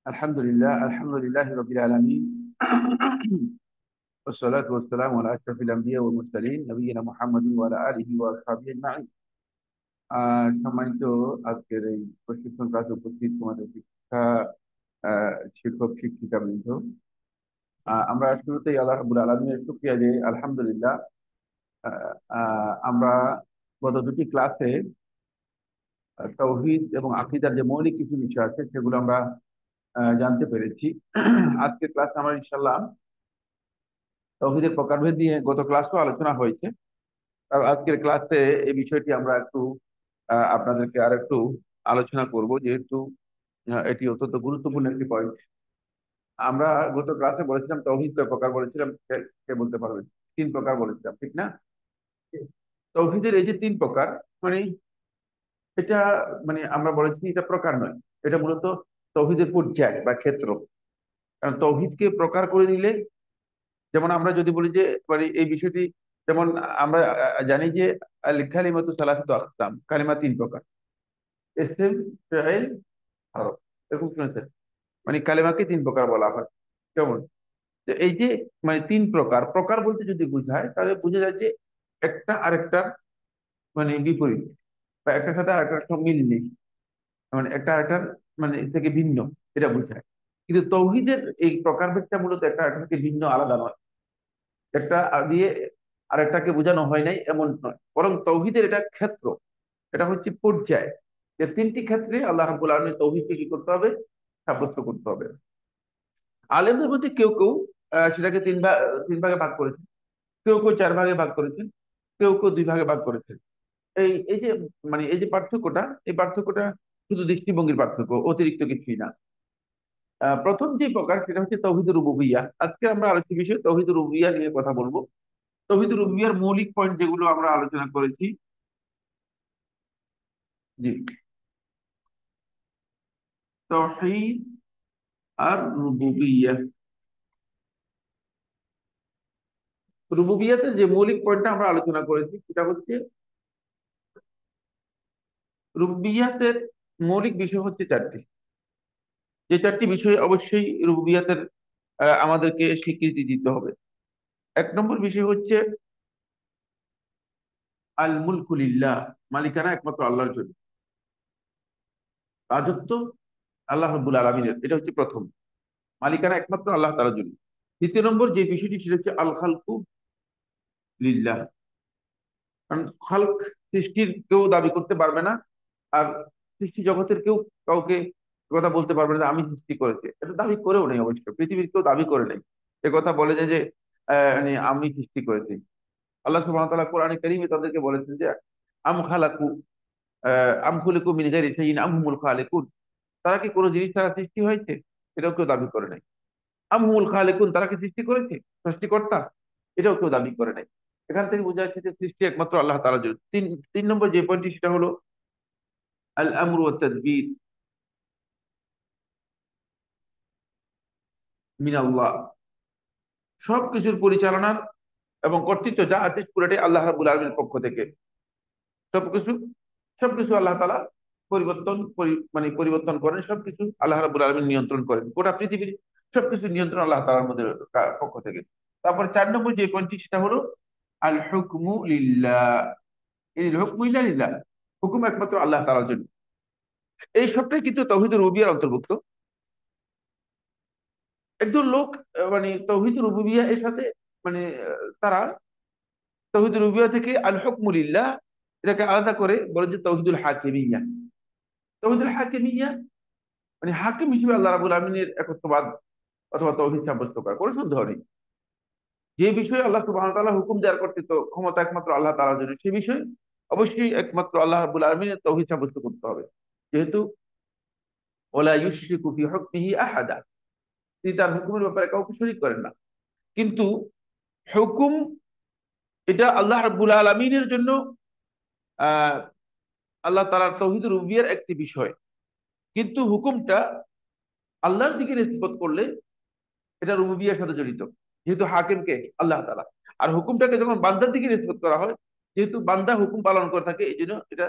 আলহামদুলিল্লাহ রাব্বিল আলামিন والصلاة والسلام على أشرف الأنبياء والمرسلين نبينا محمد وعلى آله وأصحابه أجمعين। সম্মানিত আজকের এই প্রশিক্ষণ ক্লাসে উপস্থিত তোমাদের শিক্ষা শিক্ষক শিক্ষিকা বৃন্দ, আমরা শুরুতেই আল্লাহ রাব্বুল আলামিনের শুকরিয়া যে আলহামদুলিল্লাহ আমরা গত দুটি ক্লাসে তাওহীদ এবং আকীদার যে মৌলিক কিছু বিষয় আছে সেগুলো আমরা জানতে পেরেছি। আজকের ক্লাসে আমরা ইনশাআল্লাহ তাওহীদের প্রকারভেদ নিয়ে গত ক্লাসেও আলোচনা হয়েছে। আর আজকের ক্লাসে এই বিষয়টি আমরা একটু আপনাদেরকে আর একটু আলোচনা করব, যেহেতু এটি অত্যন্ত গুরুত্বপূর্ণ একটি পয়েন্ট। আমরা গত ক্লাসে বলেছিলাম তাওহীদ কয় প্রকার বলেছিলাম, কে কে বলতে পারবেন? তিন প্রকার বলেছিলাম, ঠিক না? তাওহীদের এই যে তিন প্রকার, মানে এটা মানে আমরা বলেছি এটা প্রকার নয়, এটা মূলত তাওহীদের পর্যায় বা ক্ষেত্র। কারণ তাওহীদকে প্রকার করে নিলে, যেমন আমরা যদি বলি যে মানে এই বিষয়টি, যেমন আমরা জানি যে আল কালিমাতু সালাসাতু আকসাম, কালিমা তিন প্রকার: ইসম, ফাইল, হরফ। এরকম শুনেছেন? মানে কালিমাকে তিন প্রকার বলা হয়। কেমন? তো এই যে মানে তিন প্রকার, প্রকার বলতে যদি বোঝায় তাহলে বোঝা যায় যে একটা আরেকটার মানে বিপরীত, বা একটার সাথে আরেকটার মিল নেই, মানে একটা আরেকটার মানে এর থেকে ভিন্ন, এটা বোঝায়। কিন্তু তৌহিদের এই প্রকারভেদটা মূলত একটা আরেকটা থেকে ভিন্ন, আলাদা নয়। একটা দিয়ে আরেকটাকে বোঝানো হয় নাই এমন নয়, বরং তৌহিদের এটা ক্ষেত্র, এটা হচ্ছে পর্যায়। যে তিনটি ক্ষেত্রে আল্লাহ রাব্বুল আলামিন তৌহিদকে কি করতে হবে? সাব্যস্ত করতে হবে। আলেমদের মধ্যে কেউ কেউ সেটাকে তিন ভাগে ভাগ করেছেন, কেউ কেউ চার ভাগে ভাগ করেছেন, কেউ কেউ দুই ভাগে ভাগ করেছেন। এই এই যে মানে এই যে পার্থক্যটা, এই পার্থক্যটা শুধু দৃষ্টিভঙ্গির পার্থক্য, অতিরিক্ত কিছুই না। প্রথম যে প্রকার সেটা হচ্ছে তাওহীদুর রুবুবিয়্যাহ। আজকে আমরা আলোচ্য বিষয় তাওহীদুর রুবুবিয়্যাহ নিয়ে কথা বলবো। তাওহীদুর রুবুবিয়্যাহর মৌলিক পয়েন্ট যেগুলো আমরা আলোচনা করেছি। জি, তাওহীদ আর রুবুবিয়্যাহ। রুবুবিয়্যাতের যে মৌলিক পয়েন্টটা আমরা আলোচনা করেছি সেটা হচ্ছে, রুবুবিয়্যাতের মৌলিক বিষয় হচ্ছে চারটি। যে চারটি বিষয় অবশ্যই রুবুবিয়্যাতের আমাদেরকে স্বীকৃতি দিতে হবে। এক নম্বর বিষয় হচ্ছে আল মুলকু লিল্লাহ, মালিকানা একমাত্র আল্লাহর জন্য, রাজত্ব আল্লাহ রাব্বুল আলামিনের, এটা হচ্ছে প্রথম। মালিকানা একমাত্র আল্লাহ তাআলার জন্য। দ্বিতীয় নম্বর যে বিষয়টি সেটা হচ্ছে আল খালকু লিল্লাহ। কারণ খালক, সৃষ্টির কেউ দাবি করতে পারবে না, আর সৃষ্টি জগতের কেউ কাউকে কথা বলতে পারবে না যে আমি সৃষ্টি করেছে, এটা দাবি করেও নেই। অবশ্য পৃথিবীর কেউ দাবি করে নাই এ কথা, বলে যে যে মানে আমি সৃষ্টি করেছি। আল্লাহ সুবহানাহু ওয়া তাআলা কোরআনে কারীমে তাদেরকে বলেছেন যে আম খালাকু আম খুলিকু মিন গায়রি শাইইন আম হুমুল খালিকুন, তারা কি কোনো জিনিস দ্বারা সৃষ্টি হয়েছে? এটাও কেউ দাবি করে নাই। আম হুমুল খালিকুন, তারা কি সৃষ্টি করেছে? সৃষ্টিকর্তা? এটাও কেউ দাবি করে নাই। এখান থেকে বোঝা যাচ্ছে যে সৃষ্টি একমাত্র আল্লাহ তাআলার জন্য। তিন নম্বর যে পয়েন্টটি সেটা হলো আল আমরু ওয়াত তাদবীর মিন আল্লাহ। সবকিছুর পরিচালনার এবং কর্তৃত্ব যা আছে পুরোটাই আল্লাহ রাব্বুল আলামিনের পক্ষ থেকে। সবকিছু সবকিছু আল্লাহ তাআলা মানে পরিবর্তন করেন, সবকিছু আল্লাহ রাব্বুল আলামিন নিয়ন্ত্রণ করেন। গোটা পৃথিবীর সবকিছু নিয়ন্ত্রণ আল্লাহ তাআলার মধ্যে পক্ষ থেকে। তারপর চার নম্বর যে পয়েন্টটি সেটা হলো আল হুকমু লিল্লাহ। এই হুকমু ইল্লা লিল্লাহ, হুকুম একমাত্র আল্লাহ তাআলার জন্য। এই সবটাই কিন্তু তাওহীদুর রুবিয়ার অন্তর্ভুক্ত। একজন লোক মানে তাওহীদুর রুবিয়া এর সাথে মানে তারা তাওহীদুর রুবিয়া থেকে আল হুকমু লিল্লাহ এটাকে আলাদা করে বলে যে তাওহীদুল হাকিমিyyah। তাওহীদুল হাকিমিyyah মানে হাকিম হিসেবে আল্লাহ রাব্বুল আলামিনের একত্ববাদ অথবা তাওহীদ সাব্যস্ত করা, কোনো সন্দেহ নেই। যে বিষয়ে আল্লাহ সুবহানাহু ওয়া তাআলা হুকুম দেওয়ার কর্তৃত্ব ক্ষমতা একমাত্র আল্লাহ তাআলার জন্য, সে বিষয়ে অবশ্যই একমাত্র আল্লাহ রাব্বুল আলামিনের তাওহীদ সাব্যস্ত করতে হবে। যেহেতু ওয়ালা ইউশরিকু ফি হুকমিহি আহাদা, তিনি তার হুকুমের ব্যাপারে কাউকে শরীক করেন না। কিন্তু হুকুম এটা আল্লাহ রাব্বুল আলামিনের জন্য আহ আল্লাহ তাআলার তাওহীদুর রুবিয়ার একটি বিষয়। কিন্তু হুকুমটা আল্লাহর দিকে নিসবত করলে এটা রুবুবিয়ার সাথে জড়িত, যেহেতু হাকিমকে আল্লাহ তাআলা। আর হুকুমটাকে যখন বান্দার দিকে নিসবত করা হয়, যেহেতু বান্দা হুকুম পালন করে থাকে, এই জন্য এটা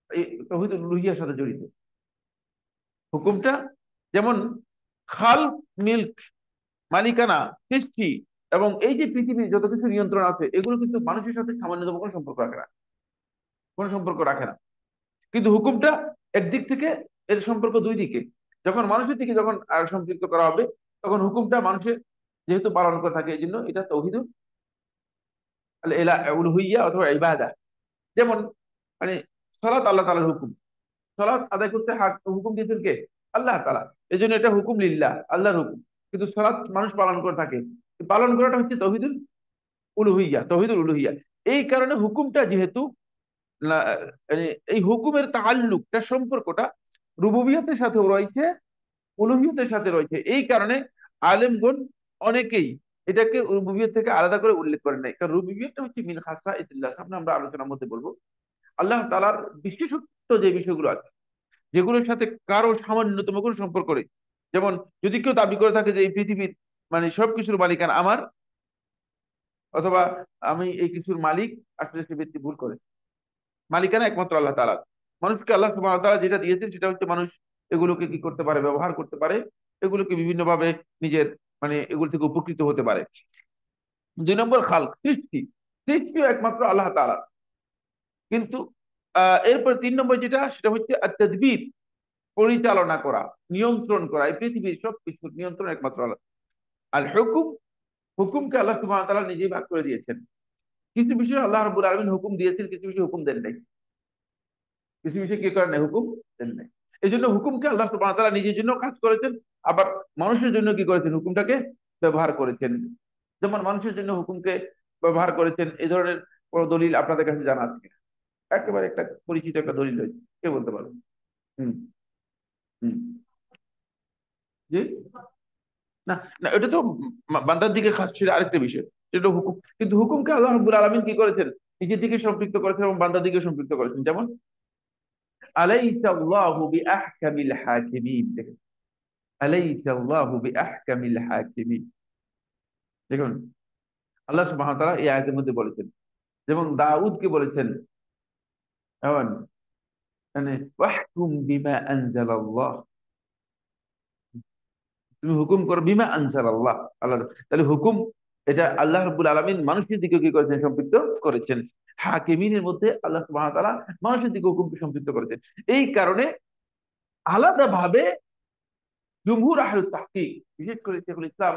এই তাওহীদুল উলুহিয়ার সাথে জড়িত হুকুমটা। যেমন খাল, মিল্ক, মালিকানা, সৃষ্টি এবং এই যে পৃথিবীর যত কিছু নিয়ন্ত্রণ আছে এগুলো কিন্তু মানুষের সাথে সামান্যতম কোনো সম্পর্ক রাখে না, কোনো সম্পর্ক রাখে না। কিন্তু হুকুমটা একদিক থেকে, এর সম্পর্ক দুই দিকে। যখন মানুষের দিকে যখন আর সম্পৃক্ত করা হবে, তখন হুকুমটা মানুষের যেহেতু পালন করে থাকে, এই জন্য এটা তৌহিদুল উলুহিয়্যা অথবা ইবাদা। যেমন মানে সালাত আল্লাহ তাআলার হুকুম, সালাত আদায় করতে হুকুম দিয়েছেন কে? আল্লাহ তাআলা। এই জন্য এটা হুকুম লিল্লাহ, আল্লাহর হুকুম। কিন্তু সালাত মানুষ পালন করে থাকে, পালন করাটা হচ্ছে তৌহিদুল উলুহিয়্যা, তৌহিদুল উলুহিয়্যা। এই কারণে হুকুমটা যেহেতু না, মানে এই হুকুমের তাআল্লুকটা, সম্পর্কটা রুবুবিয়তের সাথে রয়েছে, উলুহিয়তের সাথে রয়েছে। এই কারণে আলেমগণ অনেকেই এটাকে রুবুবিয়ত থেকে আলাদা করে উল্লেখ করেন নাই, কারণ রুবুবিয়তটা হচ্ছে মিন খাসাইসিল্লাহ। সামনে আমরা আলোচনার মধ্যে বলবো আল্লাহ তাআলার বিশেষত্ব যে বিষয়গুলো আছে, যেগুলোর সাথে কারো সামান্যতম কোনো সম্পর্ক নেই। যেমন যদি কেউ দাবি করে থাকে যে এই পৃথিবীর মানে সবকিছুর মালিকানা আমার, অথবা আমি এই কিছুর মালিক, আসলে সে ব্যক্তি ভুল করে। মালিকানা একমাত্র আল্লাহ তাআলার। মানুষকে আল্লাহ সুবহানাহু ওয়া তাআলা যেটা দিয়েছেন সেটা হচ্ছে মানুষ এগুলোকে কি করতে পারে, ব্যবহার করতে পারে, এগুলোকে বিভিন্ন ভাবে নিজের মানে এগুলো থেকে উপকৃত হতে পারে। দুই নম্বর খালক, সৃষ্টি, সৃষ্টিও একমাত্র আল্লাহ তাআলা। কিন্তু এরপর তিন নম্বর যেটা, সেটা হচ্ছে তাদবীর, পরিচালনা করা, নিয়ন্ত্রণ করা। এই পৃথিবীর সবকিছুর নিয়ন্ত্রণ একমাত্র আল্লাহ। আর হুকুম, হুকুমকে আল্লাহ সুবহানাহু ওয়া তাআলা নিজেই ভাগ করে দিয়েছেন। কিছু বিষয়ে আল্লাহ রাব্বুল আলামিন হুকুম দিয়েছেন, কিছু বিষয়ে হুকুম দেন নাই। কিছু বিষয়ে কি করেন নাই, হুকুম দেন নাই। এই জন্য হুকুমকে আল্লাহ সুবহানাহু ওয়া তাআলা নিজের জন্য কাজ করেছেন, আবার মানুষের জন্য কি করেছেন, হুকুমটাকে ব্যবহার করেছেন। যেমন মানুষের জন্য হুকুমকে ব্যবহার করেছেন, এই ধরনের কোন দলিল আপনাদের কাছে জানা আছে কিনা? একেবারে একটা পরিচিত একটা দলিল রয়েছে, কে বলতে পারবেন? হুম। হুম। জি। না, না, এটা তো বান্দার দিকে খাস, সেটা আরেকটা বিষয়। সেটা হুকুম, কিন্তু হুকুমকে আল্লাহ রাব্বুল আলামিন কি করেছেন, নিজের দিকে সম্পৃক্ত করেছেন এবং বান্দার দিকে সম্পৃক্ত করেছেন। যেমন আলাইসা আল্লাহু বিআহকামিল হাকিমিন, দেখেন, আলাইসা আল্লাহু বিআহকামিল হাকিমিন। দেখুন আল্লাহ সুবহানাহু ওয়া তাআলা এই আয়াতের মধ্যে বলেছেন, যেমন দাউদকে বলেছেন, এমন মানে ওয়াহকুম বিমা আনজালাল্লাহ, তুমি হুকুম করো বিমা আনজালাল্লাহ, আল্লাহ। তাহলে হুকুম এটা আল্লাহ রাব্বুল আলামিন মানুষের দিকে কি করেছেন, সম্পৃক্ত করেছেন। হাকিমিনের মধ্যে আল্লাহ সুবহানাহু ওয়া তাআলা মানুষের দিকে হুকুমকে সম্পৃক্ত করেছেন। এই কারণে আলাদাভাবে জুমহুর আহলুত তাহকিক, বিশেষ করে শেখুল ইসলাম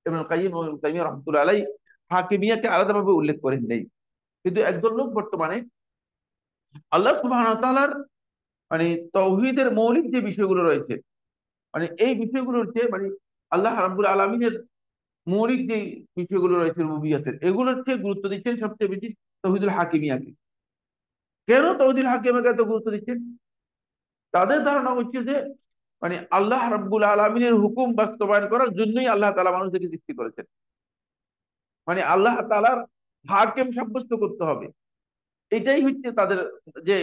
ইবনুল কাইয়্যিম ও ইবনে তাইমিয়া রাহমাতুল্লাহ আলাইহি হাকিমিয়াকে আলাদাভাবে উল্লেখ করেন নাই। কিন্তু একদল লোক বর্তমানে আল্লাহ সুবহানাহু ওয়া তাআলার মানে তাওহীদের মৌলিক যে বিষয়গুলো রয়েছে, মানে এই বিষয়গুলোর যে মানে আল্লাহ রাব্বুল আলামিনের মৌলিক যে বিষয়গুলো রয়েছে রুবুবিয়তের, এগুলোর চেয়ে গুরুত্ব দিচ্ছেন সবচেয়ে বেশি তাওহীদুল হাকিমিয়াকে। কেন তাওহীদুল হাকিমিয়াকে এত গুরুত্ব দিচ্ছেন? তাদের ধারণা হচ্ছে যে মানে আল্লাহ রাব্বুল আলামিনের হুকুম বাস্তবায়ন করার জন্যই আল্লাহ তাআলা মানুষদেরকে সৃষ্টি করেছেন। মানে আল্লাহ তাআলার হাকিম সাব্যস্ত করতে হবে, এটাই হচ্ছে তাদের, যে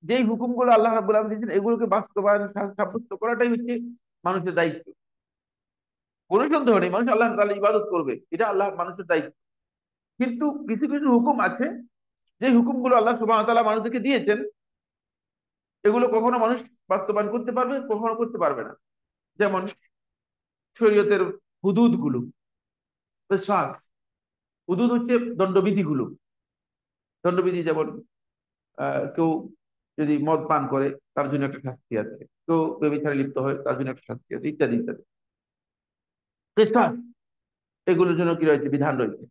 যেই হুকুমগুলো আল্লাহ রাব্বুল আলামিন দিয়েছেন এগুলোকে বাস্তবায়ন সাব্যস্ত করাটাই হচ্ছে মানুষের দায়িত্ব। কোনো সন্দেহ নেই মানুষ আল্লাহ তাআলা ইবাদত করবে, এটা আল্লাহ মানুষের দায়িত্ব। কিন্তু কিছু কিছু হুকুম আছে, যে হুকুমগুলো আল্লাহ সুবহানাহু ওয়া তাআলা মানুষদেরকে দিয়েছেন, এগুলো কখনো মানুষ বাস্তবায়ন করতে পারবে, কখনো করতে পারবে না। যেমন শরীয়তের হুদুদ গুলো, কিসাস, হুদুদ হচ্ছে দণ্ডবিধি গুলো। দণ্ডবিধি যেমন কেউ যদি মদ পান করে তার জন্য একটা শাস্তি আছে, কেউ ব্যভিচারে লিপ্ত হয় তার জন্য একটা শাস্তি আছে, ইত্যাদি ইত্যাদি। কিসাস, এগুলোর জন্য কি রয়েছে, বিধান রয়েছে।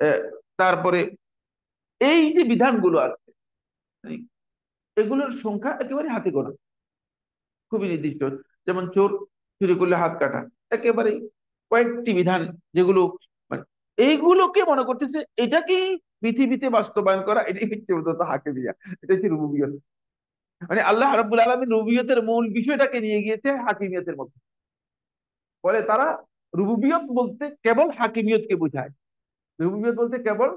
আহ, তারপরে এই যে বিধানগুলো আছে, মানে এগুলোর সংখ্যা একেবারে হাতে গোনা, খুবই নির্দিষ্ট। যেমন চোর চুরি করলে হাত কাটা, একেবারে কয়েকটি বিধান, যেগুলো মানে এইগুলোকে মনে করতেছে এটাকেই পৃথিবীতে বাস্তবায়ন করা, এটাই হচ্ছে মূলত হাকিমিয়া, এটা হচ্ছে রুবুবিয়ত। মানে আল্লাহ রাব্বুল আলামিন রুবুবিয়তের মূল বিষয়টাকে নিয়ে গিয়েছে হাকিমিয়তের মধ্যে। ফলে তারা রুবুবিয়ত বলতে কেবল হাকিমিয়তকে বোঝায়, রুবুবিয়ত বলতে কেবল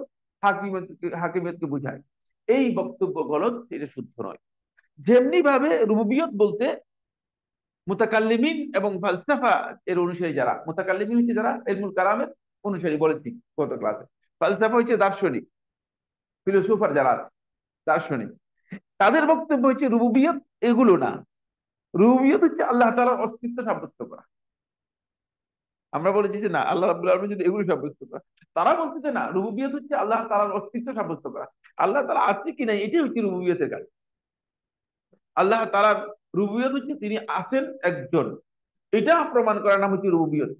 হাকিমিয়তকে বোঝায়। এই বক্তব্য গলত, এটা শুদ্ধ নয়। যেমনি ভাবে রুবুবিয়ত বলতে মুতাকাল্লিমিন এবং ফালসাফা এর অনুসারী যারা, মুতাকাল্লিমিন হচ্ছে যারা ইলমুল কালামের অনুসারী, বলেছি গত ক্লাসে। ফালসাফা হচ্ছে দার্শনিক, ফিলোসোফার যারা আছে, দার্শনিক। তাদের বক্তব্য হচ্ছে রুবুবিয়ত এগুলো না, রুবুবিয়ত হচ্ছে আল্লাহ তাআলার অস্তিত্ব সাব্যস্ত করা। আমরা বলেছি যে না, আল্লাহ রাব্বুল আলামিন যদি এগুলো সাব্যস্ত করা। তারা বলছে যে না, রুবুবিয়ত হচ্ছে আল্লাহ তাআলার অস্তিত্ব সাব্যস্ত করা। আল্লাহ তাআলা আছে কি নাই এটাই হচ্ছে রুবুবিয়তের কাজ। আল্লাহ তাআলার রুবুবিয়ত হচ্ছে তিনি আছেন একজন, এটা প্রমাণ করার নাম হচ্ছে রুবুবিয়ত।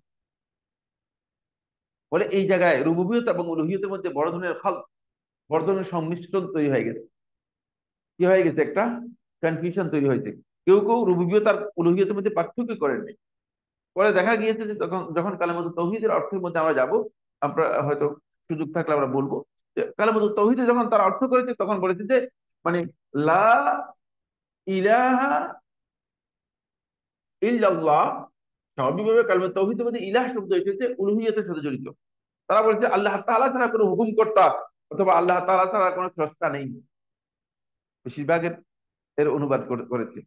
বলে এই জায়গায় রুবুবিয়ত এবং উলুহিয়তের মধ্যে বড় ধরনের বড় ধরনের সংমিশ্রণ তৈরি হয়ে গেছে। কি হয়ে গেছে? একটা কনফিউশন তৈরি হয়েছে। কেউ কেউ রুবুবিয়ত আর উলুহিয়তের মধ্যে পার্থক্য করেননি। পরে দেখা গিয়েছে যে তখন যখন কালেমাতুত তাওহীদের অর্থের মধ্যে আমরা যাব, আমরা হয়তো সুযোগ থাকলে আমরা বলবো যে কালেমাতুত তাওহীদে যখন তারা অর্থ করেছে তখন বলেছে যে মানে লা ইলাহা ইল্লাল্লাহ। স্বাভাবিকভাবে কালেমাতুত তাওহীদের মধ্যে ইলাহ শব্দ এসেছে উলুহিয়তের সাথে জড়িত। তারা বলেছে আল্লাহ তাআলা ছাড়া কোনো হুকুমকর্তা অথবা আল্লাহ তাআলা ছাড়া কোনো স্রষ্টা নেই। বেশিরভাগের এর অনুবাদ করেছে।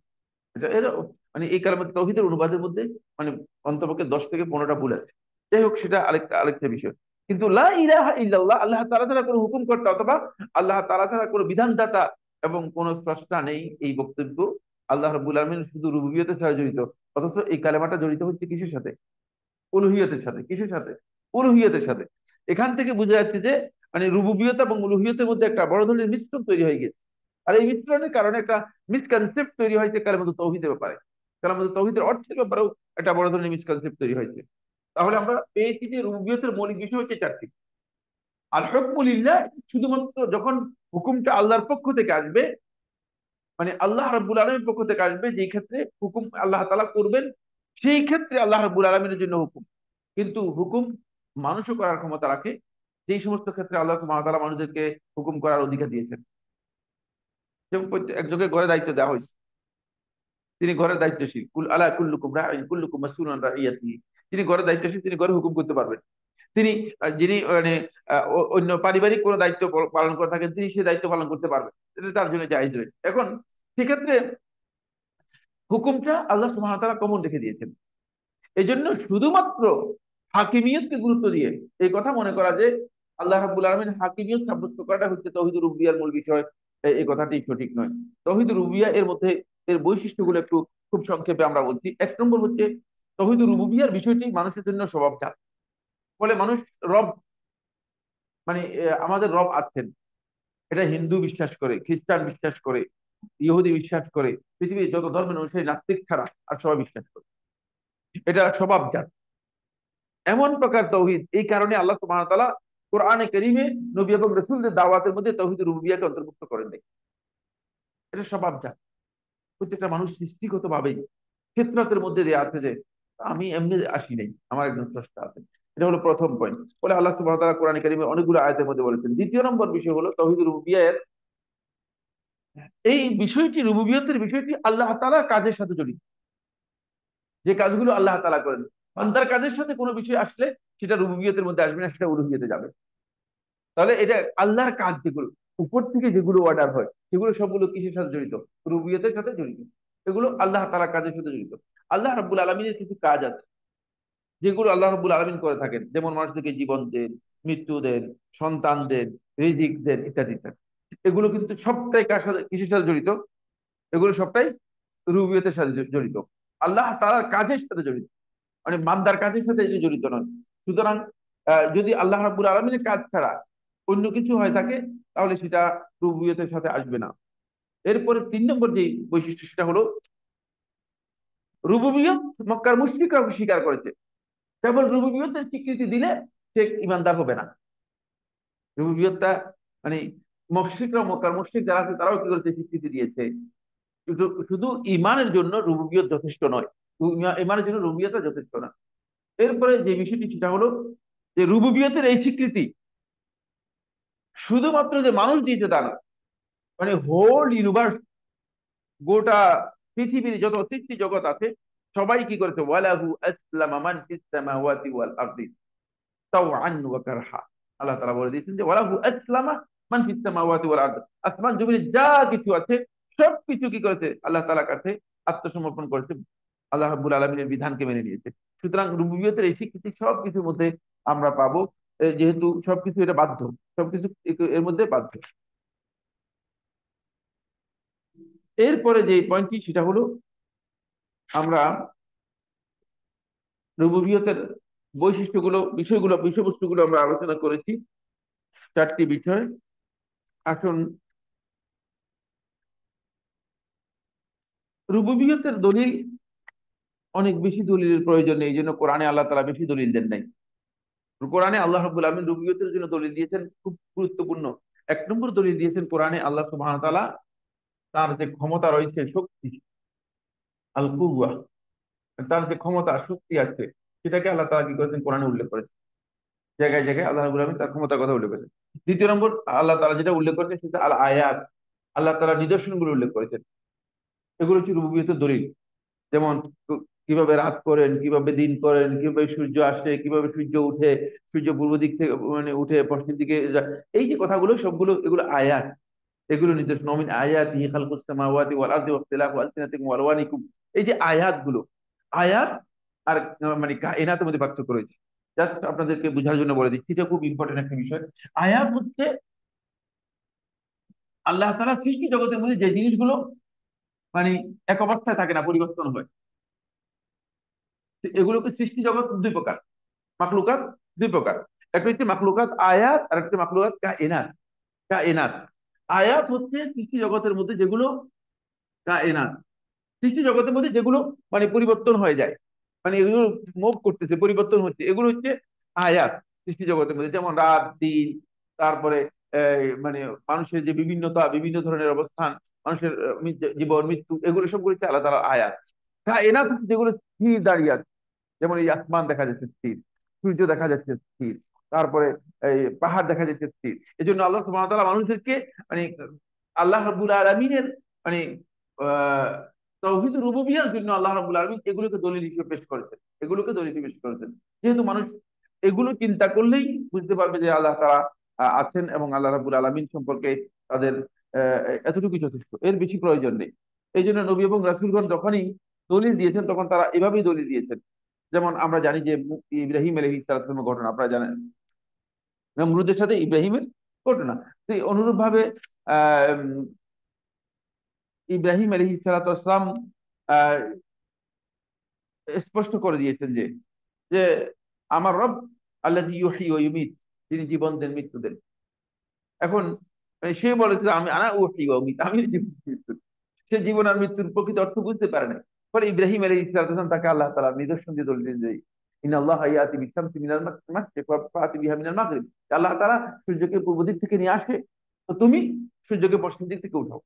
এটা এর মানে এই কালেমাতুত তাওহীদের অনুবাদের মধ্যে মানে অন্তপক্ষে 10 থেকে 15টা ভুল আছে। যাই হোক, সেটা আরেকটা আরেকটা বিষয়। কিন্তু লা ইলাহা ইল্লাল্লাহ, আল্লাহ তাআলা ছাড়া কোনো হুকুমকর্তা অথবা আল্লাহ তাআলা ছাড়া কোনো বিধানদাতা এবং কোনো স্রষ্টা নেই, এই বক্তব্য আল্লাহ রাব্বুল আলামিন শুধু রুবুবিয়তের সাথে জড়িত। অথচ এই কালেমাটা জড়িত হচ্ছে কিসের সাথে? উলুহিয়তের সাথে। কিসের সাথে? উলুহিয়তের সাথে। এখান থেকে বোঝা যাচ্ছে যে মানে রুবুবিয়ত এবং উলুহিয়তের মধ্যে একটা বড় ধরনের মিশ্রণ তৈরি হয়ে গেছে। আর এই মিশ্রণের কারণে একটা মিসকনসেপ্ট তৈরি হয়েছে কালেমাতুত তাওহীদের ব্যাপারে। কালেমাতুত তাওহীদের অর্থের ব্যাপারেও একটা বড় ধরনের মিসকনসেপ্ট তৈরি হয়েছে। তাহলে আমরা পেয়েছি যে রুবুবিয়তের মৌলিক বিষয় হচ্ছে 4টি। আর হুকমু লিল্লাহ, শুধুমাত্র যখন হুকুমটা আল্লাহর পক্ষ থেকে আসবে, মানে আল্লাহ রাব্বুল আলামিনের পক্ষ থেকে আসবে, যেই ক্ষেত্রে হুকুম আল্লাহ তাআলা করবেন সেই ক্ষেত্রে আল্লাহ রাব্বুল আলামিনের জন্য হুকুম। কিন্তু হুকুম মানুষও করার ক্ষমতা রাখে, যেই সমস্ত ক্ষেত্রে আল্লাহ সুবহানাহু ওয়া তাআলা মানুষদেরকে হুকুম করার অধিকার দিয়েছেন। যেমন একজনকে ঘরে দায়িত্ব দেওয়া হয়েছে, তিনি ঘরের দায়িত্বশীল। কুল আলা কুল্লুকুম রাইন কুল্লুকুম মাসউলুন আন রাইয়াতিহি। তিনি ঘরের দায়িত্বশীল, তিনি ঘরে হুকুম করতে পারবেন। তিনি যিনি মানে অন্য পারিবারিক কোনো দায়িত্ব পালন করে থাকেন, তিনি সেই দায়িত্ব পালন করতে পারবেন। এটা তার জন্য জায়েজ রয়েছে। এখন সেক্ষেত্রে হুকুমটা আল্লাহ সুবহানাহু ওয়া তাআলা কমন রেখে দিয়েছেন। এই জন্য শুধুমাত্র হাকিমিয়তকে গুরুত্ব দিয়ে এই কথা মনে করা যে আল্লাহ রাব্বুল আলামিন হাকিমিয়ত সাব্যস্ত করাটা হচ্ছে তাওহীদুর রুবিয়ার মূল বিষয়, এই কথাটি সঠিক নয়। তাওহীদুর রুবিয়া এর মধ্যে এর বৈশিষ্ট্যগুলো একটু খুব সংক্ষেপে আমরা বলছি। 1 নম্বর হচ্ছে তাওহীদুর রুবুবিয়ার বিষয়টি মানুষের জন্য স্বভাবজাত। ফলে মানুষ রব মানে আমাদের রব আছেন, এটা হিন্দু বিশ্বাস করে, খ্রিস্টান বিশ্বাস করে, ইহুদি বিশ্বাস করে, পৃথিবীর যত ধর্মের অনুসারী নাস্তিক ছাড়া আর সবাই বিশ্বাস করে। এটা স্বভাবজাত এমন প্রকার তৌহিদ। এই কারণে আল্লাহ সুবহানাহু ওয়া তাআলা কোরআনে কারীমে নবী এবং রাসূলদের দাওয়াতের মধ্যে তাওহীদুর রুবুবিয়াকে অন্তর্ভুক্ত করেন নাই। এটা স্বভাবজাত। প্রত্যেকটা মানুষ সৃষ্টিগত ভাবেই ফিতরাতের মধ্যে দেয়া আছে যে আমি এমনি আসি নাই, আমার একজন স্রষ্টা আছেন। এটা হলো প্রথম পয়েন্ট। বলে আল্লাহ সুবহানাহু ওয়া তাআলা কোরআনে কারীমে অনেকগুলো আয়াতের মধ্যে বলেছেন। দ্বিতীয় নম্বর বিষয় হলো তাওহীদুর রুবুবিয়ার এই বিষয়টি, রুবুবিয়তের বিষয়টি আল্লাহ তাআলার কাজের সাথে জড়িত। যে কাজগুলো আল্লাহ তাআলা করেন, বান্দার কাজের সাথে কোনো বিষয় আসলে সেটা রুবুবিয়তের মধ্যে আসবে না, সেটা উলুহিয়তে যাবে। তাহলে এটা আল্লাহর কাজ, যেগুলো উপর থেকে যেগুলো অর্ডার হয় সেগুলো সবগুলো কিসের সাথে জড়িত? রুবুবিয়তের সাথে জড়িত। এগুলো আল্লাহ তাআলার কাজের সাথে জড়িত। আল্লাহ রাব্বুল আলামিনের কিছু কাজ আছে যেগুলো আল্লাহ রাব্বুল আলামিন করে থাকেন, যেমন মানুষদেরকে জীবন দেন, মৃত্যু দেন, সন্তান দেন, রিজিক দেন, ইত্যাদি ইত্যাদি। এগুলো কিন্তু সবটাই কার সাথে, কিসের সাথে জড়িত? এগুলো সবটাই রুবিয়তের সাথে জড়িত, আল্লাহ তাআলার কাজের সাথে জড়িত। মানে বান্দার কাজের সাথে এটি জড়িত নয়। সুতরাং যদি আল্লাহ রাব্বুল আলামিনের কাজ ছাড়া অন্য কিছু হয় থাকে, তাহলে সেটা রুবিয়তের সাথে আসবে না। এরপরে 3 নম্বর যে বৈশিষ্ট্য, সেটা হলো রুবুবিয়ত মক্কার মুশরিকরা স্বীকার করেছে। কেবল রুবুবিয়তের স্বীকৃতি দিলে সে ইমানদার হবে না। রুবুবিয়তটা মানে মুশরিকরা, মক্কার মুশরিক যারা আছে তারাও কি করেছে? স্বীকৃতি দিয়েছে। শুধু শুধু ইমানের জন্য রুবুবিয়ত যথেষ্ট নয়। ইমানের জন্য রুবুবিয়তটা যথেষ্ট না। এরপরে যে বিষয়টি, সেটা হলো যে রুবুবিয়তের এই স্বীকৃতি শুধুমাত্র যে মানুষ দিয়েছে তা না, মানে হোল ইউনিভার্স, গোটা পৃথিবীর যত সৃষ্টি জগৎ আছে সবাই কি করেছে? ওয়ালাহু আসলামা মান ফিস সামাওয়াতি ওয়াল আরদি তাওআন ওয়া কারহা। আল্লাহ তাআলা বলে দিয়েছেন যে ওয়ালাহু আসলামা মান ফিস সামাওয়াতি ওয়াল আরদ। আসমান জমিনে যা কিছু আছে সবকিছু কি করেছে? আল্লাহ তাআলার কাছে আত্মসমর্পণ করেছে, আল্লাহ রাব্বুল আলামিনের বিধানকে মেনে নিয়েছে। সুতরাং রুবুবিয়তের এই স্বীকৃতি সবকিছুর মধ্যে আমরা পাবো। যেহেতু সবকিছু এটা বাধ্য, সবকিছু এর মধ্যে বাধ্য। এরপরে যে পয়েন্টটি, সেটা হলো আমরা রুবুবিয়তের বিষয়বস্তুগুলো আমরা আলোচনা করেছি, চারটি বিষয়। আসুন, রুবুবিয়তের দলিল অনেক বেশি দলিলের প্রয়োজন নেই, এই জন্য কোরআনে আল্লাহ তাআলা বেশি দলিল দেন নাই। কোরআনে আল্লাহ রাব্বুল আলামিন রুবুবিয়তের জন্য দলিল দিয়েছেন খুব গুরুত্বপূর্ণ। এক নম্বর দলিল দিয়েছেন কোরআনে আল্লাহ সুবহানাহু ওয়া তাআলা তার যে ক্ষমতা রয়েছে, শক্তি, আল কুওয়া, তার যে ক্ষমতা শক্তি আছে, সেটাকে আল্লাহ তাআলা কি করেছেন, কোরআনে উল্লেখ করেছেন। জায়গায় জায়গায় আল্লাহ রাব্বুল আলামিন তার ক্ষমতার কথা উল্লেখ করেছেন। দ্বিতীয় নম্বর, আল্লাহ তাআলা যেটা উল্লেখ করেছেন সেটা আল আয়াত, আল্লাহ তাআলা নিদর্শনগুলো উল্লেখ করেছেন। এগুলো হচ্ছে রুবুবিয়তের দলিল। যেমন কিভাবে রাত করেন, কিভাবে দিন করেন, কিভাবে সূর্য আসে, কিভাবে সূর্য উঠে, সূর্য পূর্ব দিক থেকে মানে উঠে পশ্চিম দিকে যায়। এই যে কথাগুলো সবগুলো এগুলো আয়াত, এগুলো নির্দেশ। নমিন আয়াতি খালকুস সামাওয়াতি ওয়াল আরদি ওয়াখতিলাফু আলসিনাতিকুম ওয়া আলওয়ানিকুম। এই যে আয়াতগুলো, আয়াত আর মানে কায়নাতের মধ্যে পার্থক্য রয়েছে। জাস্ট আপনাদেরকে বোঝার জন্য বলে দিচ্ছি, এটা খুব ইম্পর্টেন্ট একটা বিষয়। আয়াত হচ্ছে আল্লাহ তাআলা সৃষ্টি জগতের মধ্যে যে জিনিসগুলো মানে এক অবস্থায় থাকে না, পরিবর্তন হয়, এগুলোকে সৃষ্টি জগৎ দুই প্রকার, মাখলুকাত দুই প্রকার। একটা হচ্ছে মাখলুকাত আয়াত, আর একটা মাখলুকাত কায়নাত। কায়নাত, আয়াত হচ্ছে সৃষ্টি জগতের মধ্যে যেগুলো, কায়নাত সৃষ্টি জগতের মধ্যে যেগুলো মানে পরিবর্তন হয়ে যায়, মানে এগুলো মুভ করতেছে, পরিবর্তন হচ্ছে, এগুলো হচ্ছে আয়াত সৃষ্টি জগতের মধ্যে। যেমন রাত দিন, তারপরে মানে মানুষের যে বিভিন্নতা, বিভিন্ন ধরনের অবস্থান, মানুষের জীবন মৃত্যু, এগুলো সবগুলো হচ্ছে আল্লাহ তাআলার আয়াত। কায়নাত হচ্ছে যেগুলো স্থির দাঁড়িয়ে আছে, যেমন এই আসমান দেখা যাচ্ছে স্থির, সূর্য দেখা যাচ্ছে স্থির, তারপরে এই পাহাড় দেখা যাচ্ছে স্থির। এই জন্য আল্লাহ সুবহানাহু ওয়া তাআলা মানুষদেরকে মানে আল্লাহ রাব্বুল আলামিনের মানে আহ তাওহীদ রুবুবিয়্যার জন্য আল্লাহ রাব্বুল আলামিন এগুলোকে দলিল হিসেবে পেশ করেছেন, এগুলোকে দলিল হিসেবে পেশ করেছেন। যেহেতু মানুষ এগুলো চিন্তা করলেই বুঝতে পারবে যে আল্লাহ তাআলা আছেন, এবং আল্লাহ রাব্বুল আলামিন সম্পর্কে তাদের আহ, এতটুকু যথেষ্ট, এর বেশি প্রয়োজন নেই। এই জন্য নবী এবং রাসূলগণ যখনই দলিল দিয়েছেন তখন তারা এভাবেই দলিল দিয়েছেন। যেমন আমরা জানি যে ইব্রাহিম আলাইহিস সালামের ঘটনা আপনারা জানেন, নমরুদের সাথে ইব্রাহিমের ঘটনা। তো অনুরূপ ভাবে আহ ইব্রাহিম আলাইহিস সালাম আহ স্পষ্ট করে দিয়েছেন যে যে আমার রব আল্লাযী ইউহয়ী ওয়া ইউমীত, যিনি জীবন দেন, মৃত্যু দেন। এখন মানে সে বলেছিল আমি আনা উহয়ী ওয়া উমীত, আমি জীবন মৃত্যু। সে জীবন আর মৃত্যুর প্রকৃত অর্থ বুঝতে পারে না। পরে ইব্রাহিম আলাইহিস সালাম তাকে আল্লাহ তাআলা নিদর্শন দিয়ে বললেন যে ইন্নাল্লাহা ইয়াতি বিশ-শামসি মিনাল মাশরিক ওয়া ফাতি বিহা মিনাল মাগরিব, আল্লাহ তাআলা সূর্যকে পূর্ব দিক থেকে নিয়ে আসে, তো তুমি সূর্যকে পশ্চিম দিক থেকে উঠাও।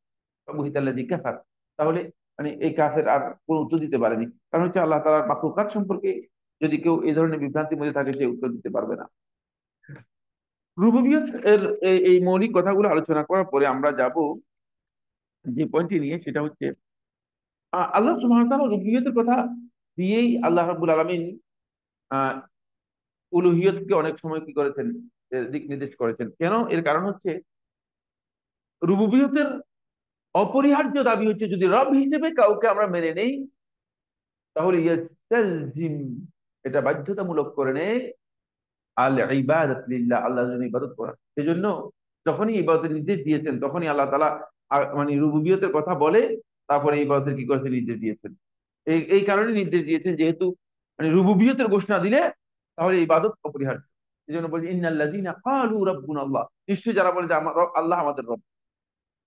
বুহিতাল্লাযী কাফার। তাহলে মানে এই কাফের আর কোনো উত্তর দিতে পারেনি, কারণ হচ্ছে আল্লাহ তাআলার মাখলুকাত সম্পর্কে যদি কেউ এই ধরনের বিভ্রান্তির মধ্যে থাকে, সে উত্তর দিতে পারবে না। রুবুবিয়ত এর এই মৌলিক কথাগুলো আলোচনা করার পরে আমরা যাব যে পয়েন্টটি নিয়ে, সেটা হচ্ছে আল্লাহ সুবহানাহু ওয়া তাআলা রুবুবিয়তের কথা দিয়েই আল্লাহ রাব্বুল আলামিন আহ উলুহিয়তকে অনেক সময় কি করেছেন, দিক নির্দেশ করেছেন। কেন? এর কারণ হচ্ছে রুবুবিয়তের অপরিহার্য দাবি হচ্ছে যদি রব হিসেবে কাউকে আমরা মেনে নেই, তাহলে ইয়াস্তালজিম, এটা বাধ্যতামূলক করে নেয় আল ইবাদাত লিল্লাহ, আল্লাহর জন্য ইবাদত করা। সেজন্য যখনই ইবাদতের নির্দেশ দিয়েছেন তখনই আল্লাহ তাআলা মানে রুবুবিয়তের কথা বলে তারপরে ইবাদতের কি করতে নির্দেশ দিয়েছেন। এই এই কারণে নির্দেশ দিয়েছেন, যেহেতু মানে রুবুবিয়তের ঘোষণা দিলে তাহলে ইবাদত অপরিহার্য। এই জন্য বলছি ইন্নাল্লাযীনা ক্বালু রাব্বুনা আল্লাহ, নিশ্চয়ই যারা বলে যে আমার রব আল্লাহ, আমাদের রব।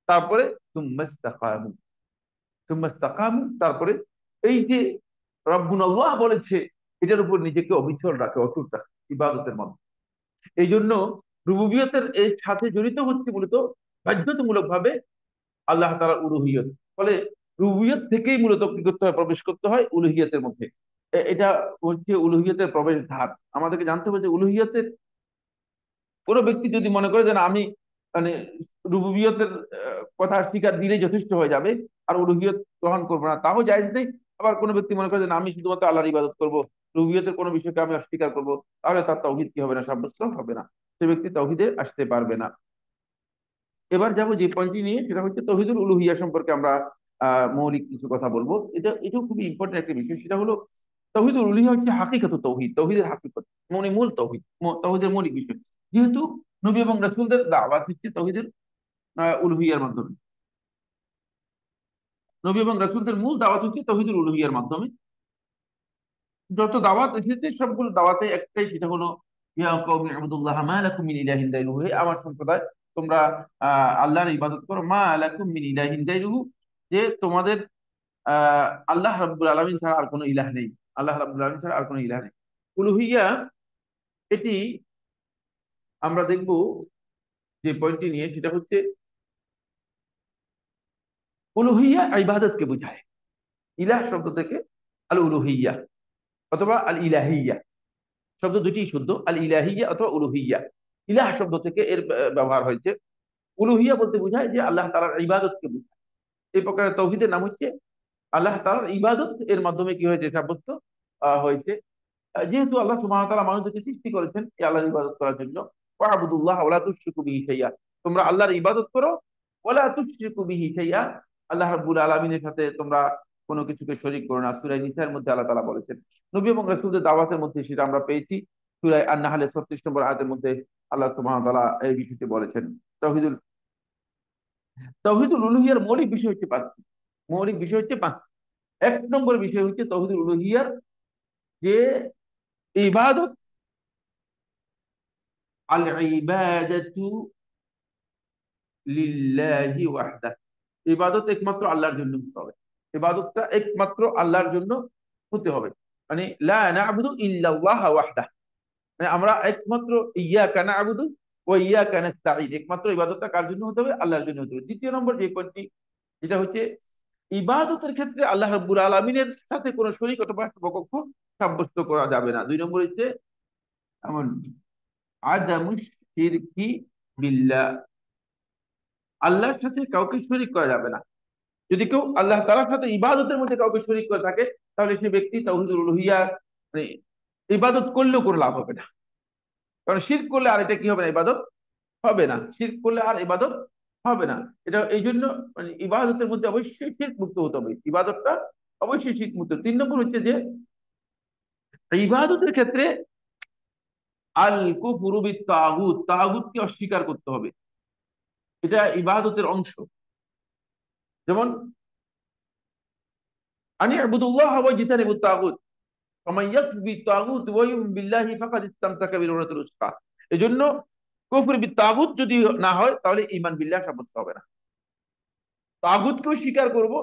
তারপরে সুম্মাস্তাকামু, সুম্মাস্তাকামু, তারপরে এই যে রব্বুনা আল্লাহ বলেছে, এটার উপর নিজেকে অবিচল রাখে, অটুট রাখে ইবাদতের মাধ্যমে। এই জন্য রুবুবিয়তের এর সাথে জড়িত হচ্ছে মূলত বাধ্যতামূলক ভাবে আল্লাহ তাআলার উলুহিয়ত। ফলে রুবুবিয়ত থেকেই মূলত কি করতে হয়, প্রবেশ করতে হয় উলুহিয়তের মধ্যে। এটা হচ্ছে উলুহিয়তের প্রবেশ ধাপ। আমাদেরকে জানতে হবে যে উলুহিয়তের কোনো ব্যক্তি যদি মনে করে যে না আমি মানে রুবুবিয়তের কথা স্বীকার দিলেই যথেষ্ট হয়ে যাবে, আর উলুহিয়ত গ্রহণ করবো না, তাও জায়েজ নেই। আবার কোনো ব্যক্তি মনে করে যে না আমি শুধুমাত্র আল্লাহর ইবাদত করবো, রুবুবিয়তের কোনো বিষয়কে আমি অস্বীকার করবো, তাহলে তার তাওহীদ কি হবে না, সাব্যস্ত হবে না, সে ব্যক্তি তাওহীদে আসতে পারবে না। এবার যাব যে পয়েন্টটি নিয়ে, সেটা হচ্ছে তৌহিদুল উলুহিয়া সম্পর্কে আমরা মৌলিক কিছু কথা বলবো। এটাও খুবই ইম্পর্টেন্ট একটা বিষয়। সেটা হলো তৌহিদুল উলুহিয়া হচ্ছে হাকিকাত তৌহিদ, তৌহিদের হাকিকত, মানে মূল তৌহিদ, তৌহিদের মৌলিক বিষয়। যেহেতু নবী এবং রাসূলদের দাওয়াত হচ্ছে তৌহিদের উলুহিয়ার মাধ্যমে, নবী এবং রাসূলদের মূল দাওয়াত হচ্ছে তৌহিদুল উলুহিয়ার মাধ্যমে। যত দাওয়াত এসেছে সবগুলো দাওয়াতে একটাই, সেটা হলো ইয়া কওমি ইবুদুল্লাহ মা লাকুম মিন ইলাহিন গায়রুহু, হে আমার সম্প্রদায় তোমরা আল্লাহর ইবাদত করো, মা লাকুম মিন ইলাহিন গায়রুহু, যে তোমাদের আল্লাহ রাব্বুল আলামিন ছাড়া আর কোনো ইলাহ নেই, আল্লাহ রাব্বুল আলামিন ছাড়া আর কোনো ইলাহ নেই। উলুহিয়া, এটি আমরা দেখব যে পয়েন্টটি নিয়ে, সেটা হচ্ছে উলুহিয়া ইবাদতকে বোঝায়। ইলাহ শব্দ থেকে আল উলুহিয়া অথবা আল ইলাহিয়া শব্দ দুটি শুদ্ধ, আল ইলাহিয়া অথবা উলুহিয়া। ইলাহ শব্দ থেকে এর ব্যবহার হয়েছে। উলুহিয়া বলতে বোঝায় যে আল্লাহ তাআলার ইবাদতকে বোঝায়। এই প্রকারের তৌহিদের নাম হচ্ছে আল্লাহ তাআলার ইবাদত। এর মাধ্যমে কি হয়েছে? সাব্যস্ত হয়েছে। যেহেতু আল্লাহ সুবহানাহু ওয়া তাআলা মানুষকে সৃষ্টি করেছেন এই আল্লাহর ইবাদত করার জন্য, ওয়াবুদুল্লাহ ওয়ালা তুশরিকু বিহি শাইয়্যা, তোমরা আল্লাহর ইবাদত করো, ওয়ালা তুশরিকু বিহি শাইয়্যা, আল্লাহ রাব্বুল আলামিনের সাথে তোমরা কোনো কিছুকে শরীক করো না। সূরা নিসার মধ্যে আল্লাহ তাআলা বলেছেন। নবী এবং রাসূলদের দাওয়াতের মধ্যে সেটা আমরা পেয়েছি। সূরা আন-নাহলের 36 নম্বর আয়াতের মধ্যে আল্লাহ সুবহানাহু ওয়া তাআলা এই বিষয়টি বলেছেন। তাওহীদুল তাওহীদুল উলুহিয়ার মৌলিক বিষয় হচ্ছে পাঁচটি। মৌলিক বিষয় হচ্ছে পাঁচটি। এক নম্বর বিষয় হচ্ছে তাওহীদুল উলুহিয়ার যে ইবাদত, আল ইবাদাতু লিল্লাহি ওয়াহদা, ইবাদত একমাত্র আল্লাহর জন্য হতে হবে। ইবাদতটা একমাত্র আল্লাহর জন্য হতে হবে। মানে লা না'বুদু ইল্লাল্লাহ ওয়াহদা, মানে আমরা একমাত্র ইয়াকা না'বুদু ওয়া ইয়াকা নাস্তাঈন, একমাত্র ইবাদতটা কার জন্য হতে হবে? আল্লাহর জন্য হতে হবে। দ্বিতীয় নম্বর যে পয়েন্টটি, যেটা হচ্ছে ইবাদতের ক্ষেত্রে আল্লাহ রাব্বুল আলামিনের সাথে কোনো শরীক অথবা সমকক্ষ সাব্যস্ত করা যাবে না। দুই নম্বর হচ্ছে এমন আদামুশ শিরকি বিল্লাহ, আল্লাহর সাথে কাউকে শরীক করা যাবে না। যদি কেউ আল্লাহ তাআলার সাথে ইবাদতের মধ্যে কাউকে শরীক করে থাকে, তাহলে সে ব্যক্তি তাওহীদুল উলুহিয়া মানে ইবাদত করলেও কোনো লাভ হবে না। কারণ শিরক করলে আর এটা কি হবে না? ইবাদত হবে না। শিরক করলে আর ইবাদত হবে না। এটা এই জন্য মানে ইবাদতের মধ্যে অবশ্যই শিরক মুক্ত হতে হবে, ইবাদতটা অবশ্যই শিরক মুক্ত। তিন নম্বর হচ্ছে যে ইবাদতের ক্ষেত্রে আল কুফরু বিত তাগুত, তাগুতকে অস্বীকার করতে হবে, এটা ইবাদতের অংশ। যেমন আনি ইবুদুল্লাহ ওয়া জিতানিবুত তাগুত, ফামান ইয়াকফুর বিত তাগুত ওয়া ইউমিন বিল্লাহি ফাকাদ ইসতামসাকা বিল উরওয়াতিল উসকা। এজন্য কুফর বিত তাগুত যদি না হয় তাহলে ঈমান বিল্লাহ সাব্যস্ত হবে না। তাগুতকেও স্বীকার করব,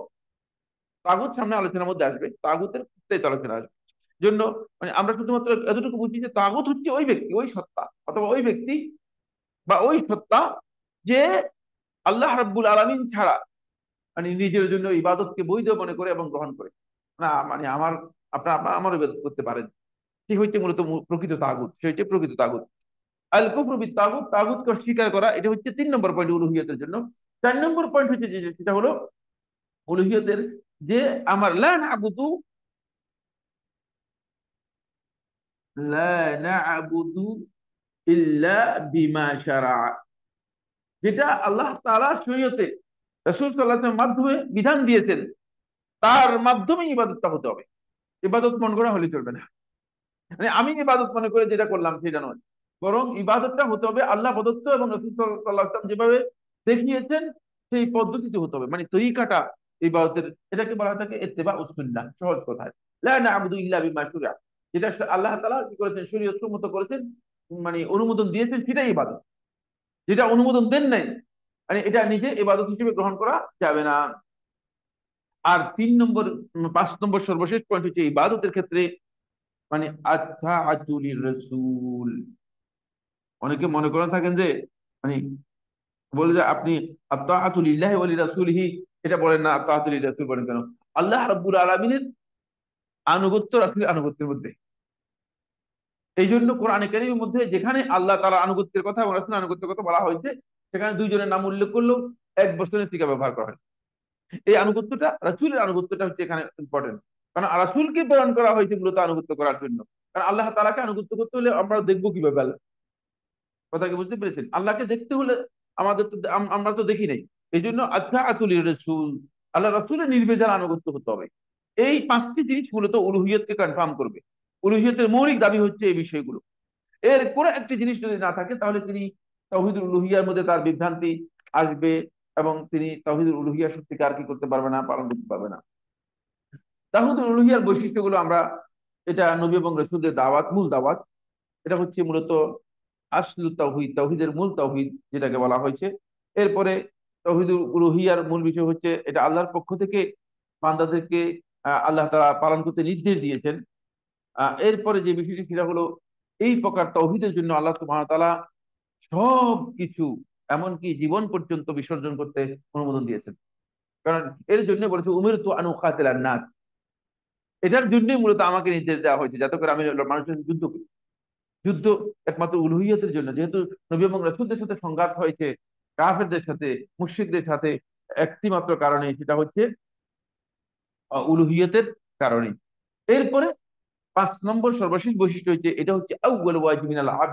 তাগুত সামনে আলোচনার মধ্যে আসবে, তাগুতের বিস্তারিত আলোচনা আসবে। জন্য মানে আমরা শুধুমাত্র এতটুকু বুঝি যে তাগুত হচ্ছে ওই ব্যক্তি, ওই সত্তা অথবা ওই ব্যক্তি বা ওই সত্তা যে আল্লাহ রাব্বুল আলামিন ছাড়া মানে নিজের জন্য ইবাদতকে বৈধ মনে করে এবং গ্রহণ করে। না মানে আপনার আমার ইবাদত করতে পারেন, সে হচ্ছে মূলত প্রকৃত তাগুত, সে হচ্ছে প্রকৃত তাগুত। আল কুফরু বিত তাগুত, তাগুতকে অস্বীকার করা, এটা হচ্ছে তিন নম্বর পয়েন্ট উলুহিয়তের জন্য। চার নম্বর পয়েন্ট হচ্ছে যে সেটা হলো উলুহিয়তের যে আমার লা না'বুদু, লা না'বুদু ইল্লা বিমা শারা'a, যেটা আল্লাহ তাআলা শরীয়তে রাসূল সাল্লাল্লাহু আলাইহি ওয়াসাল্লামের মাধ্যমে বিধান দিয়েছেন, তার মাধ্যমে ইবাদতটা হতে হবে। ইবাদত মন করা হলে চলবে না, মানে আমি ইবাদত মনে করে যেটা করলাম সেটা নয়, বরং ইবাদতটা হতে হবে আল্লাহ প্রদত্ত এবং রাসূল সাল্লাল্লাহু আলাইহি ওয়াসাল্লাম যেভাবে দেখিয়েছেন সেই পদ্ধতিতে হতে হবে, মানে তরিকাটা ইবাদতের, এটাকে বলা থাকে ইত্তেবা উস সুন্নাহ। সহজ কথায় লা না'বুদু ইল্লা বিমা শুরি'a, যেটা আল্লাহ তাআলা কি করেছেন? শরীয়ত সম্মত করেছেন, মানে অনুমোদন দিয়েছেন, সেটাই ইবাদত। যেটা অনুমোদন দেন নাই মানে এটা নিজে ইবাদত হিসেবে গ্রহণ করা যাবে না। আর তিন নম্বর, পাঁচ নম্বর সর্বশেষ পয়েন্ট হচ্ছে ইবাদতের ক্ষেত্রে মানে আত্তাআতু লির রাসূল। অনেকে মনে করে থাকেন যে মানে বলে যে আপনি আত্তাআতু লিল্লাহি ওয়া লিরাসূলিহি, এটা বলেন না, আত্তাআতু লির রাসূল বলেন কেন? আল্লাহ রাব্বুল আলামিনের আনুগত্য রাসূলের আনুগত্যের মধ্যে। এই জন্য কোরআনে কারীমের মধ্যে যেখানে আল্লাহ তাআলার আনুগত্যের কথা এবং রাসূলের আনুগত্যের কথা বলা হয়েছে, সেখানে দুইজনের নাম উল্লেখ করলেও এক বচনের সিগা ব্যবহার করা হয়। এই আনুগত্যটা, রাসূলের আনুগত্যটা হচ্ছে এখানে ইম্পর্টেন্ট। কারণ রাসূলকে প্রেরণ করা হয়েছে মূলত আনুগত্য করার জন্য। কারণ আল্লাহ তাআলাকে আনুগত্য করতে হলে আমরা দেখবো কিভাবে আল্লাহ, কথা কি বুঝতে পেরেছেন? আল্লাহকে দেখতে হলে আমাদের তো আমরা তো দেখি নাই। এই জন্য আত্তাআতুল রাসূল, আল্লাহ রাসূলের নির্ভেজাল আনুগত্য হতে হবে। এই পাঁচটি জিনিস মূলত উলুহিয়তকে কনফার্ম করবে। উলুহিয়তের মৌলিক দাবি হচ্ছে এই বিষয়গুলো। এর কোনো একটি জিনিস যদি না থাকে তাহলে তিনি তাওহীদুল উলুহিয়ার মধ্যে তার বিভ্রান্তি আসবে এবং তিনি তাওহীদুল উলুহিয়া সত্যিকার কি করতে পারবে না, পালন করতে পারবে না। তাওহীদুল উলুহিয়ার বৈশিষ্ট্যগুলো আমরা এটা নবী এবং রাসূলের দাওয়াত, মূল দাওয়াত। এটা হচ্ছে মূলত আসলু তাওহীদ, তাওহীদের মূল তাওহীদ যেটাকে বলা হয়েছে। এরপরে তাওহীদুল উলুহিয়ার মূল বিষয় হচ্ছে এটা আল্লাহর পক্ষ থেকে বান্দাদেরকে আল্লাহ তাআলা পালন করতে নির্দেশ দিয়েছেন। এরপরে যে বিষয়টি সেটা হলো এই প্রকার তৌহিদের জন্য আল্লাহ সুবহানাহু ওয়া তাআলা সব কিছু, এমনকি জীবন পর্যন্ত বিসর্জন করতে অনুমোদন দিয়েছেন। কারণ এর জন্য বলেছে উমিরতু আন উকাতিলান নাস, এটার জন্যই মূলত আমাকে নির্দেশ দেওয়া হয়েছে যাতে করে আমি মানুষের সাথে যুদ্ধ করি। যুদ্ধ একমাত্র উলুহিয়তের জন্য, যেহেতু নবী এবং রাসূলদের সাথে সংঘাত হয়েছে কাফেরদের সাথে, মুশরিকদের সাথে, একটি মাত্র কারণে, সেটা হচ্ছে উলুহিয়তের কারণে। এরপরে 5 নম্বর সর্বশেষ বৈশিষ্ট্য হচ্ছে এটা হচ্ছে আউয়াল ওয়াজিব মিনাল আবদ,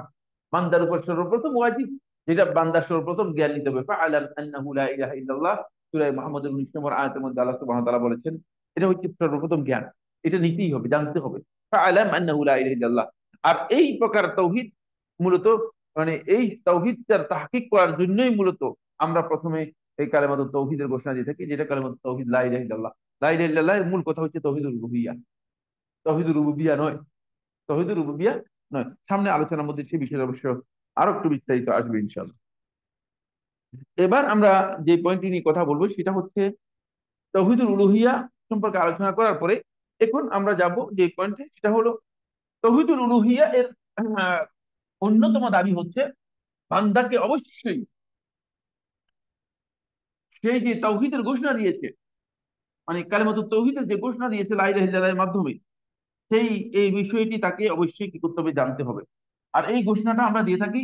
বান্দার উপর সর্বপ্রথম ওয়াজিব, যেটা বান্দার সর্বপ্রথম জ্ঞান নিতে হবে। ফাআলাম আন্নাহু লা ইলাহা ইল্লাল্লাহ, সূরা মুহাম্মদের 19 নম্বর আয়াতের মধ্যে আল্লাহ সুবহানাহু ওয়া তাআলা বলেছেন এটা হচ্ছে সর্বপ্রথম জ্ঞান, এটা নিতেই হবে, জানতে হবে। ফাআলাম আন্নাহু লা ইলাহা ইল্লাল্লাহ। আর এই প্রকার তাওহীদ মূলত, মানে এই তাওহীদটার তাহকিক করার জন্যই মূলত আমরা প্রথমে এই কালেমাতুত তাওহীদের ঘোষণা দিয়ে থাকি, যেটা কালেমাতুত তাওহীদ লা ইলাহা ইল্লাল্লাহ। লা ইলাহা ইল্লাল্লাহ এর মূল কথা হচ্ছে তাওহীদুল রুবুবিয়্যাহ, তাওহীদুর রুবুবিয়্যাহ নয়, তৌহিদুর রুবুবিয়্যাহ নয়। সামনে আলোচনার মধ্যে সেই বিষয়ে অবশ্য আরো একটু বিস্তারিত আসবে ইনশাআল্লাহ। এবার আমরা যে পয়েন্টটি নিয়ে কথা বলবো সেটা হচ্ছে তৌহিদুল উলুহিয়া সম্পর্কে আলোচনা করার পরে এখন আমরা যাব যে পয়েন্টে, সেটা হলো তৌহিদুল উলুহিয়া এর আহ, অন্যতম দাবি হচ্ছে বান্দাকে অবশ্যই সেই যে তাওহীদের ঘোষণা দিয়েছে, মানে কালিমাতুত তাওহীদের যে ঘোষণা দিয়েছে লা ইলাহা ইল্লাল্লাহর মাধ্যমে, সেই এই বিষয়টি তাকে অবশ্যই কি করতে হবে, জানতে হবে। আর এই ঘোষণাটা আমরা দিয়ে থাকি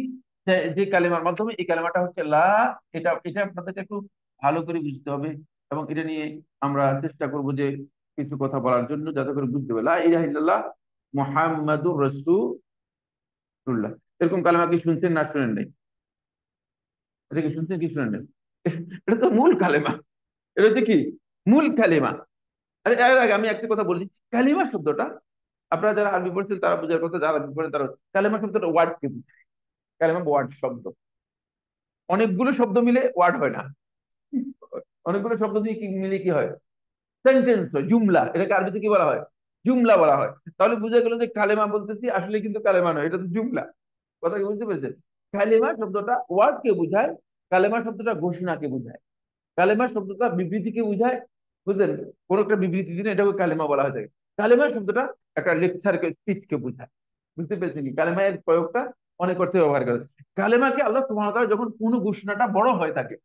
যে যে কালেমার মাধ্যমে, এই কালেমাটা হচ্ছে লা, এটা এটা আপনাদেরকে একটু ভালো করে বুঝতে হবে, এবং এটা নিয়ে আমরা চেষ্টা করব যে কিছু কথা বলার জন্য যাতে করে বুঝতে হবে। লা ইলাহা ইল্লাল্লাহ মুহাম্মাদুর রাসূলুল্লাহ, এরকম কালেমা কি শুনছেন না শুনেন নাই? এটা কি শুনছেন কি শুনেন নাই? এটা তো মূল কালেমা, এটা হচ্ছে কি মূল কালেমা। আরে এর আগে আমি একটা কথা বলে দিচ্ছি, কালিমা শব্দটা আপনারা যারা আরবি পড়ছেন তারা বোঝার কথা, যারা আরবি পড়েন তারা, কালেমা শব্দটা ওয়ার্ড কে বোঝায়? কালেমা ওয়ার্ড শব্দ, অনেকগুলো শব্দ মিলে ওয়ার্ড হয় না, অনেকগুলো শব্দ দিয়ে কি মিলে কি হয়, সেন্টেন্স হয়, জুমলা। এটাকে আরবিতে কি বলা হয়? জুমলা বলা হয়। তাহলে বুঝা গেল যে কালেমা বলতেছি আসলে কিন্তু কালেমা নয়, এটা তো জুমলা। কথা কি বুঝতে পেরেছেন? কালেমা শব্দটা ওয়ার্ড কে বোঝায়, কালেমা শব্দটা ঘোষণাকে বোঝায়, কালেমা শব্দটা বিবৃতিকে বোঝায়। বুঝলেন? কোন একটা বিবৃতি দিনে এটাকে কালেমা বলা হয়ে থাকে। কালেমা শব্দটা একটা লেকচারকে, স্পিচকে বোঝায়। বুঝতে পেরেছেন? কি কালেমা এর প্রয়োগটা অনেক অর্থে ব্যবহার করে। কালেমাকে আল্লাহ সুবহানাহু ওয়া তাআলা যখন কোনো ঘোষণাটা বড় হয়ে থাকে,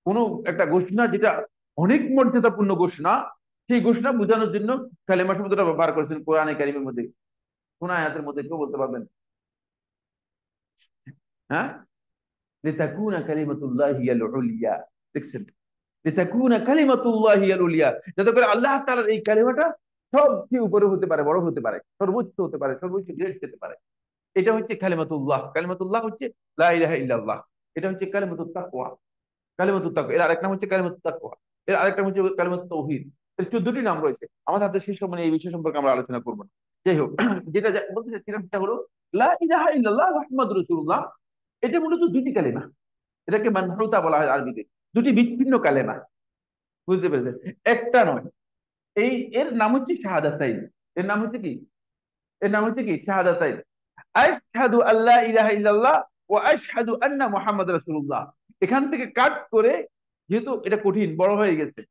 কোনো একটা ঘোষণা যেটা অনেক মর্যাদাপূর্ণ ঘোষণা, সেই ঘোষণা বোঝানোর জন্য কালেমা শব্দটা ব্যবহার করেছেন কোরআনে কারিমের মধ্যে। কোন আয়াতের মধ্যে কেউ বলতে পারবেন? হ্যাঁ, লিতাকুনা কালিমাতুল্লাহি হিয়াল উলিয়া। দেখছেন? লিতাকুনা কালিমাতুল্লাহি হিয়াল উলিয়া, যাতে করে আল্লাহ তাআলার এই কালিমাটা সবচেয়ে উপরে হতে পারে, বড় হতে পারে, সর্বোচ্চ হতে পারে, সর্বোচ্চ গ্রেড পেতে পারে। এটা হচ্ছে কালিমাতুল্লাহ। কালিমাতুল্লাহ হচ্ছে লা ইলাহা ইল্লাল্লাহ। এটা হচ্ছে কালিমাতুত তাকওয়া। কালিমাতুত তাকওয়া এর আরেক নাম হচ্ছে কালিমাতুত তাকওয়া, এর আরেকটা হচ্ছে কালিমাতুত তাওহীদ। এর 14টি নাম রয়েছে। আমাদের হাতে শেষ সময় এই বিষয় সম্পর্কে আমরা আলোচনা করব না। যাই হোক, যেটা বলতে চাচ্ছিলাম সেটা হলো লা ইলাহা ইল্লাল্লাহ মুহাম্মাদুর রাসূলুল্লাহ। এটা মূলত দুটি কালিমা, এটাকে মানহুতা বলা হয় আরবিতে। দুটি বিচ্ছিন্ন কালেমা, বুঝতে পেরেছেন? একটা নয়। এই এর নাম হচ্ছে শাহাদাতাইন। এর নাম হচ্ছে কি? এর নাম হচ্ছে কি? শাহাদাতাইন। আশহাদু আল্লা ইলাহা ইল্লাল্লাহ ওয়া আশহাদু আন্না মুহাম্মাদুর রাসূলুল্লাহ। এখান থেকে কাট করে, যেহেতু এটা কঠিন, বড় হয়ে গেছে,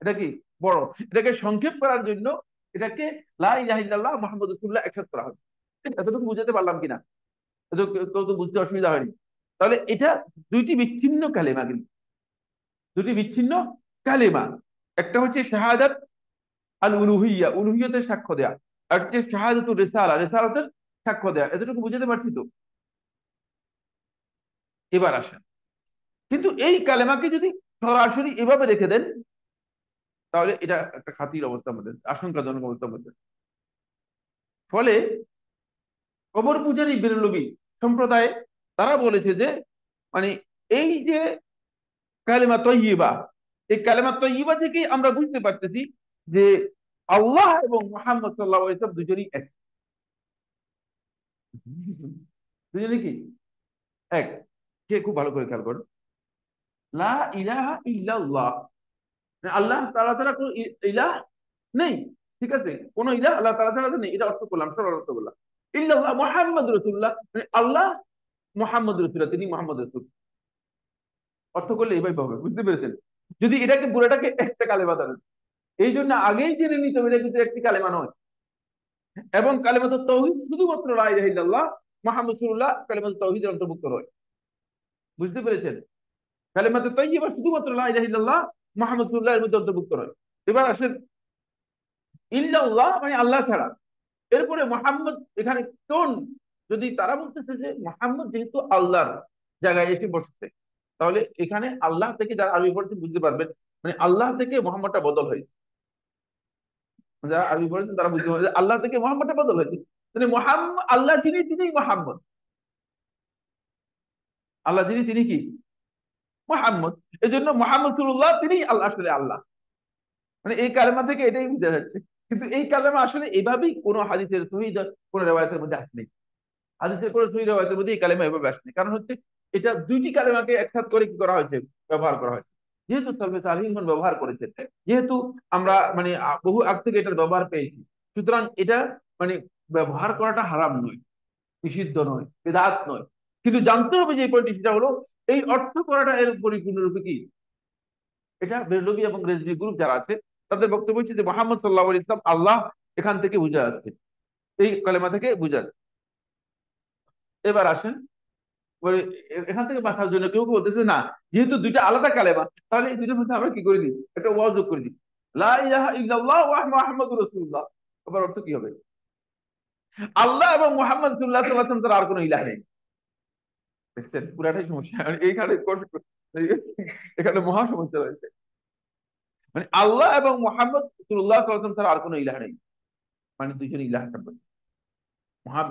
এটা কি বড়, এটাকে সংক্ষেপ করার জন্য এটাকে লা ইলাহা ইল্লাল্লাহ মুহাম্মাদুর রাসূলুল্লাহ একসাথে করা হয়। এতটুকু বুঝাতে পারলাম কিনা? এত কেউ তো বুঝতে অসুবিধা হয়নি? তাহলে এটা দুইটি বিচ্ছিন্ন কালেমা, কিন্তু দুটি বিচ্ছিন্ন কালেমা। একটা হচ্ছে শাহাদাত আল উলুহিয়া, উলুহিয়তের সাক্ষ্য দেয়া। আর হচ্ছে শাহাদাতুর রিসালা, রিসালাতের সাক্ষ্য দেয়া। এতটুকু বুঝাতে পারছি তো? এবার আসেন, কিন্তু এই কালেমাকে যদি সরাসরি এভাবে রেখে দেন, তাহলে এটা একটা খাতির অবস্থার মধ্যে, আশঙ্কাজনক অবস্থার মধ্যে। ফলে কবর পূজারী বেরলবী সম্প্রদায় তারা বলেছে যে, মানে এই যে কালেমা তয়্যিবা, এই কালেমা তয়্যিবা থেকেই আমরা বুঝতে পারতেছি যে আল্লাহ এবং মুহাম্মদ সাল্লাল্লাহু আলাইহি ওয়াসাল্লাম দুজনই এক। দুজনে কি এক? কে খুব ভালো করে খেয়াল করেন, লা ইলাহা ইল্লাল্লাহ, আল্লাহ তাআলা ছাড়া কোনো ইলাহ নেই। ঠিক আছে, কোন ইলাহ আল্লাহ তাআলা ছাড়া নেই, এটা অর্থ করলাম, সরল অর্থ বললাম। ইল্লাল্লাহ মুহাম্মদ রাসূলুল্লাহ, মানে আল্লাহ মুহাম্মদ রাসূলুল্লাহ, তিনি মুহাম্মদ রাসূল। অর্থ করলে এইভাবে হবে, বুঝতে পেরেছেন? যদি এটাকে পুরোটাকে একটা কালেমা ধরেন, এই জন্য আগেই জেনে নিতে হবে এটা কিন্তু একটি কালেমা নয়। এবং কালেমাতুত তাওহীদ শুধুমাত্র লা ইলাহা ইল্লাল্লাহ মুহাম্মদ রাসূলুল্লাহ কালেমাতুত তাওহীদের অন্তর্ভুক্ত নয়, বুঝতে পেরেছেন? কালেমাতুত তাইয়্যিবা শুধুমাত্র লা ইলাহা ইল্লাল্লাহ মুহাম্মদ রাসূলুল্লাহ এর মধ্যে অন্তর্ভুক্ত নয়। এবার আসেন, ইল্লাল্লাহ মানে আল্লাহ ছাড়া। এরপরে মোহাম্মদ এখানে কোন, যদি তারা বলতেছে যে মোহাম্মদ যেহেতু আল্লাহর জায়গায় এসে বসছে, তাহলে এখানে আল্লাহ থেকে, যারা আরবি পড়ছেন বুঝতে পারবেন, মানে আল্লাহ থেকে মোহাম্মদটা বদল হয়েছে। যারা আরবি পড়ছেন তারা বুঝতে পারবেন যে আল্লাহ থেকে মোহাম্মদটা বদল হয়েছে। মানে মোহাম্মদ আল্লাহ যিনি, তিনি মোহাম্মদ। আল্লাহ যিনি, তিনি কি মোহাম্মদ। এই জন্য মোহাম্মদ রাসূলুল্লাহ তিনি আল্লাহ, আসলে আল্লাহ। মানে এই কালেমা থেকে এটাই বোঝা যাচ্ছে। কিন্তু এই কালেমা আসলে এভাবেই কোন হাদিসের সহিহ কোন রেওয়ায়াতের মধ্যে আসেনি। হাদিসের কোন সহিহ রিওয়ায়াতের মধ্যে এই কালেমা এভাবে আসেনি। কারণ হচ্ছে এটা দুইটি কালেমাকে একসাথে করে কি করা হয়েছে, ব্যবহার করা হয়েছে। যেহেতু সালফে সালিহিনগণ ব্যবহার করেছেন, যেহেতু আমরা মানে বহু আগ থেকে এটার ব্যবহার পেয়েছি, সুতরাং এটা মানে ব্যবহার করাটা হারাম নয়, নিষিদ্ধ নয়, বেদাত নয়। কিন্তু জানতে হবে যে এই পয়েন্টটি, সেটা হলো এই অর্থ করাটা এর পরিপূর্ণরূপে কি, এটা বেরলভী এবং রেজভী গ্রুপ যারা আছে তাদের বক্তব্য হচ্ছে যে মোহাম্মদ সাল্লাল্লাহু আলাইহি ইসলাম আল্লাহ, এখান থেকে বোঝা যাচ্ছে, এই কালেমা থেকে বোঝা যাচ্ছে। এবার আসেন, মানে এখান থেকে বাঁচার জন্য কেউ কেউ বলতেছে না, যেহেতু দুইটা আলাদা কালেমা, তাহলে এই দুইটার মধ্যে আমরা কি করে দিই, একটা ওয়াও যোগ করে দিই, লা ইলাহা ইল্লাল্লাহ ওয়া মুহাম্মাদুর রাসূলুল্লাহ। আবার অর্থ কি হবে? আল্লাহ এবং মুহাম্মদ সাল্লাল্লাহু আলাইহি ওয়াসাল্লাম তার আর কোনো ইলাহ নেই। দেখছেন, পুরাটাই সমস্যা, মানে এইখানে এখানে মহা সমস্যা রয়েছে। মানে আল্লাহ এবং মুহাম্মদ রাসূলুল্লাহ সাল্লাল্লাহু আলাইহি ওয়াসাল্লাম তার আর কোনো ইলাহ নেই, মানে দুইজন ইলাহ থাকবে, মহা,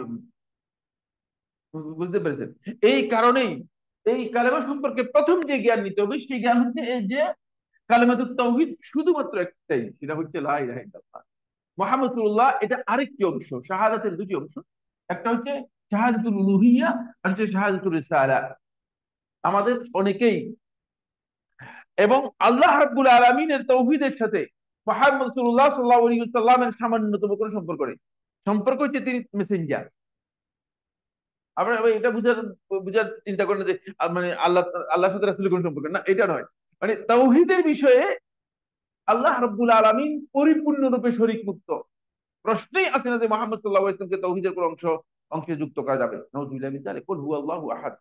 বুঝতে পেরেছেন? এই কারণেই এই কালেমা সম্পর্কে প্রথম যে জ্ঞান নিতে হবে, সেই জ্ঞান হচ্ছে এই যে কালেমাতুত তাওহীদ শুধুমাত্র একটাই, সেটা হচ্ছে লা ইলাহা ইল্লাল্লাহ মুহাম্মদ রাসূলুল্লাহ। এটা আরেকটি অংশ, শাহাদাতের দুটি অংশ। একটা হচ্ছে শাহাদাতুল উলুহিয়্যা, আর হচ্ছে শাহাদাতুর রিসালা। আমাদের অনেকেই এবং আল্লাহ রাব্বুল আলামিনের তাওহীদের সাথে মুহাম্মদ রাসূলুল্লাহ সাল্লাল্লাহু আলাইহি ওয়াসাল্লামের সামান্যতম কোনো সম্পর্ক নেই। সম্পর্ক হচ্ছে তিনি মেসেঞ্জার। আমরা আবার এটা বুঝার বুঝার চিন্তা করেন যে মানে আল্লাহ, আল্লাহর সাথে রাসূলের কোনো সম্পর্ক না, এটা নয়। মানে তাওহীদের বিষয়ে আল্লাহ রাব্বুল আলামিন পরিপূর্ণরূপে শরীক মুক্ত। প্রশ্নই আসে না যে মুহাম্মদ সাল্লাল্লাহু আলাইহি ওয়াসাল্লামকে তাওহীদের কোন অংশে যুক্ত করা যাবে। নাউযুবিল্লাহি মিন যালিক, কুল হুয়াল্লাহু আহাদ।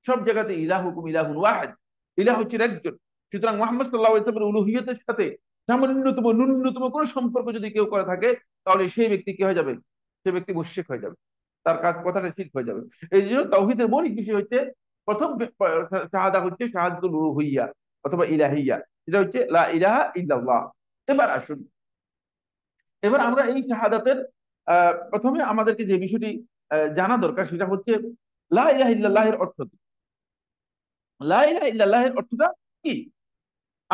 সব জায়গাতে ইলাহুকুম ইলাহুন ওয়াহিদ, ইলাহ হচ্ছে একজন। সুতরাং মুহাম্মদ সাল্লাল্লাহু আলাইহি ওয়াসাল্লামের উলুহিয়তের সাথে সামান্যতম ন্যূনতম কোনো সম্পর্ক যদি কেউ করে থাকে, তাহলে সেই ব্যক্তি কি হয়ে যাবে? সেই ব্যক্তি মুশরিক হয়ে যাবে, তার কাজ কথাটা ঠিক হয়ে যাবে। এই জন্য তাওহীদের মৌলিক বিষয় হচ্ছে, প্রথম শাহাদা হচ্ছে শাহাদাতুল উলুহিয়্যা অথবা ইলাহিয়্যা, সেটা হচ্ছে লা ইলাহা ইল্লাল্লাহ। এবার আসুন, এবার আমরা এই শাহাদাতের প্রথমে আমাদেরকে যে বিষয়টি জানা দরকার, সেটা হচ্ছে লা ইলাহা ইল্লাল্লাহের অর্থ কি। লা ইলাহা ইল্লাল্লাহের অর্থটা কি?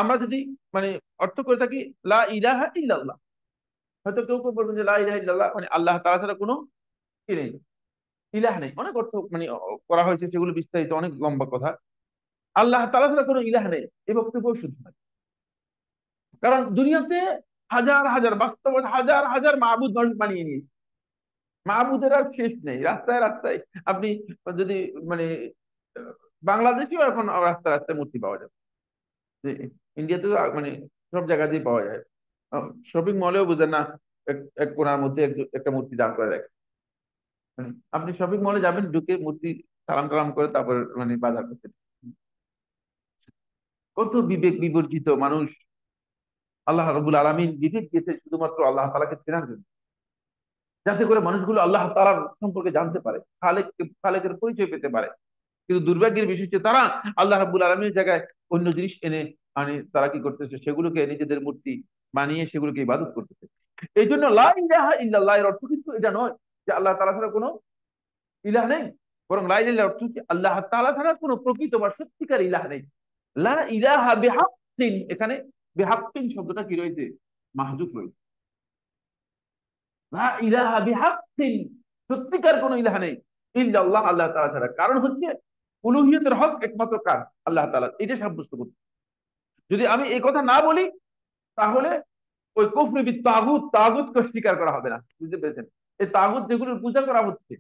আমরা যদি মানে অর্থ করে থাকি লা ইলাহা ইল্লাল্লাহ, হয়তো কেউ কেউ বলবেন যে লা ইলাহা ইল্লাল্লাহ মানে আল্লাহ তাআলা ছাড়া কোনো কি নেই, ইলাহ নেই। অনেক অর্থ মানে করা হয়েছে, সেগুলো বিস্তারিত, অনেক লম্বা কথা। আল্লাহ তাআলা ছাড়া কোনো ইলাহ নেই, এই বক্তব্য শুদ্ধ নয়। কারণ দুনিয়াতে হাজার হাজার, বাস্তব হাজার হাজার মাবুদ মানুষ বানিয়ে নিয়েছে। মাহবুদের আর শেষ নেই, রাস্তায় রাস্তায় আপনি যদি মানে আহ, বাংলাদেশেও এখন রাস্তায় রাস্তায় মূর্তি পাওয়া যায়। যে ইন্ডিয়াতে তো মানে সব জায়গাতেই পাওয়া যায়। শপিং মলেও বুঝেন না, এক এক কোণার মধ্যে একটা মূর্তি দাঁড় করে রাখে। মানে আপনি শপিং মলে যাবেন, ঢুকে মূর্তি সালাম টালাম করে তারপর মানে বাজার করতে। কত বিবেক বিবর্জিত মানুষ! আল্লাহ রাব্বুল আলামিন বিবেক দিয়েছে শুধুমাত্র আল্লাহ তাআলাকে চেনার জন্য, যাতে করে মানুষগুলো আল্লাহ তাআলার সম্পর্কে জানতে পারে, খালেকের পরিচয় পেতে পারে। কিন্তু দুর্ভাগ্যের বিষয় হচ্ছে তারা আল্লাহ রাব্বুল আলামিনের জায়গায় অন্য জিনিস এনে, মানে তারা কি করতেছে, সেগুলোকে নিজেদের মূর্তি বানিয়ে সেগুলোকে ইবাদত করতেছে। এই জন্য লা ইলাহা ইল্লাল্লাহ এর অর্থ কিন্তু এটা নয় যে আল্লাহ তাআলা ছাড়া কোনো ইলাহ নেই। বরং লা ইলাহা অর্থ হচ্ছে আল্লাহ তাআলা ছাড়া কোনো প্রকৃত বা সত্যিকার ইলাহ নেই। লা ইলাহা বিহাক্কিন, এখানে বিহাক্কিন শব্দটা কি রয়েছে, মাহযুফ রয়েছে। লা ইলাহা বিহাক্কিন, সত্যিকার কোনো ইলাহ নেই ইল্লাল্লাহ, আল্লাহ তাআলা ছাড়া। কারণ হচ্ছে উলুহিয়তের হক একমাত্র কার, আল্লাহ তাআলার, এটা সাব্যস্ত করতে। যদি আমি এই কথা না বলি, তাহলে ওই কুফরি বিত তাগুত, তাগুতকে স্বীকার করা হবে না। বুঝতে পেরেছেন? এই তাগুত যেগুলোর পূজা করা হচ্ছে,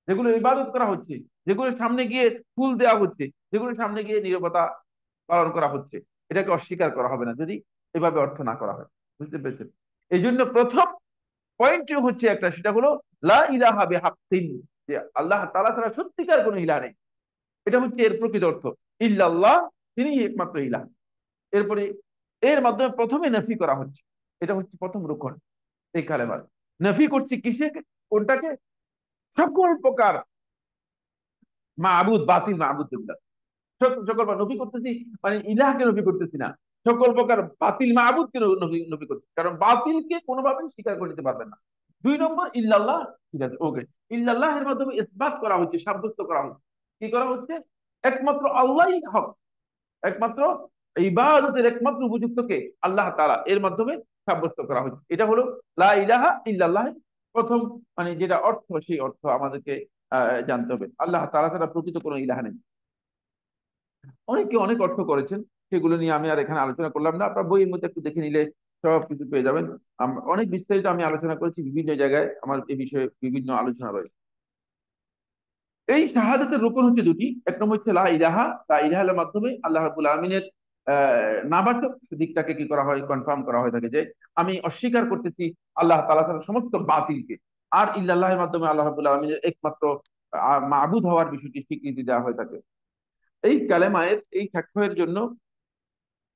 যেগুলো ইবাদত করা হচ্ছে, যেগুলোর সামনে গিয়ে ফুল দেওয়া হচ্ছে, যেগুলোর সামনে গিয়ে নীরবতা পালন করা হচ্ছে, এটাকে অস্বীকার করা হবে না যদি এভাবে অর্থ না করা হয়। বুঝতে পেরেছেন? এই জন্য প্রথম পয়েন্ট হচ্ছে একটা, সেটা হলো লা ইলাহা বিহাক্কিন, যে আল্লাহ তাআলা ছাড়া সত্যিকার কোনো ইলাহ নেই। এটা হচ্ছে এর প্রকৃত অর্থ। ইল্লাল্লাহ, তিনি একমাত্র ইলাহ। এরপরে এর মাধ্যমে প্রথমে নফি করা হচ্ছে, এটা হচ্ছে প্রথম রুকন এই কালেমার। নফি করছি কিসে? কোনটাকে? সকল প্রকার মাবুদ, বাতিল মাবুদ, সকল নফি করতেছি, মানে ইলাহকে নফি করতেছি না, সকল প্রকার বাতিল মাবুদকে নফি নফি করতেছি, কারণ বাতিলকে কোনোভাবেই স্বীকার করে নিতে পারবেন না। দুই নম্বর ইল্লাল্লাহ। ঠিক আছে, ওকে। ইল্লাল্লাহ এর মাধ্যমে ইসবাত করা হচ্ছে, সাব্যস্ত করা হচ্ছে। কি করা হচ্ছে? একমাত্র আল্লাহই হক, একমাত্র ইবাদতের একমাত্র উপযুক্তকে আল্লাহ তাআলা, এর মাধ্যমে সাব্যস্ত করা হচ্ছে। এটা হলো লা ইলাহা ইল্লাল্লাহ প্রথম, মানে যেটা অর্থ, সেই অর্থ আমাদেরকে জানতে হবে। আল্লাহ তাআলা ছাড়া প্রকৃত কোনো ইলাহ নেই। অনেকে অনেক অর্থ করেছেন, সেগুলো নিয়ে আমি আর এখানে আলোচনা করলাম না। আপনার বইয়ের মধ্যে একটু দেখে নিলে সব কিছু পেয়ে যাবেন। অনেক বিস্তারিত আমি আলোচনা করেছি, বিভিন্ন জায়গায় আমার এই বিষয়ে বিভিন্ন আলোচনা রয়েছে। এই শাহাদাতের রুকন হচ্ছে দুটি। এক নম্বর হচ্ছে লা ইলাহা, লা ইলাহার মাধ্যমে আল্লাহ রাব্বুল আলামিনের নাবাচক দিকটাকে কি করা হয়, কনফার্ম করা হয়ে থাকে, যে আমি অস্বীকার করতেছি আল্লাহ তাআলা ছাড়া সমস্ত বাতিলকে। আর ইল্লাল্লাহের মাধ্যমে আল্লাহ রাব্বুল আলামিনের একমাত্র মাবুদ হওয়ার বিষয়টি স্বীকৃতি দেওয়া হয়ে থাকে। এই কালেমায়ের, এই সাক্ষ্যের জন্য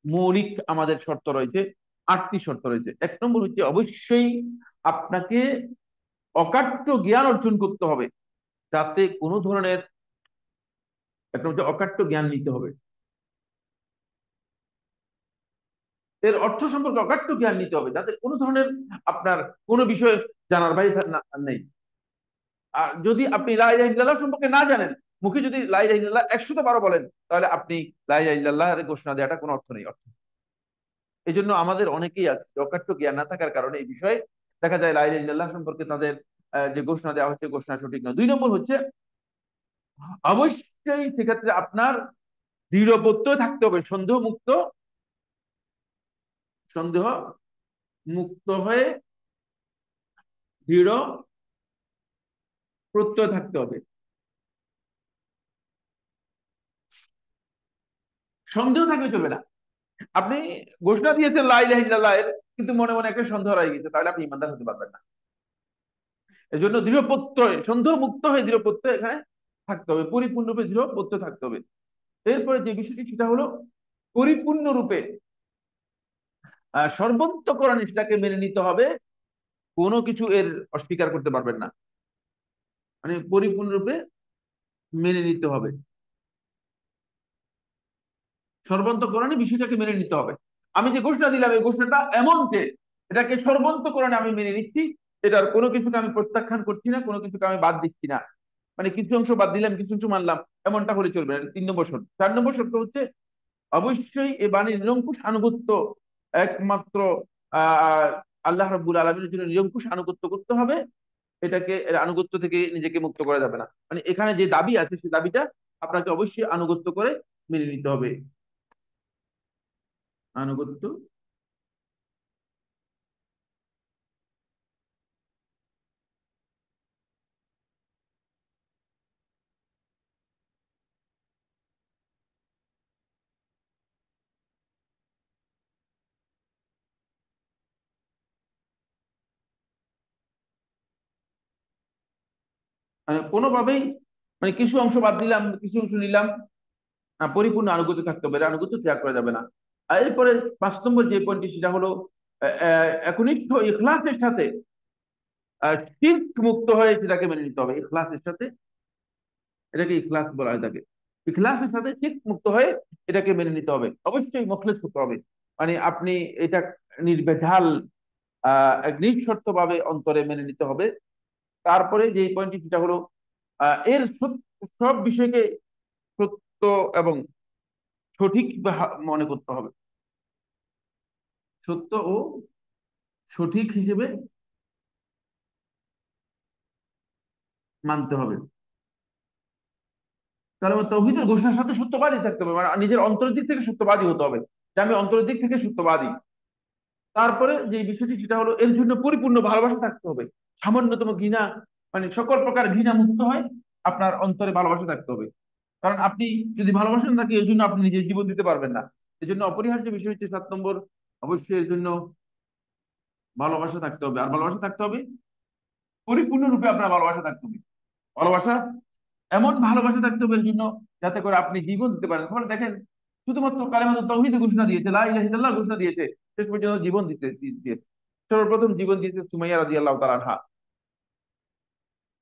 মৌলিক আমাদের শর্ত রয়েছে, 8টি শর্ত রয়েছে। এক নম্বর হচ্ছে অবশ্যই আপনাকে অকাট্য জ্ঞান অর্জন করতে হবে, যাতে কোনো ধরনের, একটা হচ্ছে অকাট্য জ্ঞান নিতে হবে, এর অর্থ সম্পর্কে অকাট্য জ্ঞান নিতে হবে, যাতে কোনো ধরনের আপনার কোনো বিষয় জানার বাইরে নেই। আর যদি আপনি লা ইলাহা ইল্লাল্লাহ সম্পর্কে না জানেন, মুখে যদি লা ইলাহা ইল্লাল্লাহ 100 বার বলেন, তাহলে আপনি লা ইলাহা ইল্লাল্লাহ এর ঘোষণা দেওয়াটা কোনো অর্থ নেই। এই জন্য আমাদের অনেকেই আছে যে অকাট্য জ্ঞান না থাকার কারণে এই বিষয়ে দেখা যায় লা ইলাহা ইল্লাল্লাহ সম্পর্কে তাদের যে ঘোষণা দেওয়া হচ্ছে, ঘোষণা সঠিক নয়। দুই নম্বর হচ্ছে অবশ্যই সেক্ষেত্রে আপনার দৃঢ় প্রত্যয় থাকতে হবে, সন্দেহ মুক্ত, সন্দেহ মুক্ত হয়ে দৃঢ় প্রত্যয় থাকতে হবে। সন্দেহ থাকলে চলবে না। আপনি ঘোষণা দিয়েছেন লা ইলাহা ইল্লাল্লাহ এর, কিন্তু মনে মনে একটা সন্দেহ রয়ে গেছে, তাহলে আপনি ইমানদার হতে পারবেন না। এই জন্য দৃঢ় প্রত্যয়, সন্দেহ মুক্ত হয়ে দৃঢ় প্রত্যয় এখানে থাকতে হবে, পরিপূর্ণরূপে দৃঢ় প্রত্যয় থাকতে হবে। এরপরে যে বিষয়টি, সেটা হলো পরিপূর্ণরূপে সর্বন্তকরণ ইসলামকে মেনে নিতে হবে, কোনো কিছু এর অস্বীকার করতে পারবেন না, মানে পরিপূর্ণরূপে মেনে নিতে হবে। সর্বান্তকরণে বিষয়টাকে মেনে নিতে হবে। আমি যে ঘোষণা দিলাম, এই ঘোষণাটা এমন যে এটাকে সর্বান্তকরণে আমি মেনে নিচ্ছি, এটার কোনো কিছুকে আমি প্রত্যাখ্যান করছি না, কোনো কিছুকে আমি বাদ দিচ্ছি না, মানে কিছু অংশ বাদ দিলাম, কিছু অংশ মানলাম, এমনটা হলে চলবে না। এটা 3 নম্বর শর্ত। 4 নম্বর শর্ত হচ্ছে অবশ্যই এ বাণীর নিরঙ্কুশ আনুগত্য, একমাত্র আহ আল্লাহ রাব্বুল আলামিনের জন্য নিরঙ্কুশ আনুগত্য করতে হবে। এটাকে, এর আনুগত্য থেকে নিজেকে মুক্ত করা যাবে না। মানে এখানে যে দাবি আছে, সেই দাবিটা আপনাকে অবশ্যই আনুগত্য করে মেনে নিতে হবে। আনুগত্য, মানে কোনোভাবেই, মানে কিছু অংশ বাদ দিলাম, কিছু অংশ নিলাম, পরিপূর্ণ আনুগত্য থাকতে হবে, এর আনুগত্য ত্যাগ করা যাবে না। আর এরপরে 5 নম্বর যে পয়েন্টটি, সেটা হলো একনিষ্ঠ ইখলাসের সাথে শিরক মুক্ত হয়ে সেটাকে মেনে নিতে হবে। ইখলাসের সাথে, এটাকে ইখলাস বলা হয় থাকে, ইখলাসের সাথে শিরক মুক্ত হয়ে এটাকে মেনে নিতে হবে। অবশ্যই মুখলেস হতে হবে, মানে আপনি এটা নির্ভেজাল নিঃশর্ত ভাবে অন্তরে মেনে নিতে হবে। তারপরে যে পয়েন্টটি, সেটা হলো এর সব বিষয়কে সত্য এবং সঠিক মনে করতে হবে, সত্য ও সঠিক হিসেবে মানতে হবে। কারণ তৌহিদের ঘোষণার সাথে সত্যবাদী থাকতে হবে, মানে নিজের অন্তরের দিক থেকে সত্যবাদী হতে হবে, যে আমি অন্তরের দিক থেকে সত্যবাদী। তারপরে যে বিষয়টি সেটা হলো এর জন্য পরিপূর্ণ ভালোবাসা থাকতে হবে। সামান্যতম ঘৃণা, মানে সকল প্রকার ঘৃণা মুক্ত হয়, আপনার অন্তরে ভালোবাসা থাকতে হবে। কারণ আপনি যদি ভালোবাসেন তাকে, এর জন্য আপনি নিজে জীবন দিতে পারবেন না। এই জন্য অপরিহার্য বিষয় হচ্ছে 7 নম্বর, অবশ্যই এর জন্য ভালোবাসা থাকতে হবে। আর ভালোবাসা থাকতে হবে পরিপূর্ণরূপে, আপনার ভালোবাসা থাকতে হবে। ভালোবাসা, এমন ভালোবাসা থাকতে হবে এর জন্য যাতে করে আপনি জীবন দিতে পারেন। তাহলে দেখেন, শুধুমাত্র কালেমাতুত তাওহীদ ঘোষণা দিয়েছে, লা ইলাহা ইল্লাল্লাহ ঘোষণা দিয়েছে, শেষ পর্যন্ত জীবন দিয়েছে। সর্বপ্রথম জীবন দিয়েছে সুমাইয়া রাদিয়াল্লাহু তাআলা আনহা,